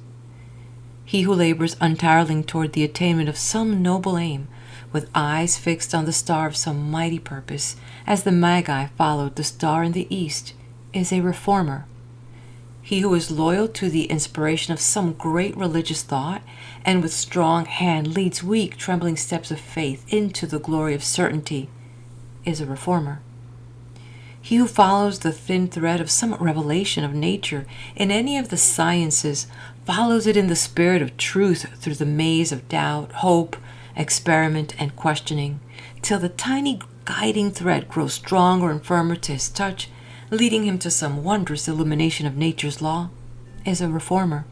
He who labors untiringly toward the attainment of some noble aim, with eyes fixed on the star of some mighty purpose, as the Magi followed the star in the east, is a reformer. He who is loyal to the inspiration of some great religious thought, and with strong hand leads weak, trembling steps of faith into the glory of certainty, is a reformer. He who follows the thin thread of some revelation of nature in any of the sciences follows it in the spirit of truth through the maze of doubt, hope, experiment, and questioning, till the tiny guiding thread grows stronger and firmer to his touch, leading him to some wondrous illumination of nature's law, is a reformer.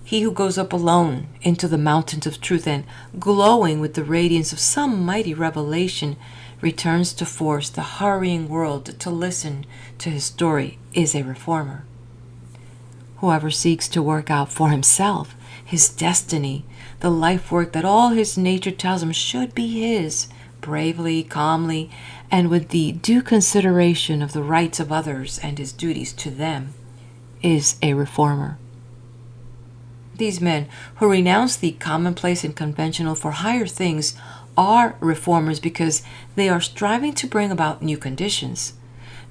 He who goes up alone into the mountains of truth and, glowing with the radiance of some mighty revelation, returns to force the hurrying world to listen to his story is a reformer. Whoever seeks to work out for himself his destiny, the life work that all his nature tells him should be his, bravely, calmly, and with the due consideration of the rights of others and his duties to them, is a reformer. These men who renounce the commonplace and conventional for higher things are reformers because they are striving to bring about new conditions.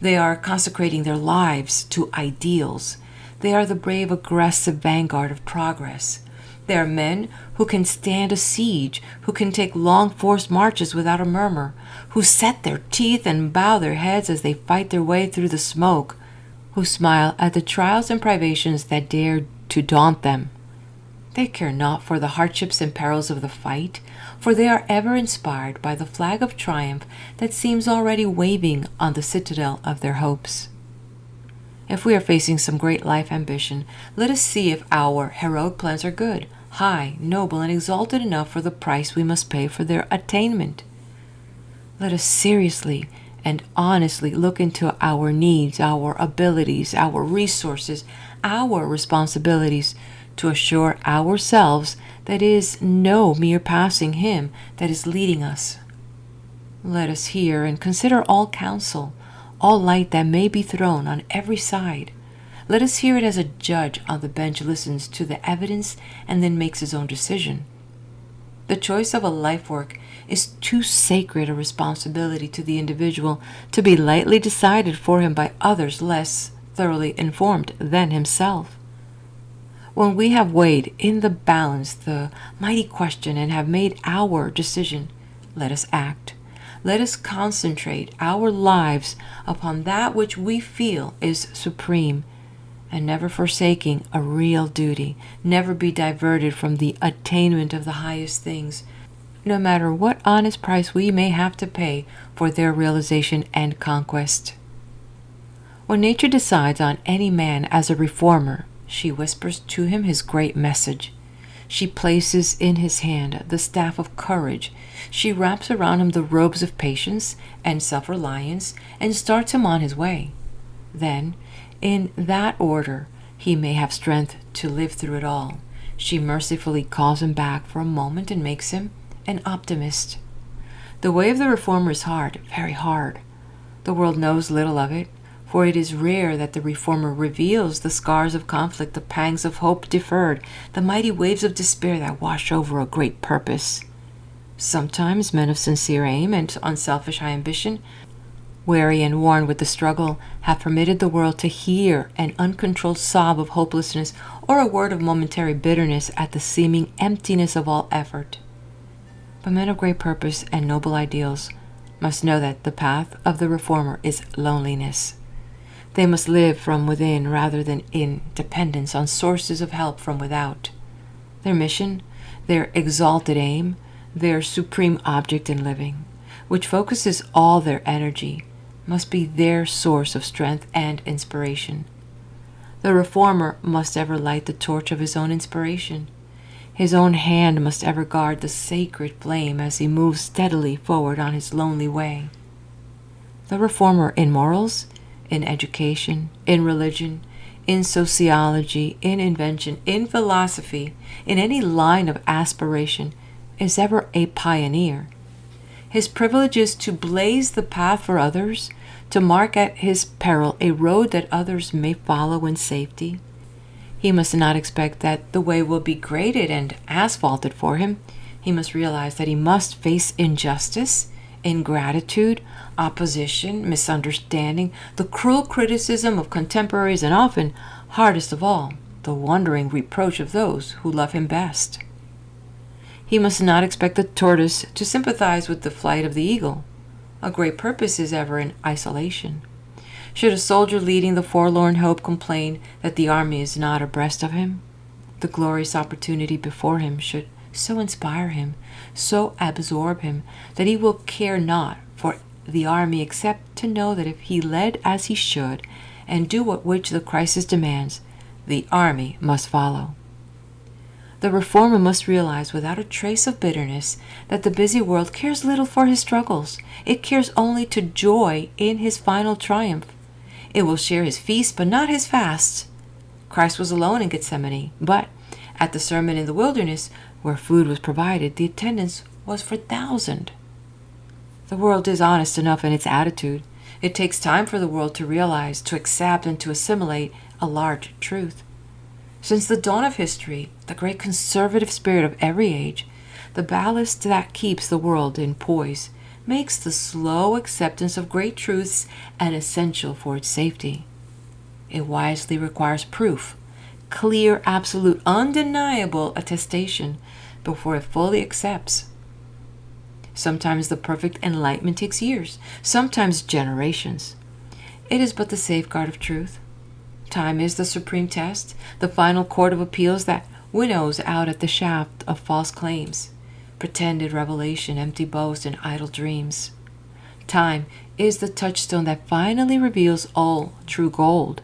They are consecrating their lives to ideals. They are the brave, aggressive vanguard of progress. They are men who can stand a siege, who can take long forced marches without a murmur, who set their teeth and bow their heads as they fight their way through the smoke, who smile at the trials and privations that dare to daunt them. They care not for the hardships and perils of the fight, for they are ever inspired by the flag of triumph that seems already waving on the citadel of their hopes. If we are facing some great life ambition, let us see if our heroic plans are good, high, noble, and exalted enough for the price we must pay for their attainment. Let us seriously and honestly look into our needs, our abilities, our resources, our responsibilities to assure ourselves that it is no mere passing Him that is leading us. Let us hear and consider all counsel, all light that may be thrown on every side. Let us hear it as a judge on the bench listens to the evidence and then makes his own decision. The choice of a life work is too sacred a responsibility to the individual to be lightly decided for him by others less thoroughly informed than himself. When we have weighed in the balance the mighty question and have made our decision, let us act. Let us concentrate our lives upon that which we feel is supreme, and never forsaking a real duty, never be diverted from the attainment of the highest things, no matter what honest price we may have to pay for their realization and conquest. When nature decides on any man as a reformer, she whispers to him his great message. She places in his hand the staff of courage. She wraps around him the robes of patience and self-reliance and starts him on his way. Then, in that order, he may have strength to live through it all. She mercifully calls him back for a moment and makes him an optimist. The way of the reformer is hard, very hard. The world knows little of it, for it is rare that the reformer reveals the scars of conflict, the pangs of hope deferred, the mighty waves of despair that wash over a great purpose. Sometimes men of sincere aim and unselfish high ambition, weary and worn with the struggle, have permitted the world to hear an uncontrolled sob of hopelessness or a word of momentary bitterness at the seeming emptiness of all effort. But men of great purpose and noble ideals must know that the path of the reformer is loneliness. They must live from within rather than in dependence on sources of help from without. Their mission, their exalted aim, their supreme object in living, which focuses all their energy, must be their source of strength and inspiration. The reformer must ever light the torch of his own inspiration. His own hand must ever guard the sacred flame as he moves steadily forward on his lonely way. The reformer in morals, in education, in religion, in sociology, in invention, in philosophy, in any line of aspiration, is ever a pioneer. His privilege is to blaze the path for others, to mark at his peril a road that others may follow in safety. He must not expect that the way will be graded and asphalted for him. He must realize that he must face injustice, ingratitude, opposition, misunderstanding, the cruel criticism of contemporaries, and often, hardest of all, the wondering reproach of those who love him best. He must not expect the tortoise to sympathize with the flight of the eagle. A great purpose is ever in isolation. Should a soldier leading the forlorn hope complain that the army is not abreast of him, the glorious opportunity before him should so inspire him, so absorb him, that he will care not for the army except to know that if he led as he should and do what which the crisis demands, the army must follow. The reformer must realize without a trace of bitterness that the busy world cares little for his struggles. It cares only to joy in his final triumph. It will share his feast, but not his fasts. Christ was alone in Gethsemane, but at the sermon in the wilderness, where food was provided, the attendance was for 1,000. The world is honest enough in its attitude. It takes time for the world to realize, to accept, and to assimilate a large truth. Since the dawn of history, the great conservative spirit of every age, the ballast that keeps the world in poise, makes the slow acceptance of great truths an essential for its safety. It wisely requires proof, clear, absolute, undeniable attestation before it fully accepts. Sometimes the perfect enlightenment takes years, sometimes generations. It is but the safeguard of truth. Time is the supreme test, the final court of appeals that winnows out at the shaft of false claims, pretended revelation, empty boast, and idle dreams. Time is the touchstone that finally reveals all true gold.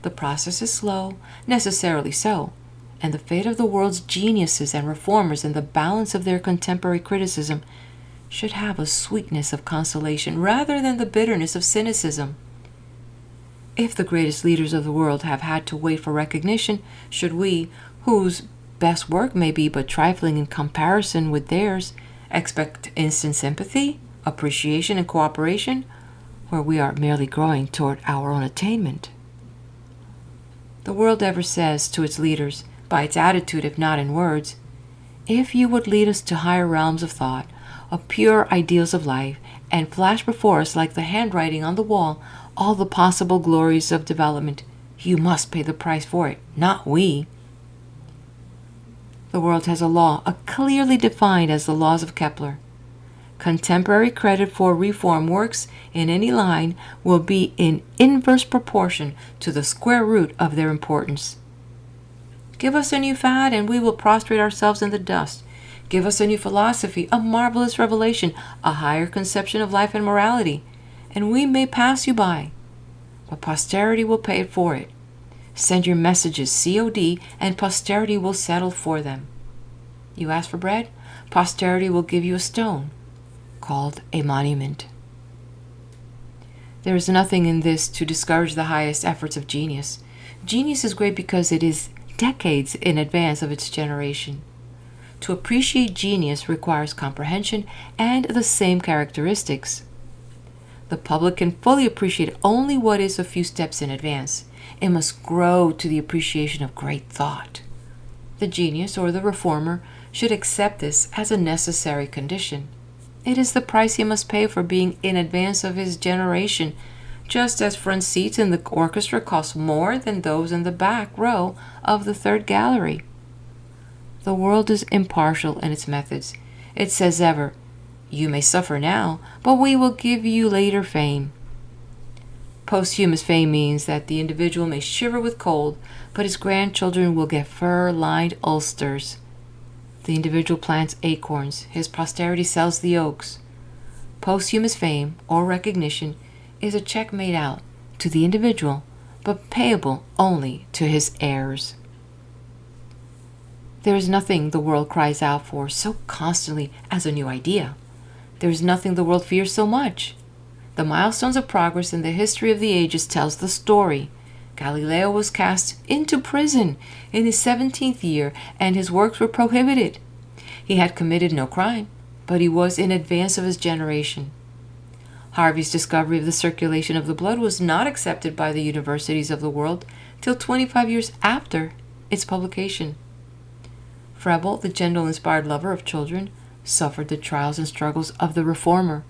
The process is slow, necessarily so, and the fate of the world's geniuses and reformers and the balance of their contemporary criticism should have a sweetness of consolation rather than the bitterness of cynicism. If the greatest leaders of the world have had to wait for recognition, should we, whose best work may be but trifling in comparison with theirs, expect instant sympathy, appreciation, and cooperation, where we are merely growing toward our own attainment? The world ever says to its leaders, by its attitude if not in words, if you would lead us to higher realms of thought, of pure ideals of life, and flash before us like the handwriting on the wall all the possible glories of development, you must pay the price for it, not we. The world has a law, clearly defined as the laws of Kepler. Contemporary credit for reform works in any line will be in inverse proportion to the square root of their importance. Give us a new fad and we will prostrate ourselves in the dust. Give us a new philosophy, a marvelous revelation, a higher conception of life and morality, and we may pass you by, but posterity will pay for it. Send your messages COD, and posterity will settle for them. You ask for bread, posterity will give you a stone, called a monument. There is nothing in this to discourage the highest efforts of genius. Genius is great because it is decades in advance of its generation. To appreciate genius requires comprehension and the same characteristics. The public can fully appreciate only what is a few steps in advance. It must grow to the appreciation of great thought. The genius or the reformer should accept this as a necessary condition. It is the price he must pay for being in advance of his generation, just as front seats in the orchestra cost more than those in the back row of the third gallery. The world is impartial in its methods. It says ever, you may suffer now, but we will give you later fame. Posthumous fame means that the individual may shiver with cold, but his grandchildren will get fur-lined ulsters. The individual plants acorns, his posterity sells the oaks. Posthumous fame, or recognition, is a check made out to the individual, but payable only to his heirs. There is nothing the world cries out for so constantly as a new idea. There is nothing the world fears so much. The milestones of progress in the history of the ages tells the story. Galileo was cast into prison in his 17th year, and his works were prohibited. He had committed no crime, but he was in advance of his generation. Harvey's discovery of the circulation of the blood was not accepted by the universities of the world till 25 years after its publication. Froebel, the gentle inspired lover of children, suffered the trials and struggles of the reformer,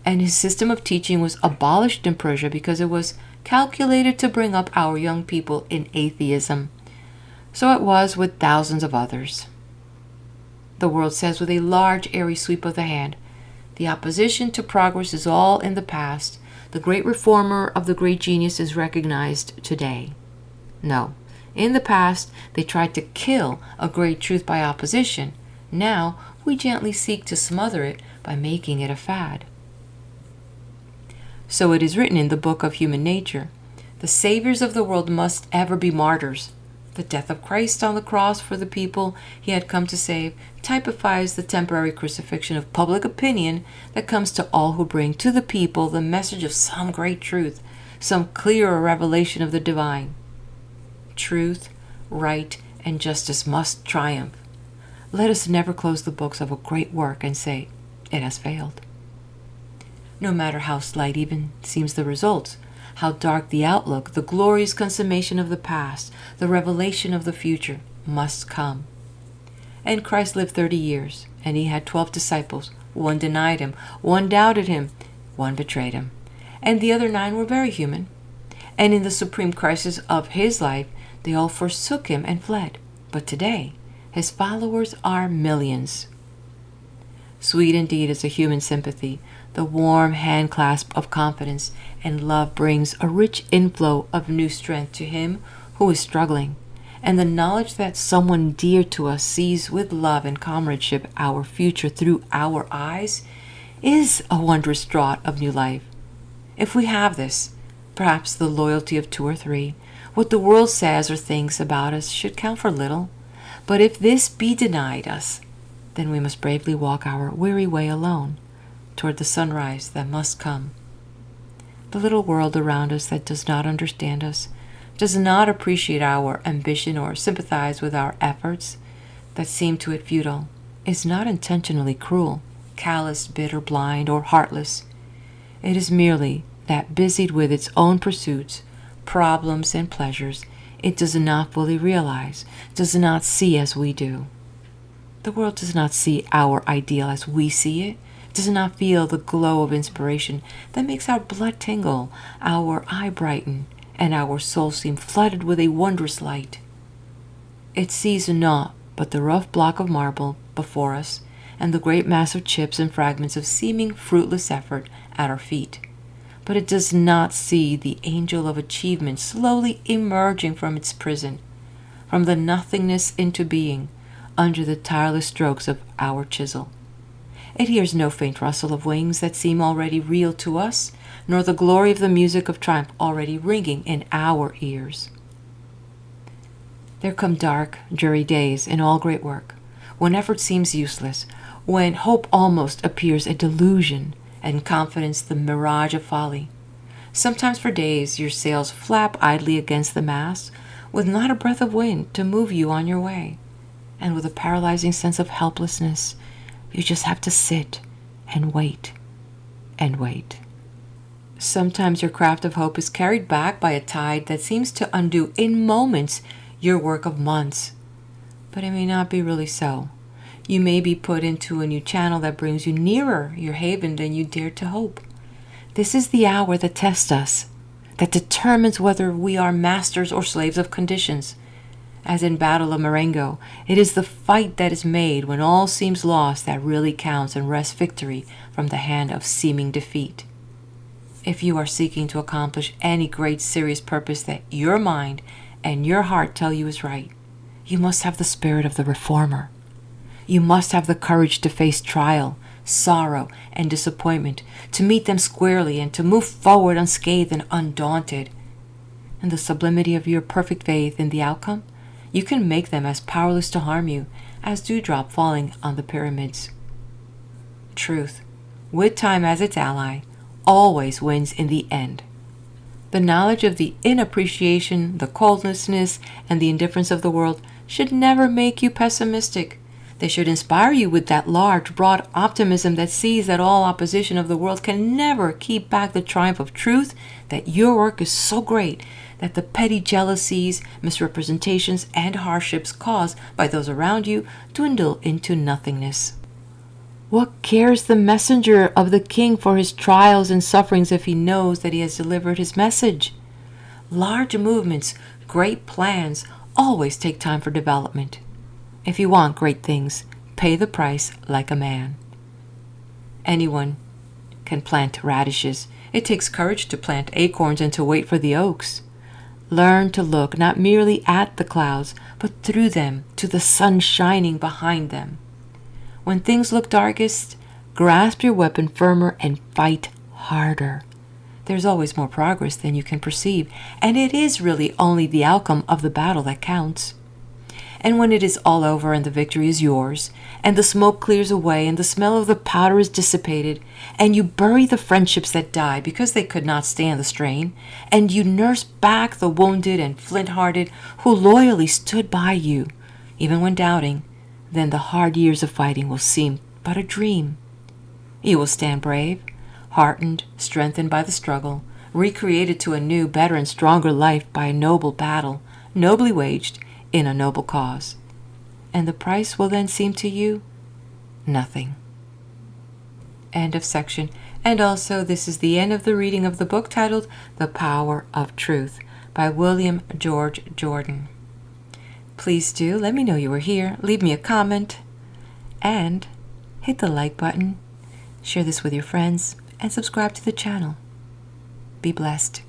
and his system of teaching was abolished in Persia because it was calculated to bring up our young people in atheism. So it was with thousands of others. The world says with a large, airy sweep of the hand, the opposition to progress is all in the past. The great reformer of the great genius is recognized today. No. In the past, they tried to kill a great truth by opposition. Now, we gently seek to smother it by making it a fad. So it is written in the book of human nature, the saviors of the world must ever be martyrs. The death of Christ on the cross for the people he had come to save typifies the temporary crucifixion of public opinion that comes to all who bring to the people the message of some great truth, some clearer revelation of the divine. Truth, right, and justice must triumph. Let us never close the books of a great work and say, it has failed. No matter how slight even seems the results, how dark the outlook, the glorious consummation of the past, the revelation of the future must come. And Christ lived 30 years, and he had 12 disciples. One denied him, one doubted him, one betrayed him, and the other 9 were very human. And in the supreme crisis of his life, they all forsook him and fled. But today, his followers are millions. Sweet indeed is a human sympathy. The warm hand clasp of confidence and love brings a rich inflow of new strength to him who is struggling. And the knowledge that someone dear to us sees with love and comradeship our future through our eyes is a wondrous draught of new life. If we have this, perhaps the loyalty of 2 or 3, What the world says or thinks about us should count for little. But if this be denied us, then we must bravely walk our weary way alone toward the sunrise that must come. The little world around us that does not understand us, does not appreciate our ambition or sympathize with our efforts that seem to it futile, is not intentionally cruel, callous, bitter, blind, or heartless. It is merely that busied with its own pursuits, problems, and pleasures, it does not fully realize, does not see as we do. The world does not see our ideal as we see it, does not feel the glow of inspiration that makes our blood tingle, our eye brighten, and our soul seem flooded with a wondrous light. It sees naught but the rough block of marble before us and the great mass of chips and fragments of seeming fruitless effort at our feet. But it does not see the angel of achievement slowly emerging from its prison, from the nothingness into being, under the tireless strokes of our chisel. It hears no faint rustle of wings that seem already real to us, nor the glory of the music of triumph already ringing in our ears. There come dark, dreary days in all great work, when effort seems useless, when hope almost appears a delusion, and confidence the mirage of folly. Sometimes for days your sails flap idly against the mast, with not a breath of wind to move you on your way, and with a paralyzing sense of helplessness, you just have to sit and wait and wait. Sometimes your craft of hope is carried back by a tide that seems to undo in moments your work of months. But it may not be really so. You may be put into a new channel that brings you nearer your haven than you dared to hope. This is the hour that tests us, that determines whether we are masters or slaves of conditions. As in Battle of Marengo, it is the fight that is made when all seems lost that really counts and wrests victory from the hand of seeming defeat. If you are seeking to accomplish any great serious purpose that your mind and your heart tell you is right, you must have the spirit of the reformer. You must have the courage to face trial, sorrow, and disappointment, to meet them squarely and to move forward unscathed and undaunted. In the sublimity of your perfect faith in the outcome, you can make them as powerless to harm you as dewdrop falling on the pyramids. Truth, with time as its ally, always wins in the end. The knowledge of the inappreciation, the coldness, and the indifference of the world should never make you pessimistic. They should inspire you with that large, broad optimism that sees that all opposition of the world can never keep back the triumph of truth, that your work is so great that the petty jealousies, misrepresentations, and hardships caused by those around you dwindle into nothingness. What cares the messenger of the king for his trials and sufferings if he knows that he has delivered his message? Large movements, great plans, always take time for development. If you want great things, pay the price like a man. Anyone can plant radishes. It takes courage to plant acorns and to wait for the oaks. Learn to look not merely at the clouds, but through them to the sun shining behind them. When things look darkest, grasp your weapon firmer and fight harder. There's always more progress than you can perceive, and it is really only the outcome of the battle that counts. And when it is all over and the victory is yours, and the smoke clears away and the smell of the powder is dissipated, and you bury the friendships that died because they could not stand the strain, and you nurse back the wounded and flint-hearted who loyally stood by you, even when doubting, then the hard years of fighting will seem but a dream. You will stand brave, heartened, strengthened by the struggle, recreated to a new, better, and stronger life by a noble battle, nobly waged, in a noble cause. And the price will then seem to you nothing. End of section. And also, this is the end of the reading of the book titled The Power of Truth by William George Jordan. Please do let me know you were here, leave me a comment, and hit the like button, share this with your friends, and subscribe to the channel. Be blessed.